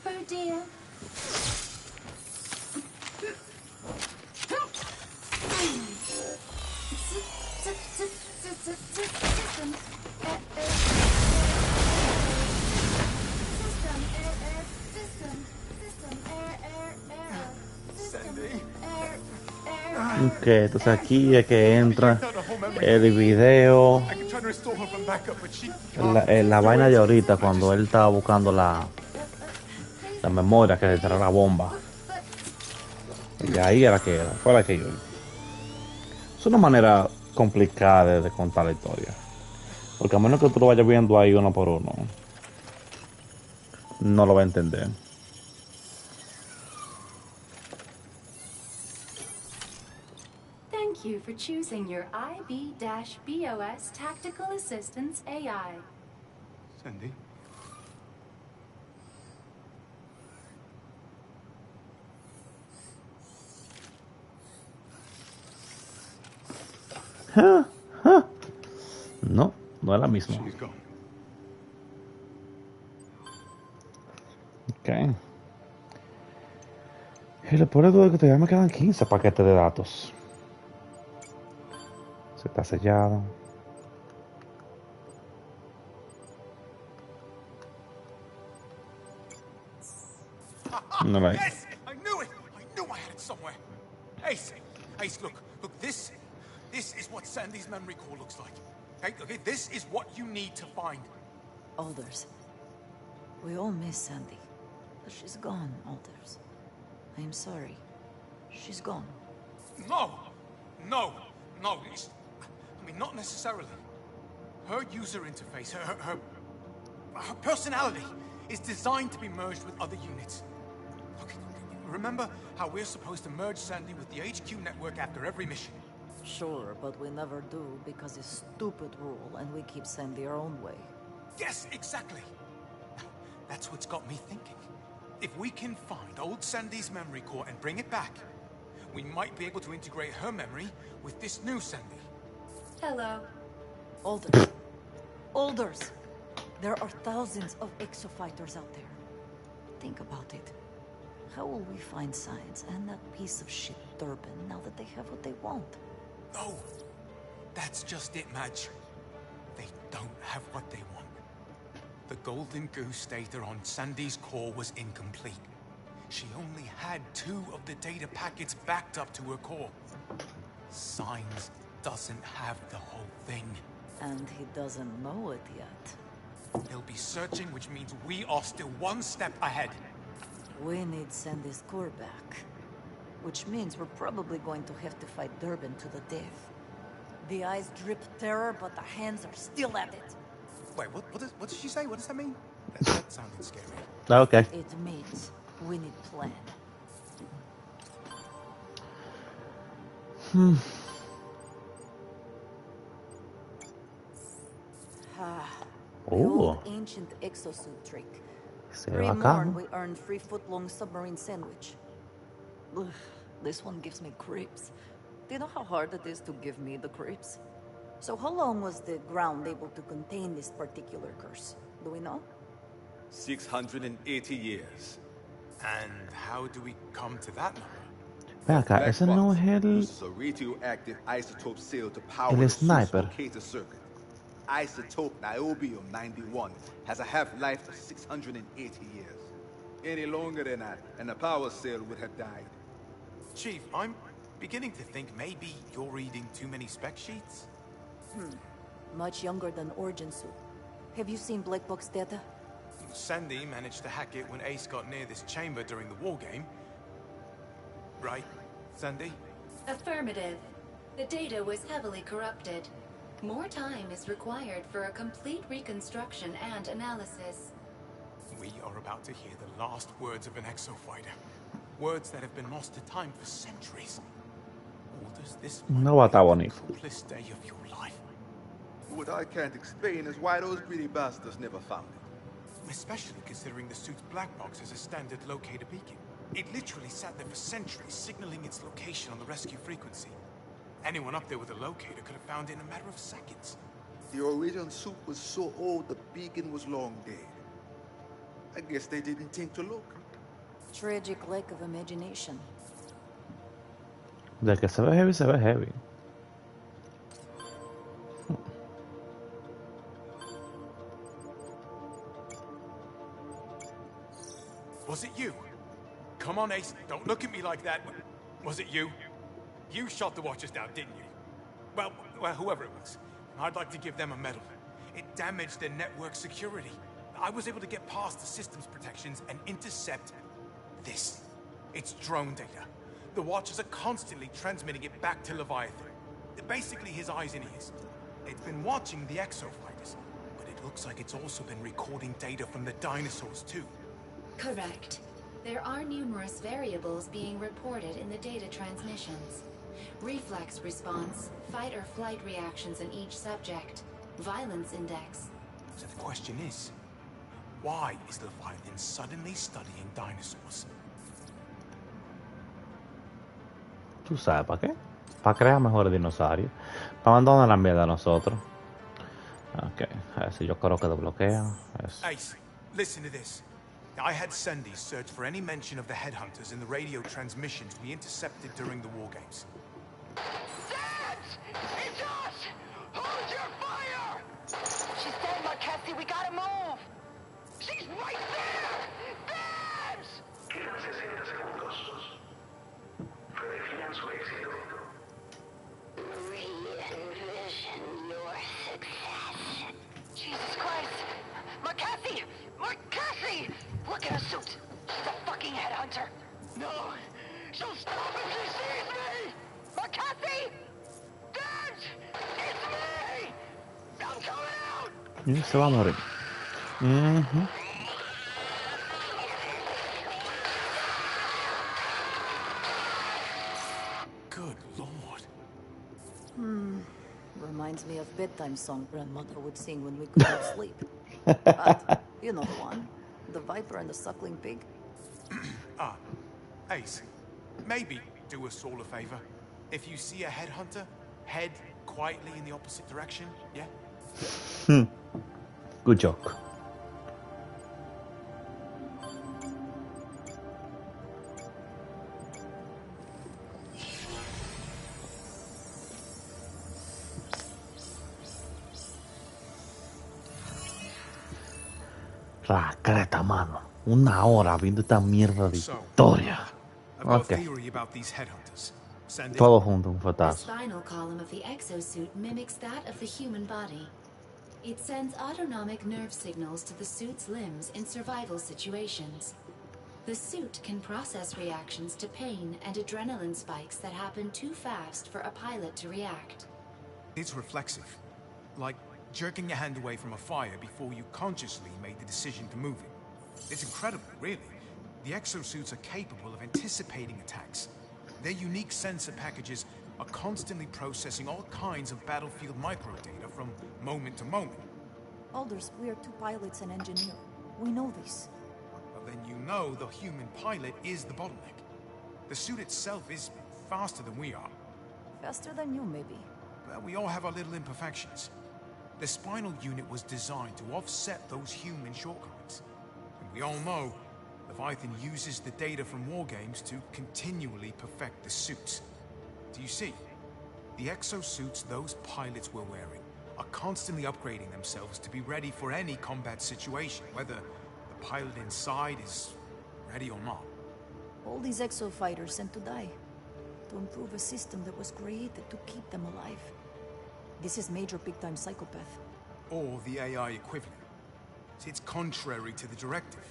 Oh dear. Ok, entonces aquí es que entra el video, la vaina de ahorita cuando él estaba buscando la memoria que detrás de la bomba. Y ahí era que era, fue la que yo. Es una manera complicada de contar la historia. Porque a menos que tú lo vayas viendo ahí uno por uno, no lo va a entender. Thank you for choosing your IB-BOS Tactical Assistance AI. Sandy? No, no es la misma. Ok. Y lo peor de todo es que todavía me quedan 15 paquetes de datos. Se está sellado. No la hay. Yes! I knew it! I knew I had it somewhere. Ace, look, this is what Sandy's memory core looks like. Okay, this is what you need to find. Alders. We all miss Sandy. But she's gone, Alders. I am sorry. She's gone. No! I mean, not necessarily. Her user interface, her personality is designed to be merged with other units. Okay, remember how we're supposed to merge Sandy with the HQ network after every mission? Sure, but we never do because it's stupid rule and we keep Sandy our own way. Yes, exactly. That's what's got me thinking. If we can find old Sandy's memory core and bring it back, we might be able to integrate her memory with this new Sandy. Hello. Alders. Alders! There are thousands of exofighters out there. Think about it. How will we find Science and that piece of shit Durbin now that they have what they want? No! That's just it, Madge. They don't have what they want. The Golden Goose data on Sandy's core was incomplete. She only had 2 of the data packets backed up to her core. Signs doesn't have the whole thing. And he doesn't know it yet. He'll be searching, which means we are still 1 step ahead. We need Sandy's core back. Which means we're probably going to have to fight Durbin to the death. The eyes drip terror, but the hands are still at it. Wait, what did she say? What does that mean? That sounded scary. Okay. It means we need plan. The old ancient exosuit trick. Pre-morn, we earned free foot-long submarine sandwich. Ugh, this one gives me creeps. Do you know how hard it is to give me the creeps? So how long was the ground able to contain this particular curse? Do we know? 680 years. And how do we come to that number? Ven acá, Black ese no box es uses a radioactive isotope cell to power el the suit's sniper. locator circuit. Isotope niobium 91 has a half-life of 680 years. Any longer than that, and the power cell would have died. Chief, I'm beginning to think maybe you're reading too many spec sheets. Much younger than Origin Suit. Have you seen Black Box data? Sandy managed to hack it when Ace got near this chamber during the war game. Right, Sandy? Affirmative. The data was heavily corrupted. More time is required for a complete reconstruction and analysis. We are about to hear the last words of an exofighter. Words that have been lost to time for centuries. Or does this No va a estar bonito. coolest day of your life? What I can't explain is why those greedy bastards never found it. Especially considering the suit's black box is a standard locator beacon. It literally sat there for centuries, signaling its location on the rescue frequency. Anyone up there with a locator could have found it in a matter of seconds. The original suit was so old the beacon was long dead. I guess they didn't think to look. Tragic lack of imagination. De que se ve heavy, se ve heavy. Was it you? Come on, Ace, don't look at me like that. Was it you? You shot the Watchers down, didn't you? Well, whoever it was. I'd like to give them a medal. It damaged their network security. I was able to get past the system's protections and intercept this. It's drone data. The Watchers are constantly transmitting it back to Leviathan. Basically his eyes and ears. It's been watching the exofighters, but it looks like it's also been recording data from the dinosaurs too. Correct. There are numerous variables being reported in the data transmissions. Reflex response, fight or flight reactions in each subject, violence index. So the question is, why is Leviathan suddenly studying dinosaurs? ¿Tú sabes para qué? Para crear mejores dinosaurios. Para mandar la mierda a nosotros. Ok, a ver si yo creo que desbloquea. Ace, listen to this. I had Sandy search for any mention of the headhunters in the radio transmissions we intercepted during the war games. It's us! Hold your fire! She's dead, Marquesi. We gotta move! She's right there! Babs! Quedan 60 segundos. Verifican su éxito. Re-envision your success. Jesus Christ! Marquesi! Marquesi! Look at her suit! She's a fucking headhunter! No! She'll stop if she sees me! Marquesi! Babs! It's me! I'm coming out! Y se va a morir. Good Lord. Reminds me of bedtime song grandmother would sing when we couldn't sleep. But, you know the one. The viper and the suckling pig. Ace, maybe do us all a favor. If you see a headhunter, head quietly in the opposite direction, yeah? Good joke. Racreta, mano. Una hora viendo esta mierda de historia. Ok. Todo junto, un The fatazo. spinal column of the exosuit mimics that of the human body. It sends autonomic nerve signals to the suit's limbs in survival situations. The suit can process reactions to pain and adrenaline spikes that happen too fast for a pilot to react. It's reflexive. Like jerking your hand away from a fire before you consciously made the decision to move it. It's incredible, really. The exosuits are capable of anticipating attacks. Their unique sensor packages are constantly processing all kinds of battlefield microdata from moment to moment. Alders, we are two pilots and engineer. We know this. Well, then you know the human pilot is the bottleneck. The suit itself is faster than we are. Faster than you, maybe. But we all have our little imperfections. The spinal unit was designed to offset those human shortcomings. And we all know Leviathan uses the data from war games to continually perfect the suits. Do you see? The exosuits those pilots were wearing are constantly upgrading themselves to be ready for any combat situation, whether the pilot inside is ready or not. All these exo-fighters sent to die, to improve a system that was created to keep them alive. This is major big-time psychopath. Or the AI equivalent. See, it's contrary to the directive.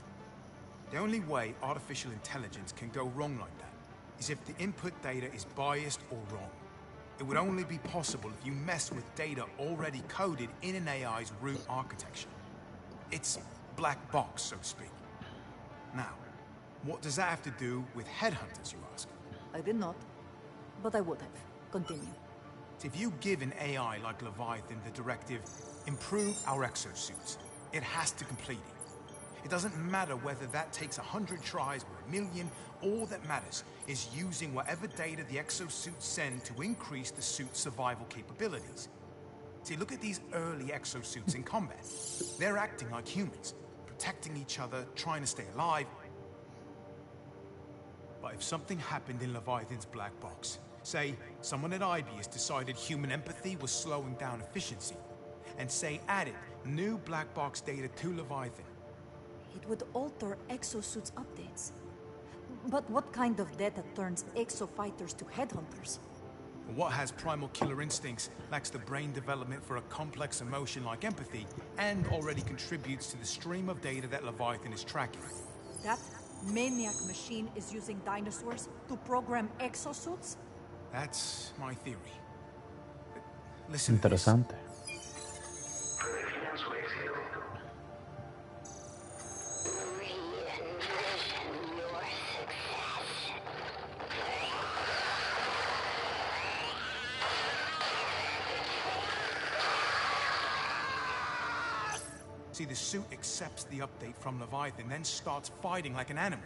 The only way artificial intelligence can go wrong like that is if the input data is biased or wrong. It would only be possible if you mess with data already coded in an AI's root architecture. It's black box, so to speak. Now, what does that have to do with headhunters, you ask? I did not, but I would have. Continue. If you give an AI like Leviathan the directive, improve our exosuits, it has to complete it. It doesn't matter whether that takes 100 tries or 1,000,000. All that matters is using whatever data the exosuits send to increase the suit's survival capabilities. See, look at these early exosuits in combat. They're acting like humans, protecting each other, trying to stay alive. But if something happened in Leviathan's black box, say someone at IBS decided human empathy was slowing down efficiency, and say added new black box data to Leviathan, it would alter exosuits updates. But what kind of data turns exo-fighters to headhunters? What has primal killer instincts, lacks the brain development for a complex emotion like empathy, and already contributes to the stream of data that Leviathan is tracking. That maniac machine is using dinosaurs to program exosuits? That's my theory. But listen to this. Interesante. See, the suit accepts the update from Leviathan, then starts fighting like an animal.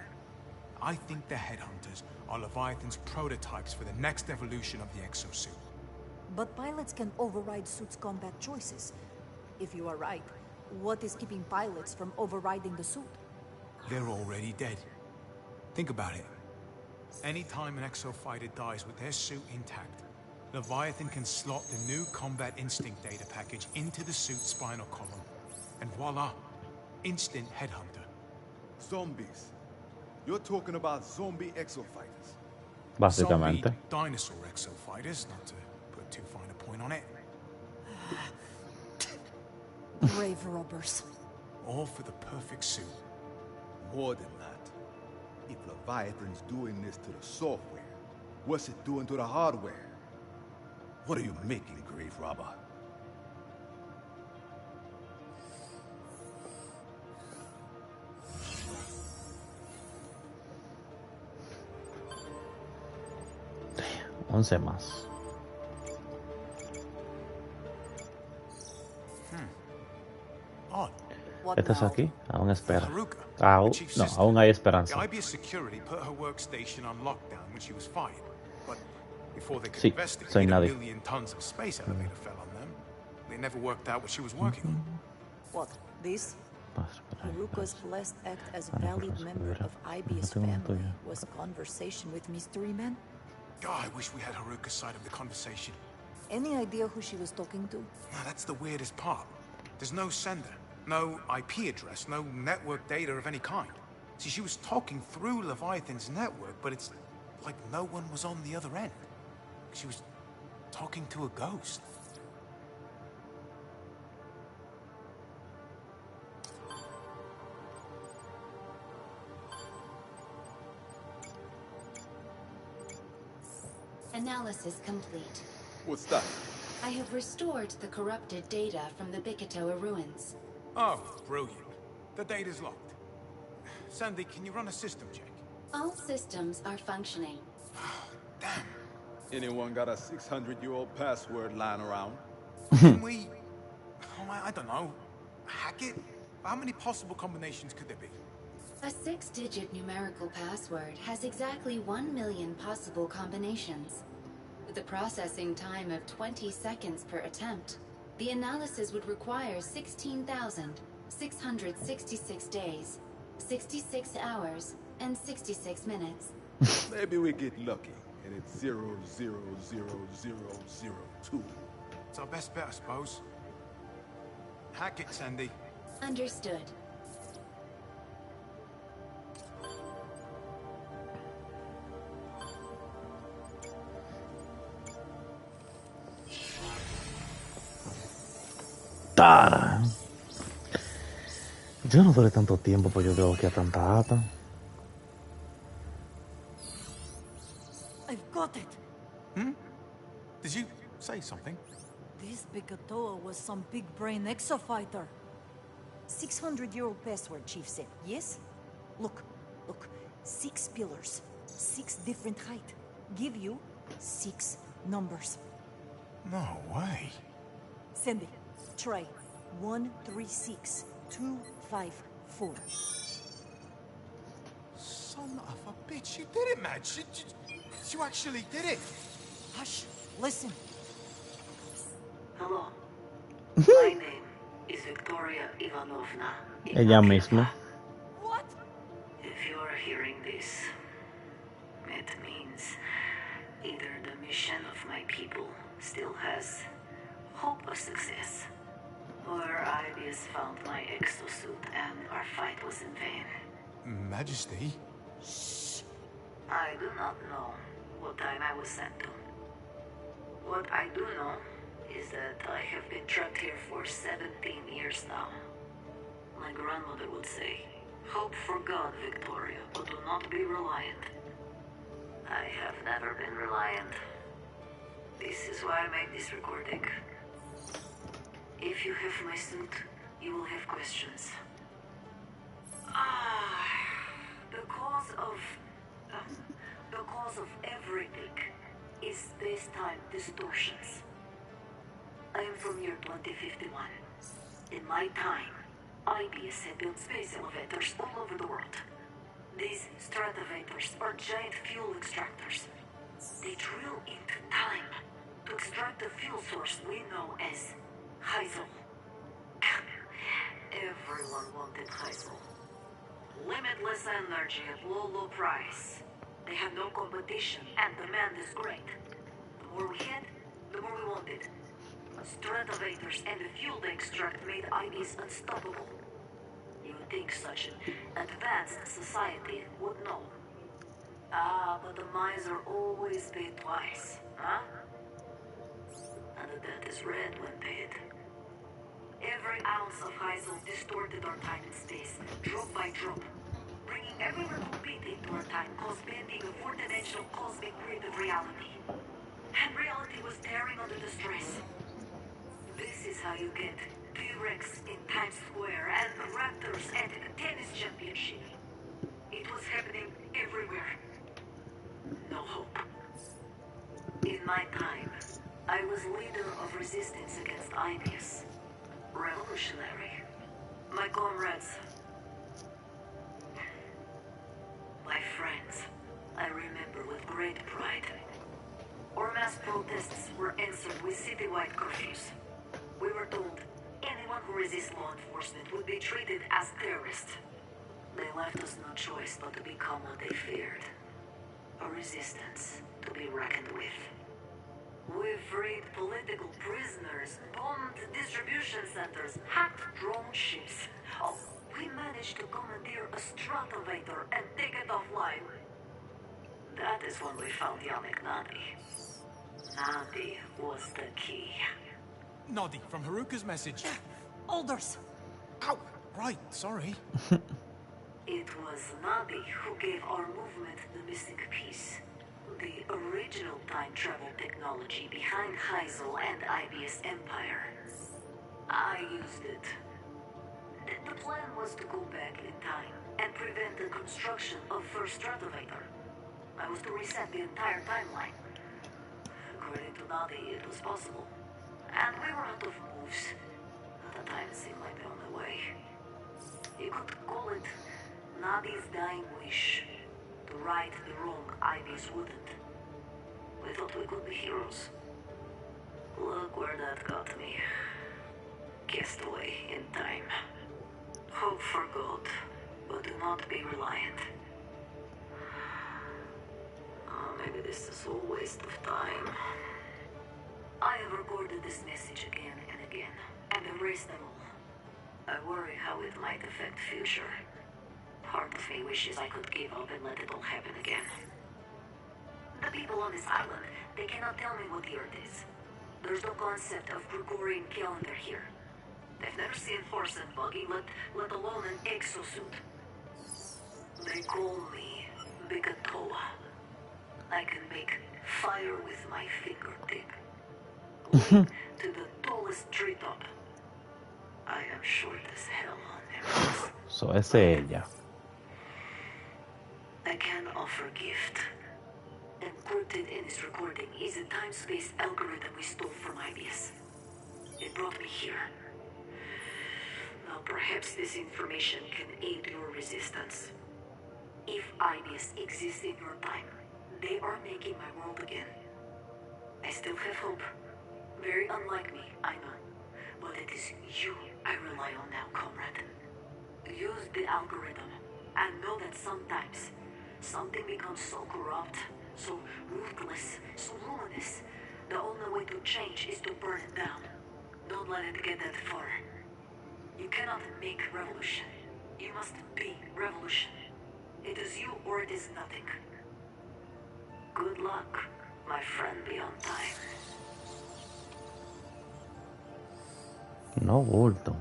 I think the headhunters are Leviathan's prototypes for the next evolution of the exosuit. But pilots can override suits' combat choices. If you are right, what is keeping pilots from overriding the suit? They're already dead. Think about it. Anytime an exo-fighter dies with their suit intact, Leviathan can slot the new combat instinct data package into the suit's spinal column. And voila, instant headhunter. Zombies. You're talking about zombie exo-fighters. Básicamente. Zombie dinosaur exo-fighters, not to put too fine a point on it. Grave robbers. All for the perfect suit. More than that. If Leviathan's doing this to the software, what's it doing to the hardware? What are you making, grave robber? Once más. ¿Estás aquí? Aún espera. No, aún hay esperanza. The IBS security put her workstation on lockdown when she was fired. But before they could Sí, investigate, soy a nadie. million tons of space elevator fell on them. They never worked out what she was working on. What, this? Haruka's last act as a valid member of IBS family was a conversation with Mystery Man? God, I wish we had Haruka's side of the conversation. Any idea who she was talking to? No, that's the weirdest part. There's no sender, no IP address, no network data of any kind. See, she was talking through Leviathan's network, but it's like no one was on the other end. She was talking to a ghost. Analysis complete. What's that? I have restored the corrupted data from the Bikatoa ruins. Oh, brilliant. The data's locked. Sandy, can you run a system check? All systems are functioning. Anyone got a 600-year-old password lying around? Can we... I don't know. Hack it? How many possible combinations could there be? A 6-digit numerical password has exactly 1 million possible combinations. With a processing time of 20 seconds per attempt, the analysis would require 16,666 days. 66 hours and 66 minutes. Maybe we get lucky and it's 000002. It's our best bet, I suppose. Hack it, Sandy. Understood. Tara. Yo no duré tanto tiempo, pues yo tengo que a tanta ata. I've got it. Did you say something? This Bigatoa was some big brain exofighter. 600-year-old password, Chief said. Yes? Look. 6 pillars. 6 different height. Give you 6 numbers. No way. Sandy, try 136254. Son of a bitch, you did it, man. You actually did it. Hush, listen. Hello. My name is Victoria Ivanovna. Ella misma. What? If you are hearing this, it means either the mission of my people still has hope of success, or Ibius found my exosuit and our fight was in vain. Majesty? Shh. I do not know what time I was sent to. What I do know is that I have been trapped here for 17 years now. My grandmother would say, hope for God, Victoria, but do not be reliant. I have never been reliant. This is why I make this recording. If you have my suit, you will have questions. The cause of everything is space-time distortions. I am from year 2051. In my time, IBS had built space elevators all over the world. These stratovators are giant fuel extractors. They drill into time to extract the fuel source we know as Heisel. Everyone wanted Heisel. Limitless energy at low price. They have no competition and demand is great. The more we had, the more we wanted. Stratovators and the fuel they extract made IBs unstoppable. You would think such an advanced society would know. But the miser always paid twice, huh? And the debt is red when paid. Every ounce of Heisel distorted our time and space, drop by drop. Bringing every little bit into our time caused bending a four-dimensional cosmic grid of reality. And reality was tearing under the stress. This is how you get T-Rex in Times Square and the Raptors at a tennis championship. It was happening everywhere. No hope. In my time, I was leader of resistance against IBS. Revolutionary. My comrades. My friends. I remember with great pride. Our mass protests were answered with citywide curfews. We were told anyone who resists law enforcement would be treated as terrorists. They left us no choice but to become what they feared. A resistance to be reckoned with. We freed political prisoners, bombed distribution centers, hacked drone ships. Oh, we managed to commandeer a stratovator and take it offline. That is when we found Yannick Nadi. Nadi was the key. Noddy, from Haruka's message. Alders. Ow! Right, sorry. It was Nadi who gave our movement the missing piece. The original time travel technology behind Heisel and IBS Empire. I used it. The plan was to go back in time and prevent the construction of First Stratovator. I was to reset the entire timeline. According to Nadi, it was possible. And we were out of moves. At the time, it seemed like the only way. You could call it Nadi's dying wish. To right the wrong IBs wouldn't. We thought we could be heroes. Look where that got me. Cast away in time. Hope for God, but do not be reliant. Oh, maybe this is all a waste of time. I have recorded this message again and again, and erased them all. I worry how it might affect future. Part of me wishes I could give up and let it all happen again. The people on this island, they cannot tell me what the Earth is. There's no concept of Gregorian calendar here. They've never seen horse and buggy, let alone an exosuit. They call me Bigatoa. I can make fire with my fingertip. Leap to the tallest treetop. I am short as hell on memories. So esa es ella. I can offer gift. Encrypted in this recording is a time-space algorithm we stole from IBS. It brought me here. Now perhaps this information can aid your resistance. If IBS exists in your time, they are making my world again. I still have hope. Very unlike me, I know. But it is you I rely on now, comrade. Use the algorithm and know that sometimes something becomes so corrupt, so ruthless, so ruinous. The only way to change is to burn it down. Don't let it get that far. You cannot make revolution. You must be revolution. It is you or it is nothing. Good luck, my friend beyond time. No bulto.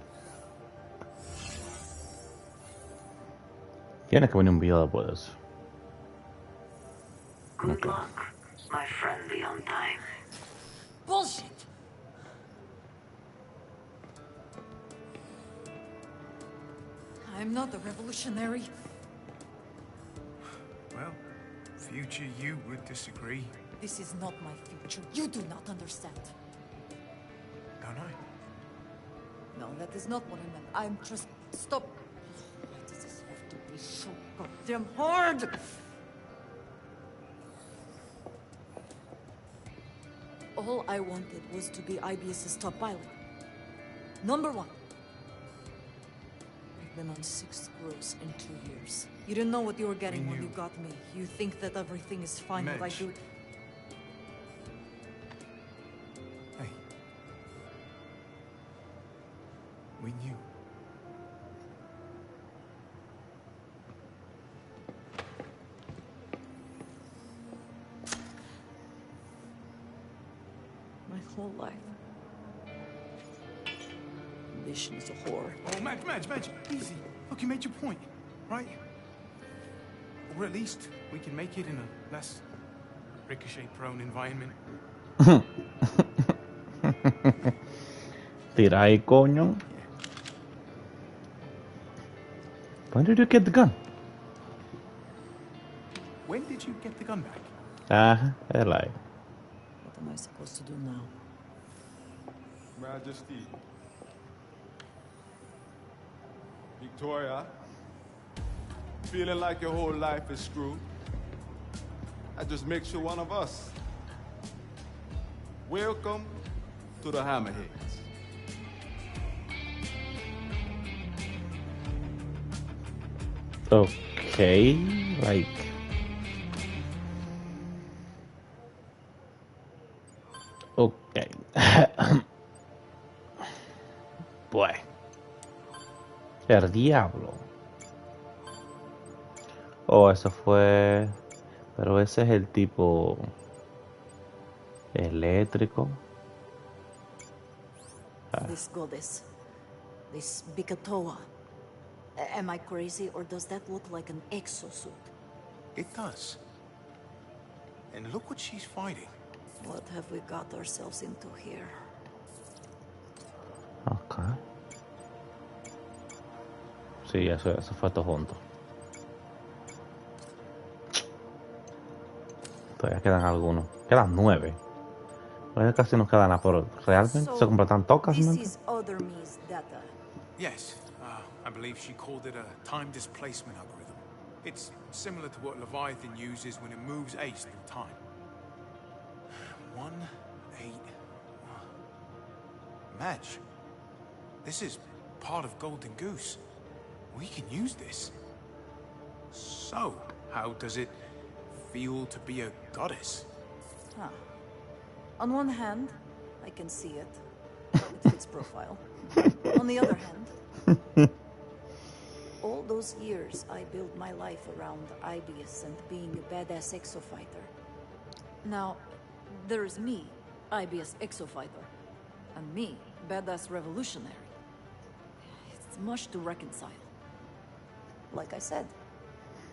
Tiene que venir un video después de eso. Good luck, my friend beyond time. Bullshit! I'm not a revolutionary. Well, future you would disagree. This is not my future. You do not understand. Don't I? No, that is not what I meant. I'm just... Stop. Why does this have to be so goddamn hard? All I wanted was to be IBS's top pilot. Number one. I've been on 6 crews in 2 years. You didn't know what you were getting when you got me. You think that everything is fine what I do. Hey. We knew. My whole life. Ambition is a whore. Oh, Madge, easy. Look, you made your point, right? Or at least we can make it in a less ricochet-prone environment. Tira ahí, coño. When did you get the gun? When did you get the gun back? I lied. What am I supposed to do now? Majesty. Victoria. Feeling like your whole life is screwed? That just makes you one of us. Welcome to the Hammerheads. Okay, like... Okay. Pues... El diablo. Oh, eso fue... Pero ese es el tipo... eléctrico. This goddess. This Bigatoa. Am I crazy, or does that look like an exosuit? It does. And look what she's fighting. What have we got ourselves into here? Okay. Sí, eso fue todo junto. Todavía quedan algunos. Quedan 9. Todavía casi nos quedan nada, pero realmente se completan todos casi. This is other me's data. Yes. I believe she called it a time displacement algorithm. It's similar to what Leviathan uses when it moves Ace through time. 1, 8... Madge, this is part of Golden Goose. We can use this. So, how does it feel to be a goddess? Huh. On one hand, I can see it. It fits profile. On the other hand, all those years I built my life around Ibius and being a badass exofighter. Now, there's me, Ibius exofighter, and me, badass revolutionary. It's much to reconcile. Like I said,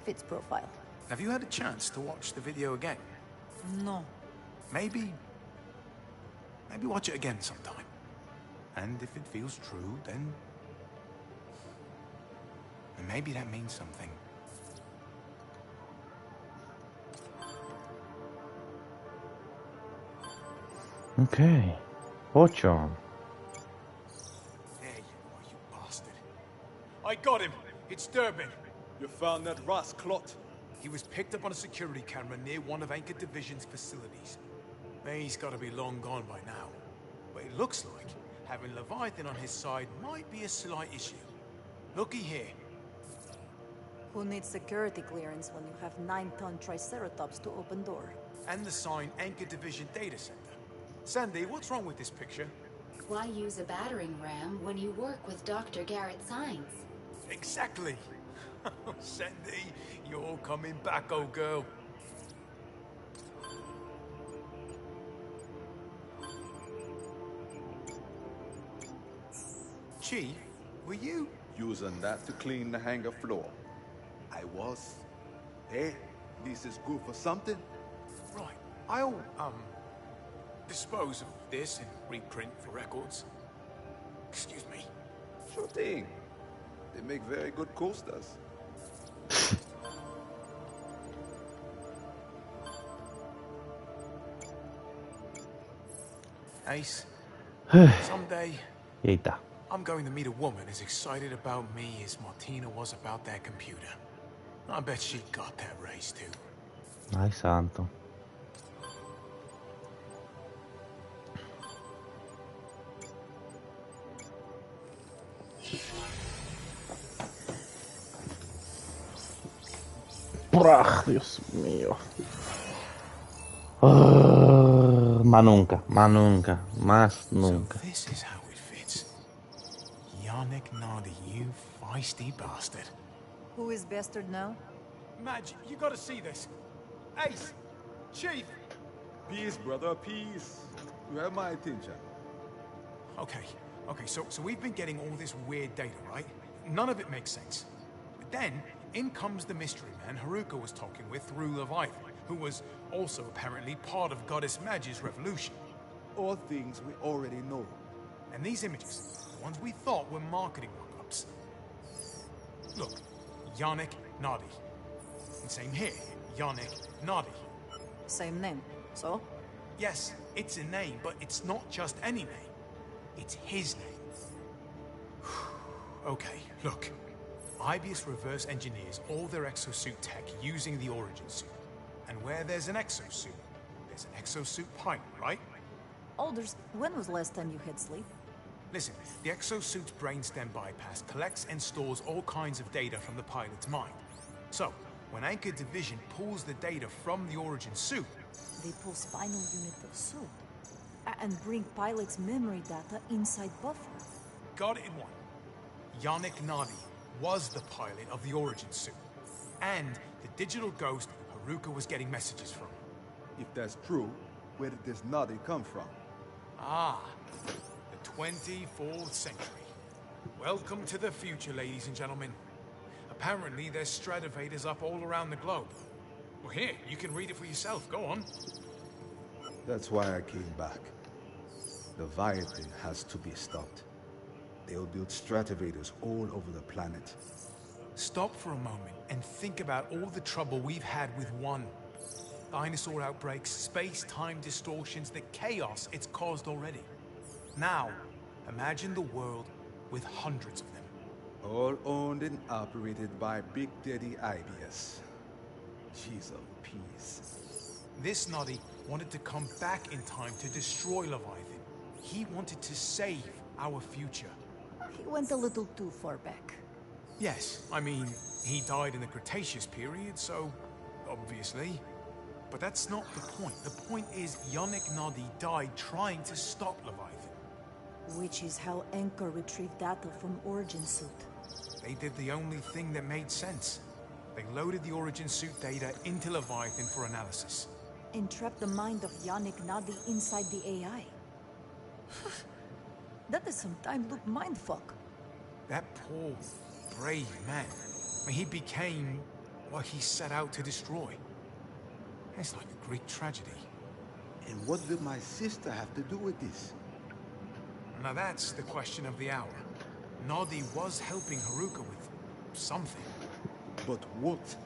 fits profile. Have you had a chance to watch the video again? No. Maybe watch it again sometime. And if it feels true, then maybe that means something. Okay. Ocho. There you are, you bastard. I got him. It's Durbin. You found that Ross Clot? He was picked up on a security camera near one of Anchor Division's facilities. He's got to be long gone by now. But it looks like having Leviathan on his side might be a slight issue. Looky here. Who needs security clearance when you have 9-ton Triceratops to open door? And the signed Anchor Division data center. Sandy, what's wrong with this picture? Why use a battering ram when you work with Dr. Garrett Science? Exactly. Sandy, you're coming back, old girl. Chief, were you using that to clean the hangar floor? I was. Hey, this is good for something. Right. I'll, dispose of this and reprint for records. Excuse me. Sure thing. They make very good coasters. Ace, someday Eita. I'm going to meet a woman as excited about me as Martina was about that computer. I bet she got that raise too. Ay, santo. Dios mío. Más nunca, más nunca, más nunca. So this is how it fits. Yannick Nardi, you feisty bastard. Who is bastard now? Madge, you gotta see this. Ace! Chief! Peace, brother, peace. You have my attention. Okay, so we've been getting all this weird data, right? None of it makes sense. But then, in comes the mystery man Haruka was talking with through Leviathan, who was also apparently part of Goddess Madge's revolution. All things we already know. And these images, the ones we thought were marketing mock-ups. Look, Yannick Nardi. And same here, Yannick Nardi. Same name, so? Yes, it's a name, but it's not just any name. It's his name. Okay, look. Ibius reverse engineers all their exosuit tech using the origin suit. And where there's an exosuit, there's an exosuit pilot, right? Alders, when was last time you had sleep? Listen, the exosuit's brainstem bypass collects and stores all kinds of data from the pilot's mind. So, when Anchor Division pulls the data from the origin suit... They pull spinal unit of suit. And bring pilot's memory data inside buffer. Got it in one. Yannick Nardi was the pilot of the origin suit. And the digital ghost Haruka was getting messages from. If that's true, where did this Noddy come from? Ah, the 24th century. Welcome to the future, ladies and gentlemen. Apparently, there's Stradivarius up all around the globe. Well, here, you can read it for yourself. Go on. That's why I came back. Leviathan has to be stopped. They'll build Stradivarius all over the planet. Stop for a moment and think about all the trouble we've had with one. Dinosaur outbreaks, space-time distortions, the chaos it's caused already. Now, imagine the world with hundreds of them. All owned and operated by Big Daddy Ibius. Jeez of peace. This Noddy wanted to come back in time to destroy Leviathan. He wanted to save our future. He went a little too far back. Yes, I mean, he died in the Cretaceous period, so obviously. But that's not the point. The point is Yannick Nadi died trying to stop Leviathan. Which is how Anchor retrieved data from Origin Suit. They did the only thing that made sense. They loaded the Origin Suit data into Leviathan for analysis. And trapped the mind of Yannick Nadi inside the AI. That is some time-loop mindfuck. That poor, brave man. I mean, he became what he set out to destroy. It's like a Greek tragedy. And what did my sister have to do with this? Now that's the question of the hour. Nadi was helping Haruka with something. But what?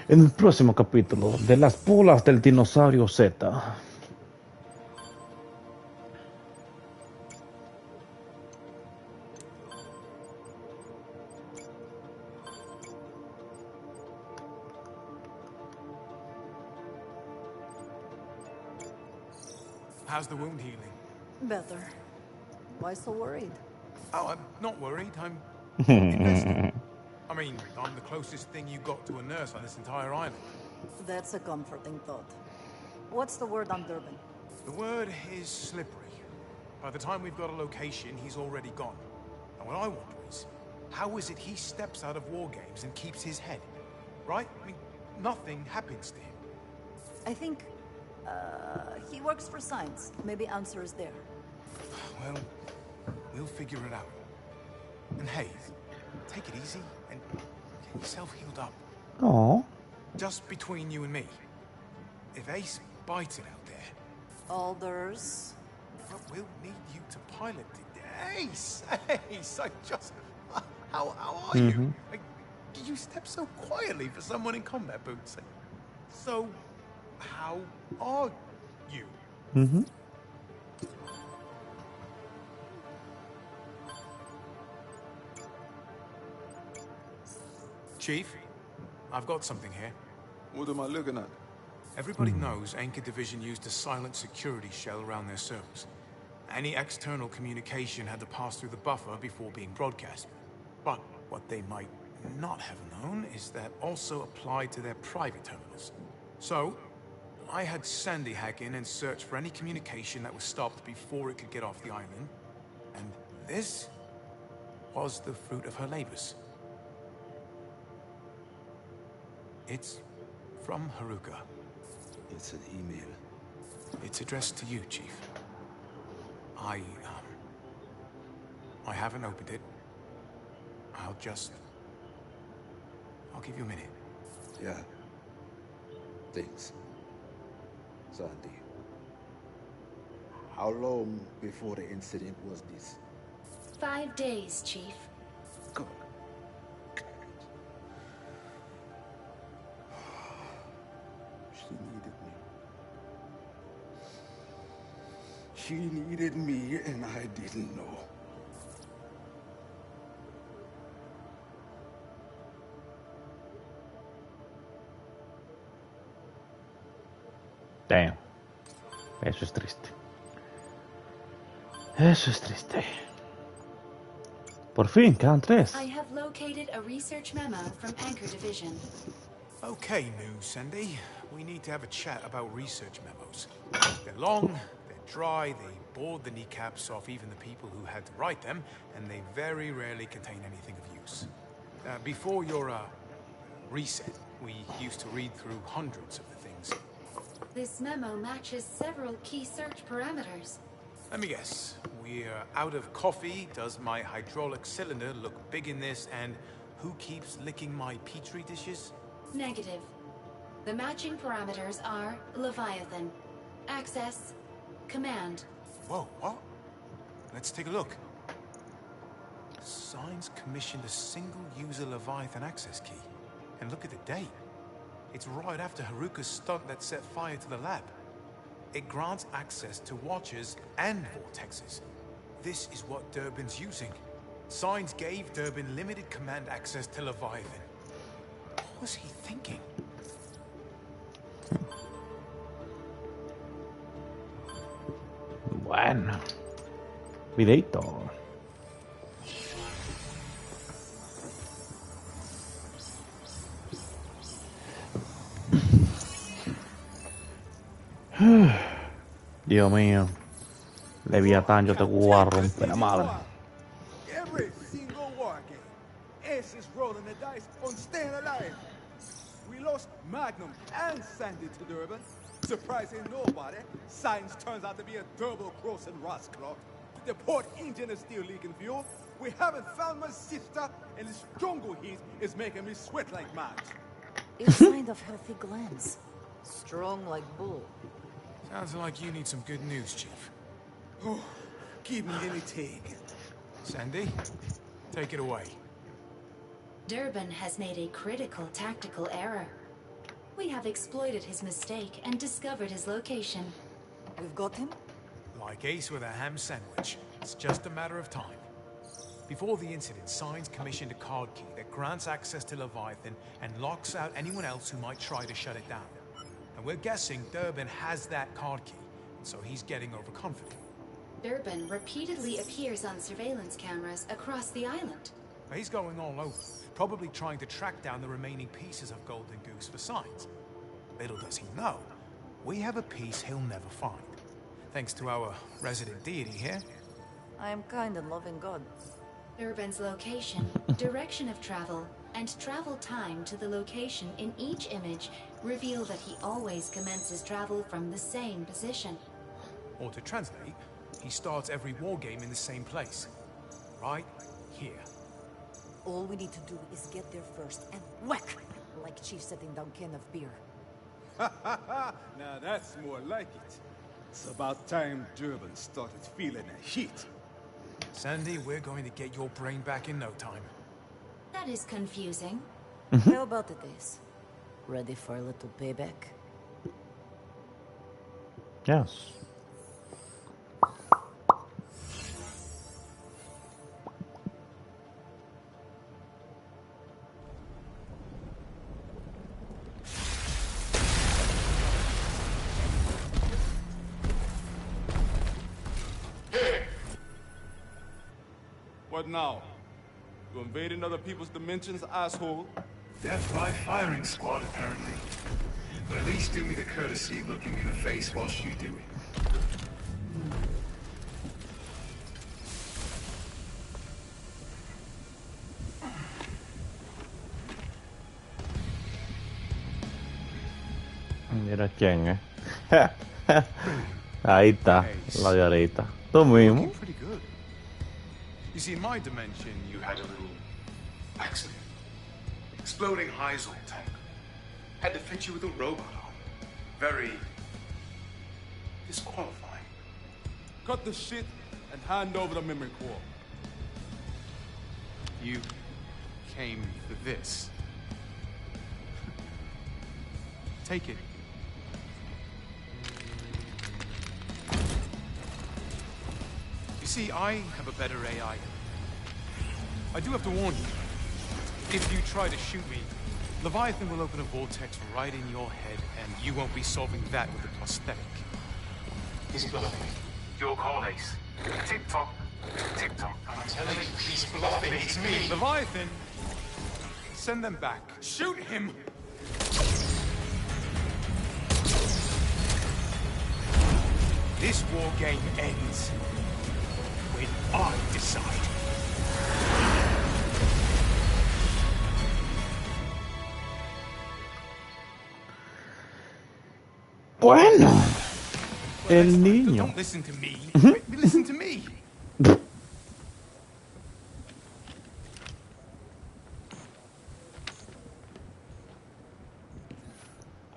En el próximo capítulo de las bolas del dinosaurio Z. How's the wound healing? Better. Why so worried? Oh, I'm not worried. I'm invested. I mean, I'm the closest thing you got to a nurse on this entire island. That's a comforting thought. What's the word on Durban? The word is slippery. By the time we've got a location, he's already gone. And what I wonder is, how is it he steps out of war games and keeps his head? Right? I mean, nothing happens to him. I think, he works for science. Maybe answer is there. Well, we'll figure it out. And hey, take it easy and get yourself healed up. Oh. Just between you and me. If Ace bites it out there... Alders. We'll need you to pilot it. Ace! Ace, I just... How are you? Like, you step so quietly for someone in combat boots. So, how are you? Chief, I've got something here. What am I looking at? Everybody knows Anchor Division used a silent security shell around their servers. Any external communication had to pass through the buffer before being broadcast. But what they might not have known is that also applied to their private terminals. So, I had Sandy hack in and search for any communication that was stopped before it could get off the island. And this was the fruit of her labors. It's from Haruka. It's an email. It's addressed to you, Chief. I haven't opened it. I'll give you a minute. Yeah. Thanks. Sandy. How long before the incident was this? 5 days, Chief. God. She needed me. She needed me, and I didn't know. Damn. Eso es triste. Eso es triste. Por fin, quedan 3. I have located a research memo from Anchor Division. Okay, new Sandy. We need to have a chat about research memos. They're long, they're dry, they bored the kneecaps off even the people who had to write them, and they very rarely contain anything of use. Before your, reset, we used to read through hundreds of the things. This memo matches several key search parameters. Let me guess. We're out of coffee, does my hydraulic cylinder look big in this, and who keeps licking my petri dishes? Negative. The matching parameters are Leviathan, access, command. Whoa, what? Let's take a look. Signs commissioned a single-user Leviathan access key. And look at the date. It's right after Haruka's stunt that set fire to the lab. It grants access to watchers and vortexes. This is what Durban's using. Signs gave Durban limited command access to Leviathan. What was he thinking? Bueno. Videito. Dios mío. Leviatán, yo te voy a romper la madre. Every single war game, Ace is rolling the dice on staying alive. We lost Magnum and Sandy to Durban. Surprising nobody, Science turns out to be a double-crossing rascal. The port engine is still leaking fuel. We haven't found my sister, and this jungle heat is making me sweat like mad. A sign of healthy glands. Strong like bull. Sounds like you need some good news, Chief. Oh, give me anything. Sandy, take it away. Durban has made a critical tactical error. We have exploited his mistake and discovered his location. We've got him? Like Ace with a ham sandwich. It's just a matter of time. Before the incident, Science commissioned a card key that grants access to Leviathan and locks out anyone else who might try to shut it down. And we're guessing Durban has that card key, so he's getting overconfident. Durban repeatedly appears on surveillance cameras across the island. He's going all over, probably trying to track down the remaining pieces of Golden Goose for Science. Little does he know, we have a piece he'll never find. Thanks to our resident deity here. I am kind and loving God. Durban's location, direction of travel, and travel time to the location in each image reveal that he always commences travel from the same position. Or to translate, he starts every war game in the same place. Right here. All we need to do is get there first and whack! Like Chief setting down can of beer. Now that's more like it. It's about time Durban started feeling the heat. Sandy, we're going to get your brain back in no time. That is confusing. How about it is? Ready for a little payback? Yes. What now? You invading other people's dimensions, asshole? Death by firing squad, apparently. But at least do me the courtesy of looking me in the face whilst you do it. Mira quién, Ahí está, la de ahorita. Tú mismo. Pretty good. You see, in my dimension, you had a little accident. Exploding Heisel tank. Had to fit you with a robot arm. Very disqualifying. Cut the shit and hand over the memory core. You came for this. Take it. You see, I have a better AI. I do have to warn you. If you try to shoot me, Leviathan will open a vortex right in your head, and you won't be solving that with a prosthetic. He's bluffing. Your call, Ace. Tick-tock. Tick-tock. I'm telling you, he's bluffing. It's me. Leviathan! Send them back. Shoot him! This war game ends when I decide. Bueno, el niño. Don't listen to me. Listen to me.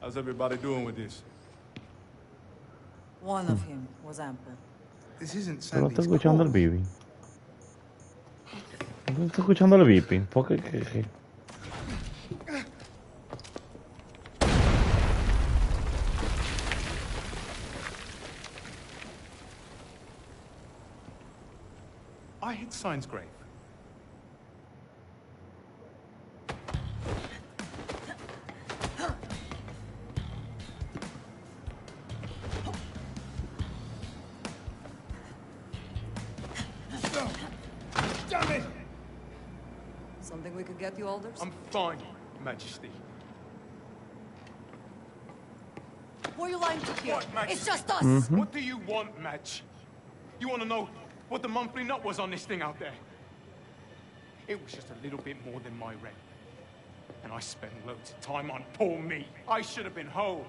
How's everybody doing with this? One of him was ample. This isn't Solo Sandy's estoy escuchando el bibi. No estoy escuchando el bibi. ¿Por qué? I hit Sign's grave. get you, Alders? I'm fine, Majesty. Who are you lying to here? What, Majesty? It's just us! What do you want, Madge? You want to know what the monthly nut was on this thing out there? It was just a little bit more than my rent. And I spent loads of time on poor me. I should have been home.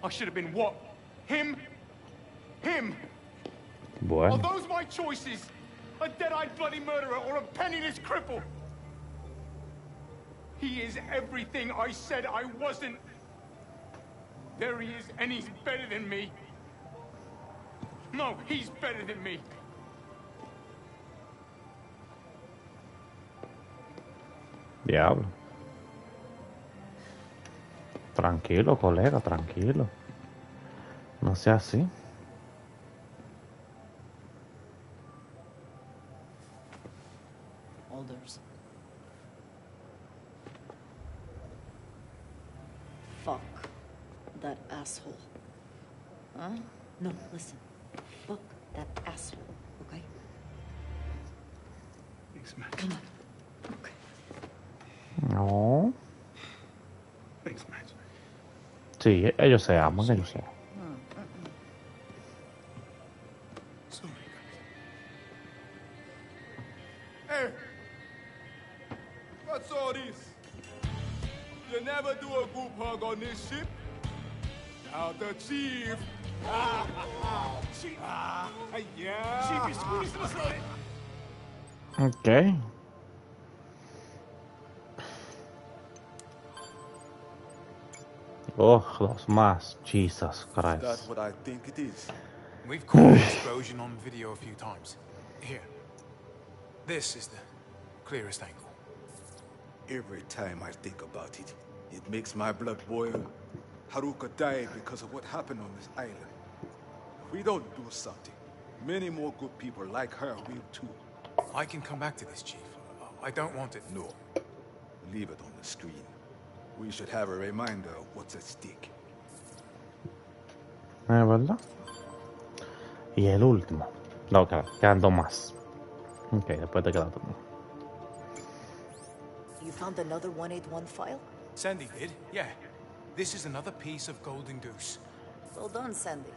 I should have been what? Him? Him? Bueno. Are those my choices? A dead-eyed bloody murderer or a penniless cripple? He is everything I said I wasn't. There he is, and he's better than me. No, he's better than me. Diablo. Tranquilo, colega, tranquilo. No sea así. Alders. Fuck that asshole. Huh? No, listen. Fuck that asshole, okay? Thanks, Max. Come on. Okay. No. Thanks, Max. Sí, ellos se aman, ellos se aman. Sorry, guys. Hey! What's all this? You never do a group hug on this ship? Now the chief. Chief. Yeah. Chief, you squeezed us on it. Okay. Oh, los más. Jesus Christ. That's what I think it is. We've caught the explosion on video a few times. Here. This is the clearest angle. Every time I think about it, it makes my blood boil. Haruka died because of what happened on this island. If we don't do something, many more good people like her will too. I can come back to this, Chief. I don't want it. No. Leave it on the screen. We should have a reminder of what's at stake. ¿Verdad? Y el último. No, claro, quedan dos más. Ok, después te queda uno. You found another 181 file? Sandy did, yeah. This is another piece of Golden Goose. Well done, Sandy.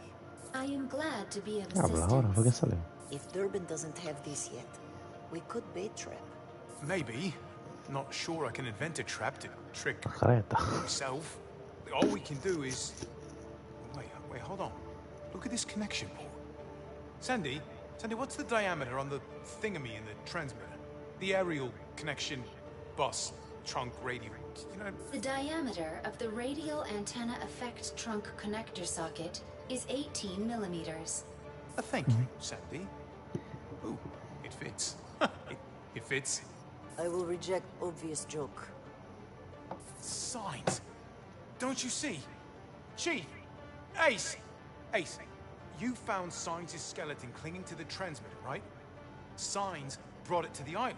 I am glad to be of Habla ahora, ¿por qué sale? If Durban doesn't have this yet, we could bait trap. Maybe. Not sure I can invent a trap to trick Careta. myself. All we can do is... Wait, hold on. Look at this connection port. Sandy, what's the diameter on the thingamy in the transmitter? The aerial connection, bus, trunk, radio, you know... The diameter of the radial antenna effect trunk connector socket is 18 millimeters. Thank you, Sandy. Ooh, it fits. It fits. I will reject obvious joke. Signs. Don't you see? Chief! Ace! You found Signs' skeleton clinging to the transmitter, right? Signs brought it to the island.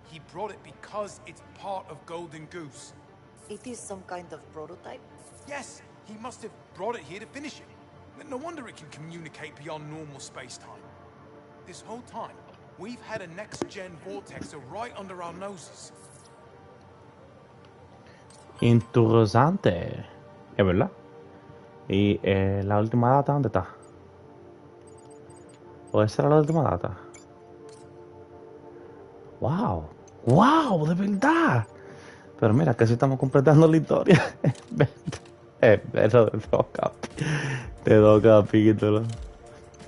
He brought it because it's part of Golden Goose. It is some kind of prototype? Yes, he must have brought it here to finish it. No wonder it can communicate beyond normal space-time. This whole time, we've had a next-gen vortexer right under our noses. Interesante. Es verdad. Y la última data, ¿dónde está? ¿O esa era la última data? ¡Wow! ¡Wow! ¡De verdad! Pero mira, que si estamos completando la historia. Pero de dos capítulos.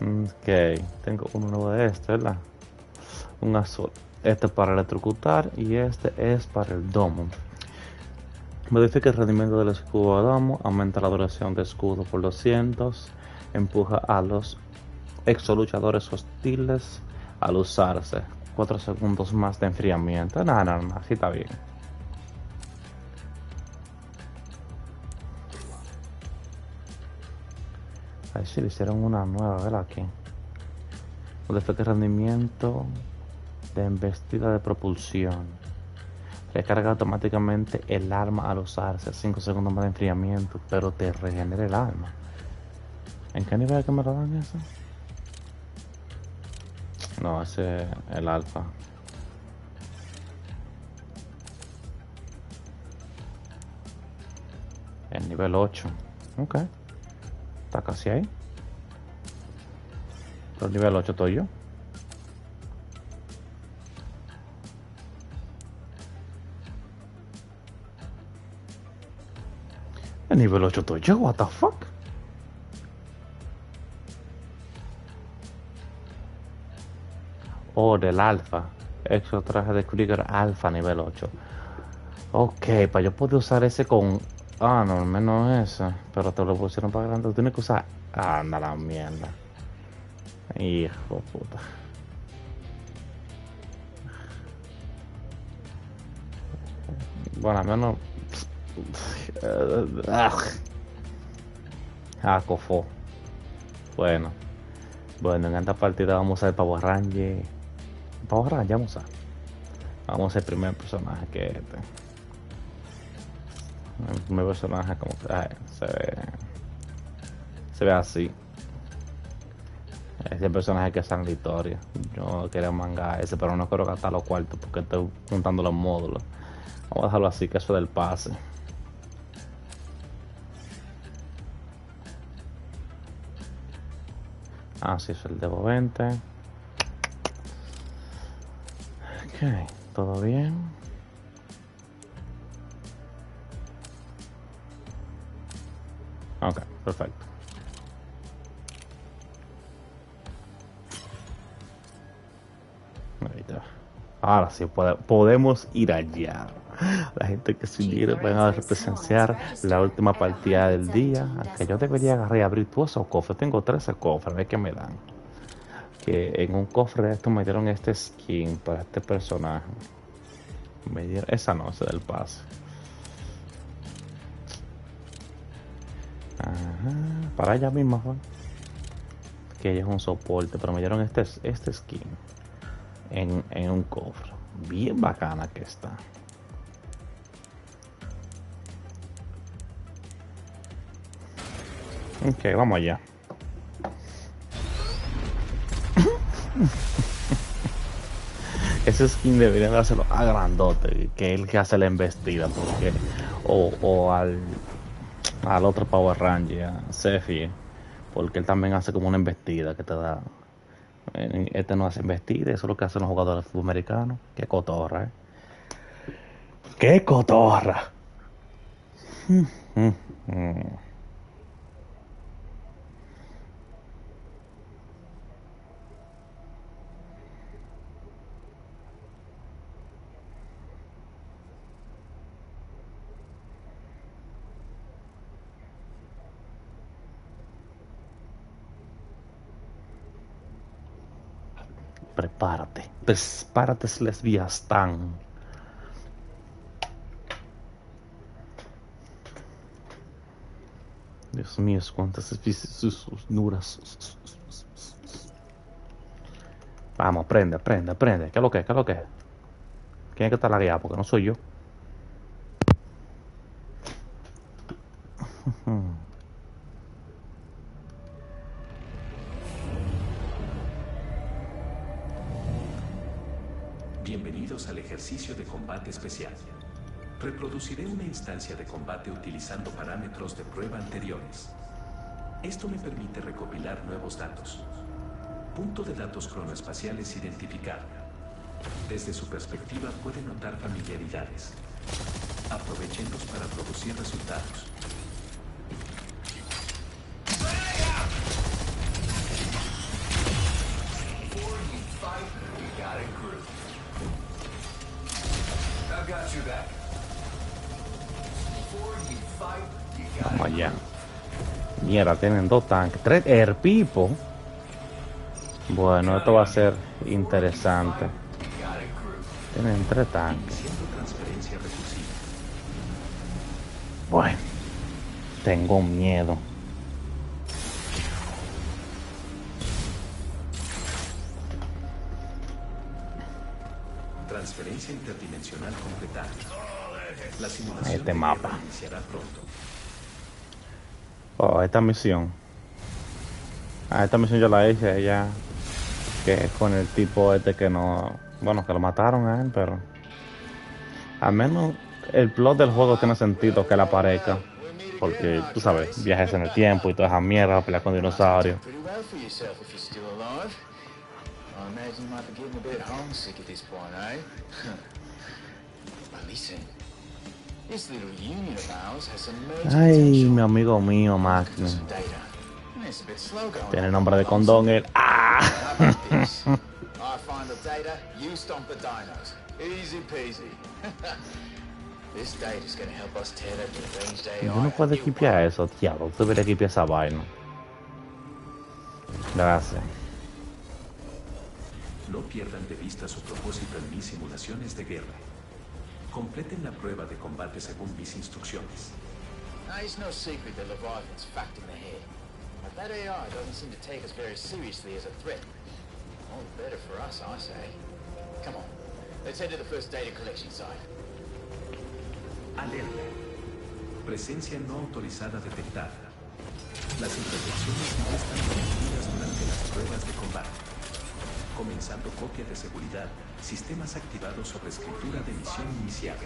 Ok, tengo uno nuevo de este, ¿verdad? Un azul. Este es para electrocutar y este es para el domo. Modifica el rendimiento del escudo de domo, aumenta la duración de escudo por 200, empuja a los exoluchadores hostiles al usarse. 4 segundos más de enfriamiento. No, así está bien. A ver si le hicieron una nueva, ¿verdad? Aquí. Modifica el rendimiento de embestida de propulsión. Recarga automáticamente el arma al usarse. 5 segundos más de enfriamiento, pero te regenera el arma. ¿En qué nivel que me lo dan eso? No, ese es el alfa. El nivel 8. Ok. Está casi ahí. Pero el nivel 8 estoy yo. El nivel 8 estoy yo, what the fuck. Oh, del alfa. Exo traje de Krieger alfa nivel 8. Ok, para yo poder usar ese con... Ah, no, al menos ese. Pero te lo pusieron para grande. Tienes que usar... Anda la mierda. Hijo de puta. Bueno, al menos... Cofó. Bueno. Bueno, en esta partida vamos a ver Power Ranger. Power Ranger, vamos a... Vamos a el primer personaje que es este. El primer personaje como que se ve así. Ese personaje que es en la historia. Yo quería manga ese, pero no quiero gastar los cuartos porque estoy juntando los módulos. Vamos a dejarlo así, que eso del pase. Ah, sí, es el Devo 20. Ok, todo bien. Ok, perfecto. Ahí está. Ahora sí podemos ir allá. La gente que se uniera van a presenciar la última partida del día. Aunque yo debería agarrar y abrir todos esos cofres. Tengo 13 cofres, a ver qué me dan. Que en un cofre de estos me dieron este skin para este personaje. Me dieron esa no, ese del pase. Ajá, para ella misma fue. Que ella es un soporte, pero me dieron este skin en un cofre. Bien bacana que está. Ok, vamos allá. Ese skin debería dárselo a grandote, que es el que hace la embestida, porque o al otro Power Ranger, a Sephi, porque él también hace como una embestida que te da. Este no hace embestida, eso es lo que hacen los jugadores de fútbol americano. Qué cotorra, qué cotorra. Prepárate, lesbiastán. Dios mío, cuántas nuras. Vamos, prende. ¿Qué es lo que es? ¿Qué es lo que es? ¿Quién es que está la guía? Porque no soy yo. Bienvenidos al ejercicio de combate especial. Reproduciré una instancia de combate utilizando parámetros de prueba anteriores. Esto me permite recopilar nuevos datos. Punto de datos cronoespaciales identificado. Desde su perspectiva puede notar familiaridades. Aprovechenlos para producir resultados. Vamos allá. Mierda, tienen 2 tanques. 3 herpipo. Bueno, esto va a ser interesante. Tienen 3 tanques. Bueno, tengo miedo. Transferencia interdimensional completada. La simulación Este mapa. iniciará pronto. Oh, esta misión. Esta misión yo la hice ya. Que es con el tipo este que no... Bueno, que lo mataron a él, pero... Al menos el plot del juego tiene sentido que él aparezca. Porque, tú sabes, viajes en el tiempo y toda esa mierda, pelear con dinosaurios. Pretty well for yourself if you're still alive. I imagine you might be getting a bit homesick at this point, eh? But listen, this little union of ours has some major Ay, potential. mi amigo mío, Magnum. Some data. It's a bit slow going. Tiene nombre de condón, él. ¡Ah! How about this? I find the data, you stomp the dinos. Easy peasy. This data is going to help us tear that deranged AI. Yo no puedo equipear eso, diablo. Tú deberías equipear esa vaina. Gracias. No pierdan de vista su propósito en mis simulaciones de guerra. Completen la prueba de combate según mis instrucciones. Now, it's no secret that Leviathan's fact in the head. But that AI doesn't seem to take us very seriously as a threat. All the better for us, I say. Come on, let's head to the first data collection site. Alerta. Presencia no autorizada detectada. Las intervenciones no están permitidas durante las pruebas de combate. Comenzando copia de seguridad. Sistemas activados sobre escritura de misión inicial.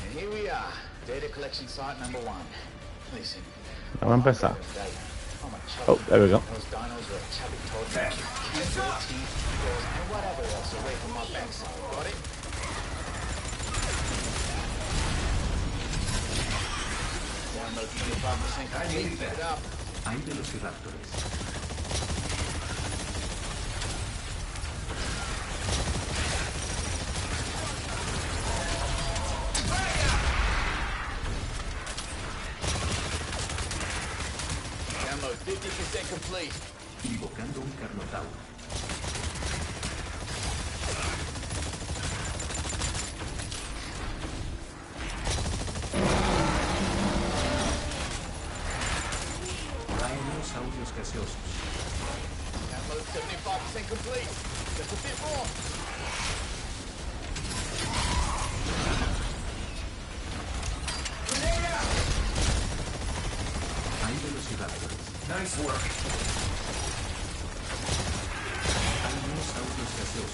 And here we are, data collection site number 1. Listen. Vamos a empezar. Oh, there we go. Those dinos are a chubby toddler. Keep your teeth, claws, and whatever else away from my backside. Got it? Download 25% complete. Keep it up. Hay velociraptores. Download 50% complete. Invocando un carnotauro. Dinosaurios gaseosos. Download 75% complete. Just a bit more. Hay velociraptores. Nice work. Hay dinosaurios gaseosos.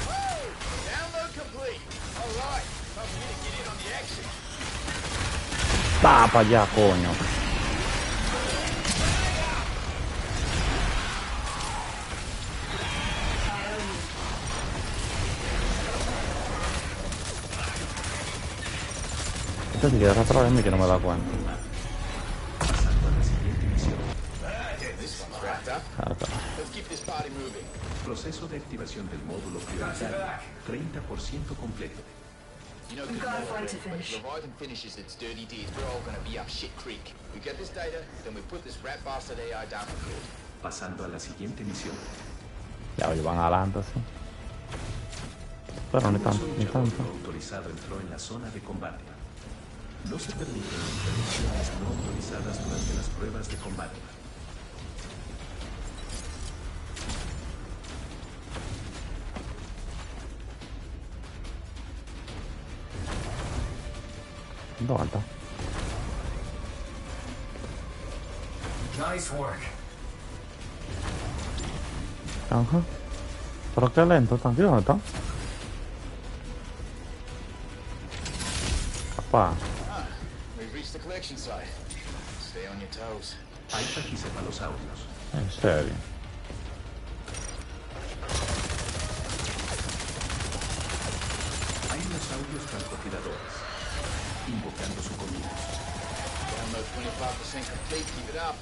Woo! Download complete. All right. Time for me to get in on the action. Va para allá, coño. Esto se queda atrás de mí que no me da cuenta. Pasando a la siguiente misión. This one's wrapped up. Acá. Let's keep this party moving. Proceso de activación del módulo prioritario. 30% completo. You know, good morning, but if Leviathan finishes its dirty deeds, we're all gonna be up shit creek. We get this data, then we put this rat bastard AI down for good. Pasando a la siguiente misión. Ya oye, van adelante, sí. Pero ni Un tanto, ni luchador tanto. no autorizado entró en la zona de combate. No se permiten intervenciones no autorizadas durante las pruebas de combate. ¿Dónde está? Nice work. Ajá. Pero qué lento, tranquilo, ¿dónde está? Papá. Ah, we've reached the collection site. Stay on your toes. Hay pejelagartos. En serio. Hay dinosaurios francotiradores. Invocando su comida. Download 25% complete. Keep it up.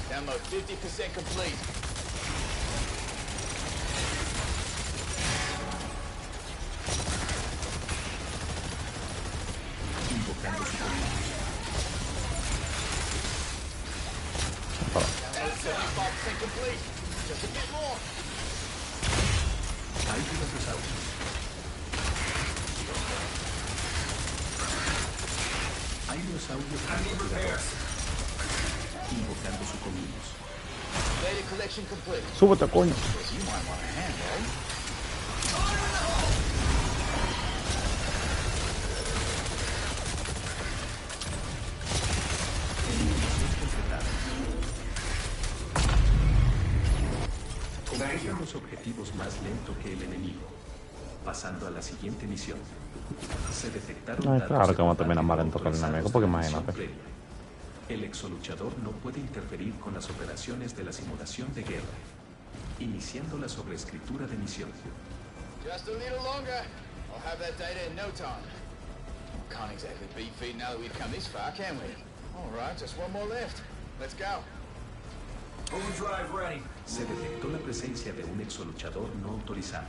Download 50% complete. Invocando su comida. Download 75% complete. Just a bit more. Hay dinosaurios. Hay dinosaurios francotiradores, invocando su Caminos. Data collection complete. Súbete, coño. You might want a hand, eh? Conquista los objetivos más lento que el enemigo. Pasando a la siguiente misión. Se detectaron Ay, datos claro de que vamos a terminar combate mal en tocar el enemigo, autorizados porque de la misión imagínate. previa. El exoluchador no puede interferir con las operaciones de la simulación de guerra. Iniciando la sobreescritura de misión. Just a little longer. I'll have that data in no time. Can't exactly beat feet now that we've come this far, can we? All right, just one more left. Let's go. Overdrive ready. Se detectó la presencia de un exoluchador no autorizado.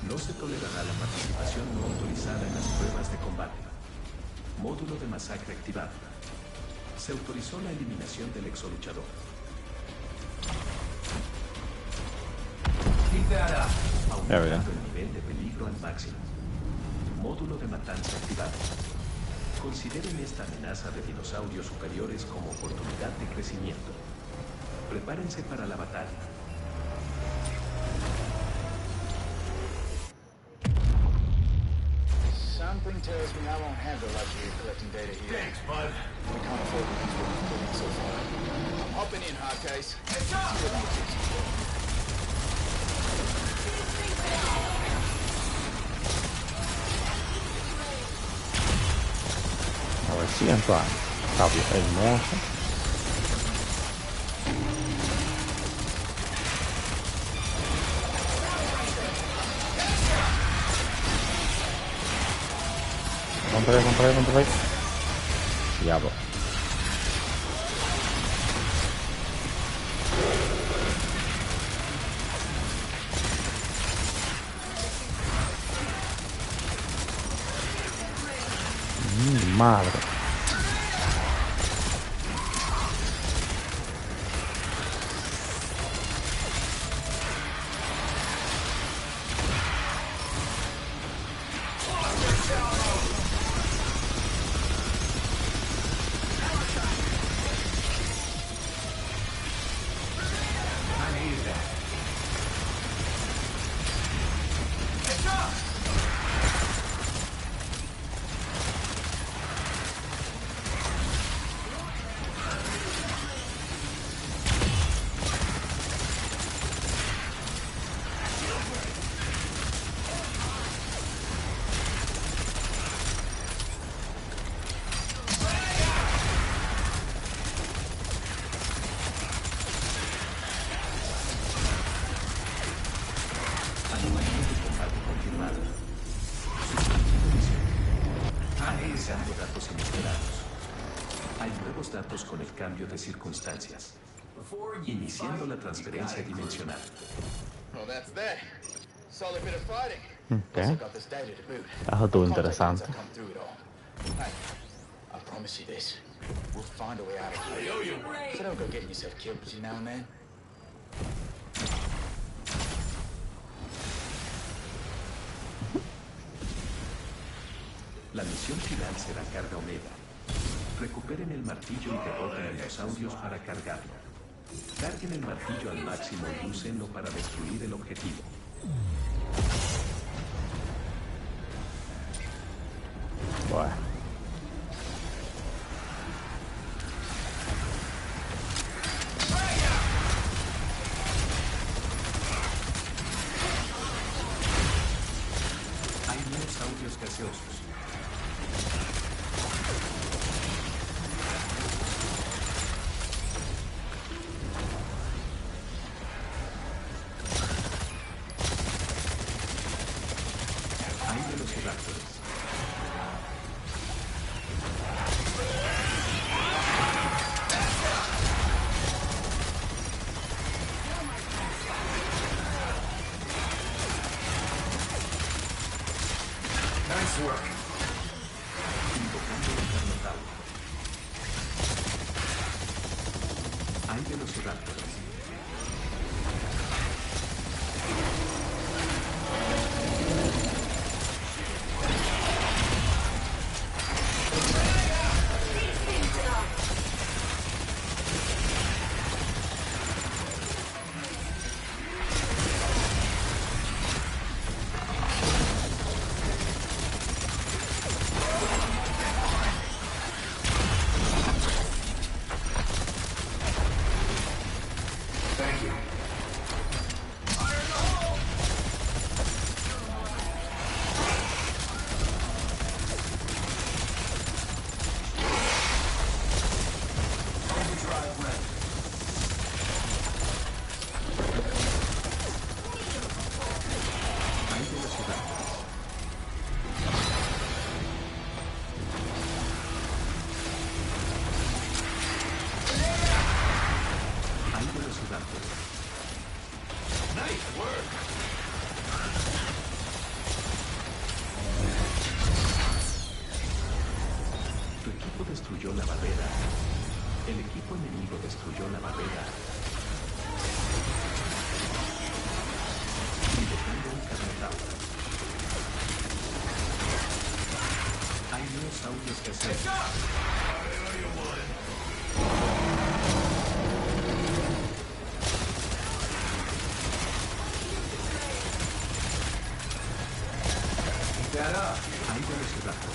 No se tolerará la participación no autorizada en las pruebas de combate. Módulo de masacre activado. Se autorizó la eliminación del exoluchador. Keep that up. Aumentando el nivel de peligro al máximo. Módulo de matanza activado. Consideren esta amenaza de dinosaurios superiores como oportunidad de crecimiento. Prepárense para la batalla. Something tells me I won't have the luxury of collecting data here. Thanks, bud. We can't afford to use what we've put in so far. I'm hopping in, Hardcase. It's up! A ver si entra. Está bien, hermoso. Contra ahí. Diablo. Madre. Analizando datos inesperados. Hay nuevos datos con el cambio de circunstancias. Iniciando la transferencia dimensional. Well, that's that. Solid bit of fighting. Okay. Also got this data to boot. Eso estuvo interesante. Contact come through it all. Hey, I promise you this. We'll find a way out of here. So don't go getting yourself killed between now and then. La misión final será carga omega. Recuperen el martillo y derroten a dinosaurios para cargarlo. Carguen el martillo al máximo y úsenlo para destruir el objetivo. Bueno. Hay dinosaurios gaseosos. Hay velociraptores. Nice work. Invocando un carnotauro. Hay velociraptores. destruyó la barrera. El equipo enemigo destruyó la barrera. Y dejando un carnotauro. Hay dinosaurios que hacer. Hay velociraptor.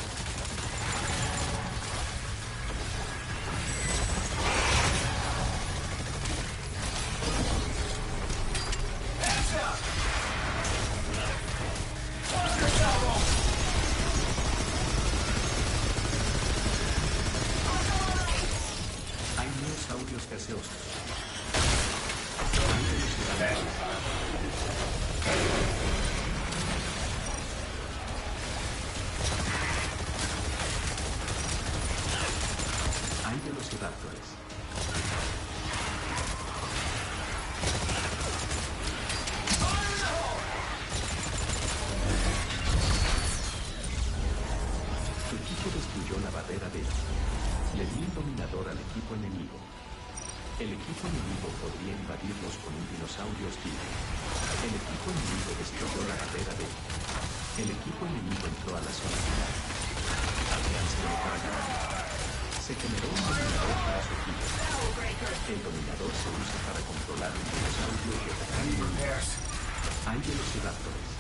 Hay dinosaurios gaseosos. Hay velociraptor. Hay velociraptores. Tu equipo destruyó la barrera B. Le dio un dominador al equipo enemigo. El equipo enemigo podría invadirlos con un dinosaurio hostil. El equipo enemigo destruyó la barrera B. El equipo enemigo entró a la zona final. Alcáncelo para ganar. Se generó un dominador para su equipo. El dominador se usa para controlar un dinosaurio y atacar enemigos. Hay velociraptores.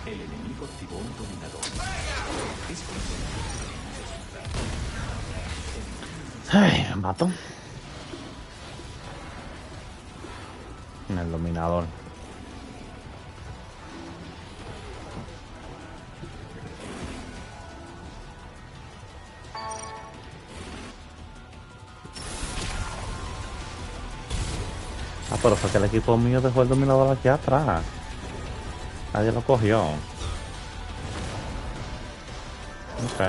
El enemigo activó un dominador. Es Ay, me mato. En el dominador. Ah, pero fue que el equipo mío dejó el dominador aquí atrás. Nadie lo cogió. Ok.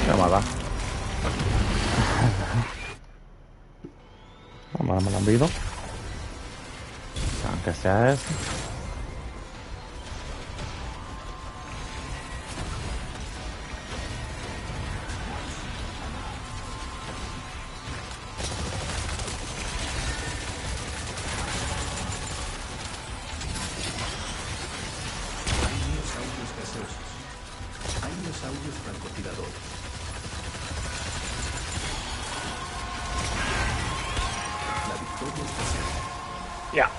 Llamada. Vamos, me la olvido. Aunque sea eso.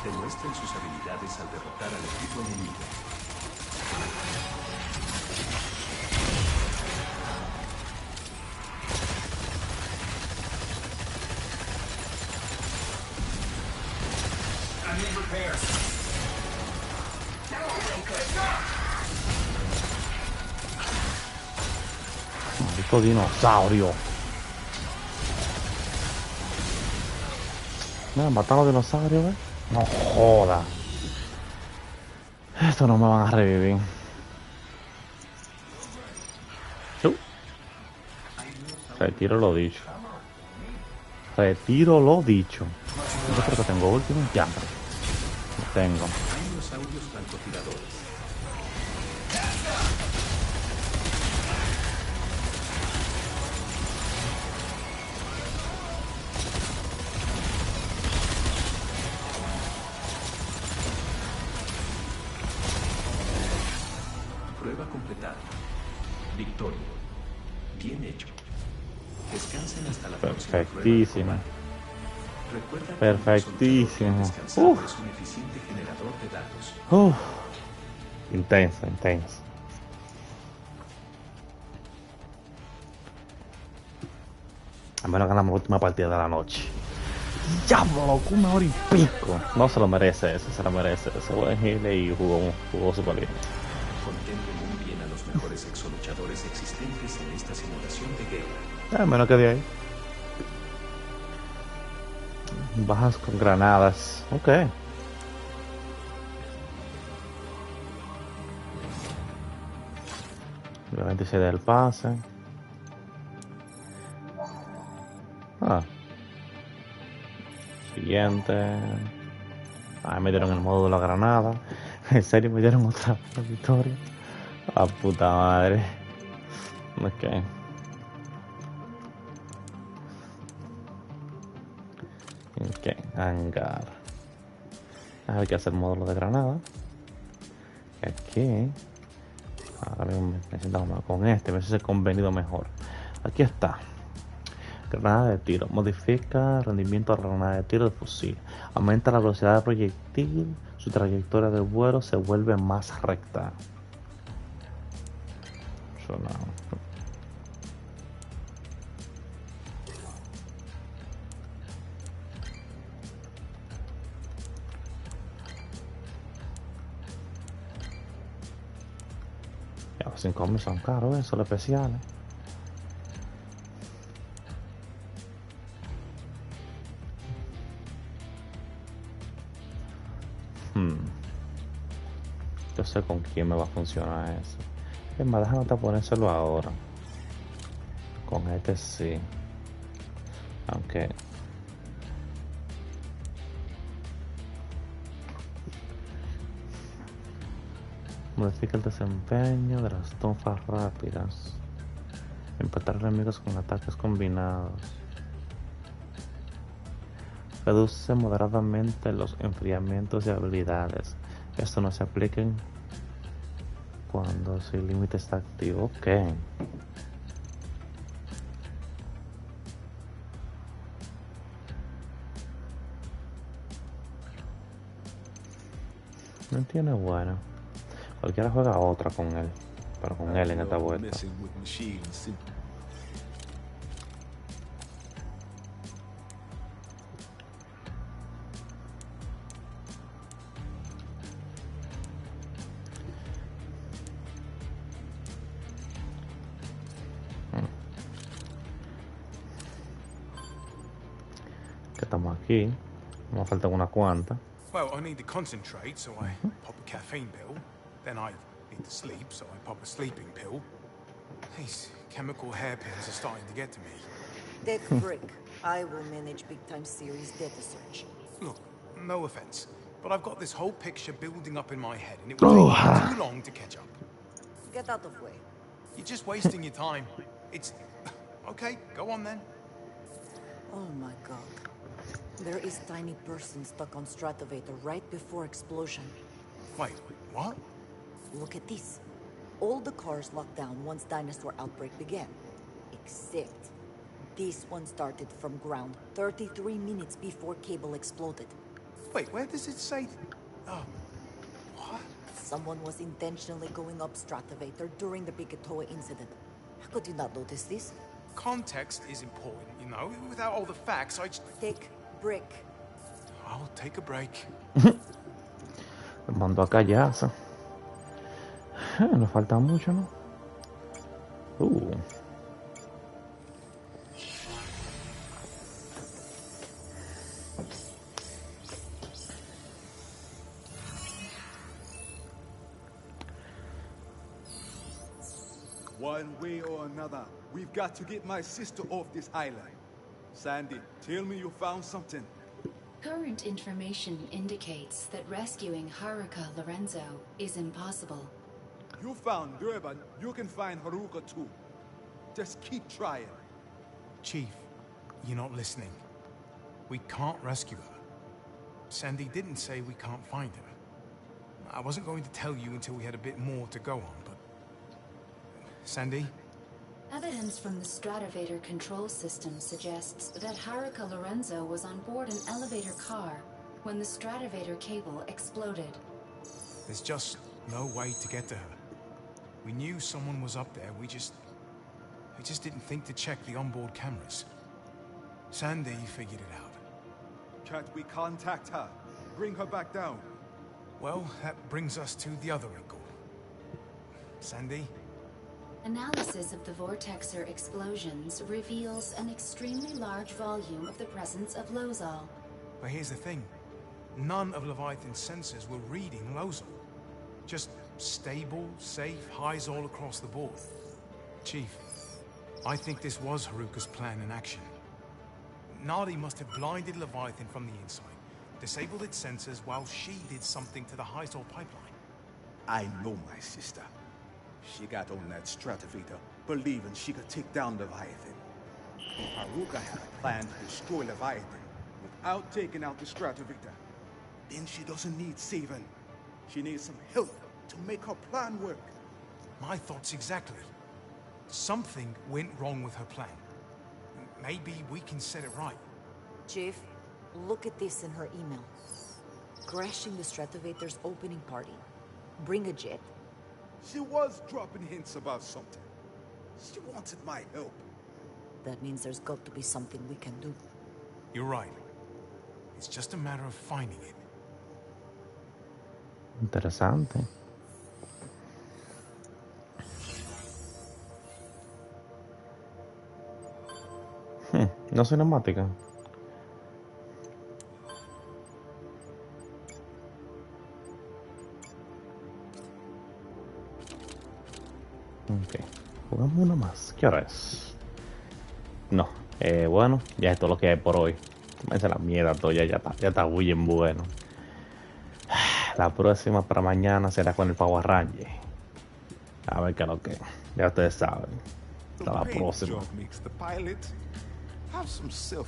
Demuestren sus habilidades al derrotar al equipo enemigo. I need repairs. Maldito dinosaurio. Me han matado los dinosaurios, ¿eh? No joda. Esto no me van a revivir. Retiro lo dicho. Retiro lo dicho. Yo creo que tengo último. Ya. Lo tengo. Dinosaurios francotiradores. Prueba completada. Victoria. Bien hecho. Descansen hasta la próxima prueba de Perfectísimo. combate. Recuerda que Perfectísimo. un descansado es un eficiente generador de datos. Intenso, intenso. Al menos ganamos la última partida de la noche. ¡Diablo, loco! 1 hora y pico. No se lo merece ese, se lo merece. Ese buen gile y jugó super bien. Contemplen muy bien a los mejores exoluchadores existentes en esta simulación de guerra. Al menos que de ahí. Bajas con granadas. Ok. Obviamente se da el pase. Siguiente. Me dieron el modo de la granada. En serio, me dieron otra victoria. A puta madre. Ok. Ok, hangar. A ver qué hacer el módulo de granada. Aquí. Ahora mismo me siento más con este. A ver si se ha convenido mejor. Aquí está. Granada de tiro. Modifica rendimiento de la granada de tiro de fusil. Aumenta la velocidad del proyectil. Su trayectoria de vuelo se vuelve más recta. Eso no. Ya, los 5.000 son caros, son los especiales. Yo sé con quién me va a funcionar eso. Es más, déjame ponérselo ahora. Con este sí. Aunque... modifica el desempeño de las tonfas rápidas. Empatar enemigos con ataques combinados. Reduce moderadamente los enfriamientos de habilidades. Esto no se aplica cuando su límite está activo. Ok. No tiene bueno. Cualquiera juega otra con él. Pero con él en esta vuelta. Que estamos aquí. Nos faltan unas cuantas. Well, I need to concentrate, so I pop a caffeine pill. Then I need to sleep, so I pop a sleeping pill. These chemical hairpins are starting to get to me. Take break. I will manage Big Time Series data search. Look, no offense, but I've got this whole picture building up in my head, and it will take me too long to catch up. Get out of way. You're just wasting your time. It's... Okay, go on then. Oh my god. There is tiny person stuck on Stratovator right before explosion. Wait, what? Look at this. All the cars locked down once dinosaur outbreak began. Except this one started from ground 33 minutes before cable exploded. Wait, where does it say... Oh, what? Someone was intentionally going up Stratovator during the Bigatoa incident. How could you not notice this? Context is important, you know? Without all the facts, I just... Take break. I'll take a break. Me mandó a callarse. Nos falta mucho, ¿no? One way or another, we've got to get my sister off this island. Sandy, tell me you found something. Current information indicates that rescuing Haruka Lorenzo is impossible. You found Durban, you can find Haruka too. Just keep trying. Chief, you're not listening. We can't rescue her. Sandy didn't say we can't find her. I wasn't going to tell you until we had a bit more to go on, but... Sandy? Evidence from the Stratovator control system suggests that Haruka Lorenzo was on board an elevator car when the Stratovator cable exploded. There's just no way to get to her. We knew someone was up there, we just didn't think to check the onboard cameras. Sandy figured it out. Can't we contact her? Bring her back down. Well, that brings us to the other wrinkle. Sandy? Analysis of the Vortexer explosions reveals an extremely large volume of the presence of Lozol. But here's the thing. None of Leviathan's sensors were reading Lozol. Just stable, safe highs all across the board. Chief, I think this was Haruka's plan in action. Nadi must have blinded Leviathan from the inside, disabled its sensors while she did something to the Hyzol pipeline. I know my sister. She got on that Stratovator, believing she could take down Leviathan. If Haruka had a plan to destroy Leviathan without taking out the Stratovator, then she doesn't need saving. She needs some help to make her plan work. My thoughts exactly. Something went wrong with her plan. Maybe we can set it right. Chief, look at this in her email. Crashing the Stratovator's opening party. Bring a jet. She was dropping hints about something. She wanted my help. That means there's got to be something we can do. You're right. It's just a matter of finding it. Interesante. No cinemática. Ok, jugamos una más. ¿Qué hora es? No, bueno, ya es todo lo que hay por hoy. Tómense la mierda, todo ya está bien bueno. La próxima para mañana será con el Power Ranger. A ver qué es lo que. Ya ustedes saben. Hasta la próxima. Have some self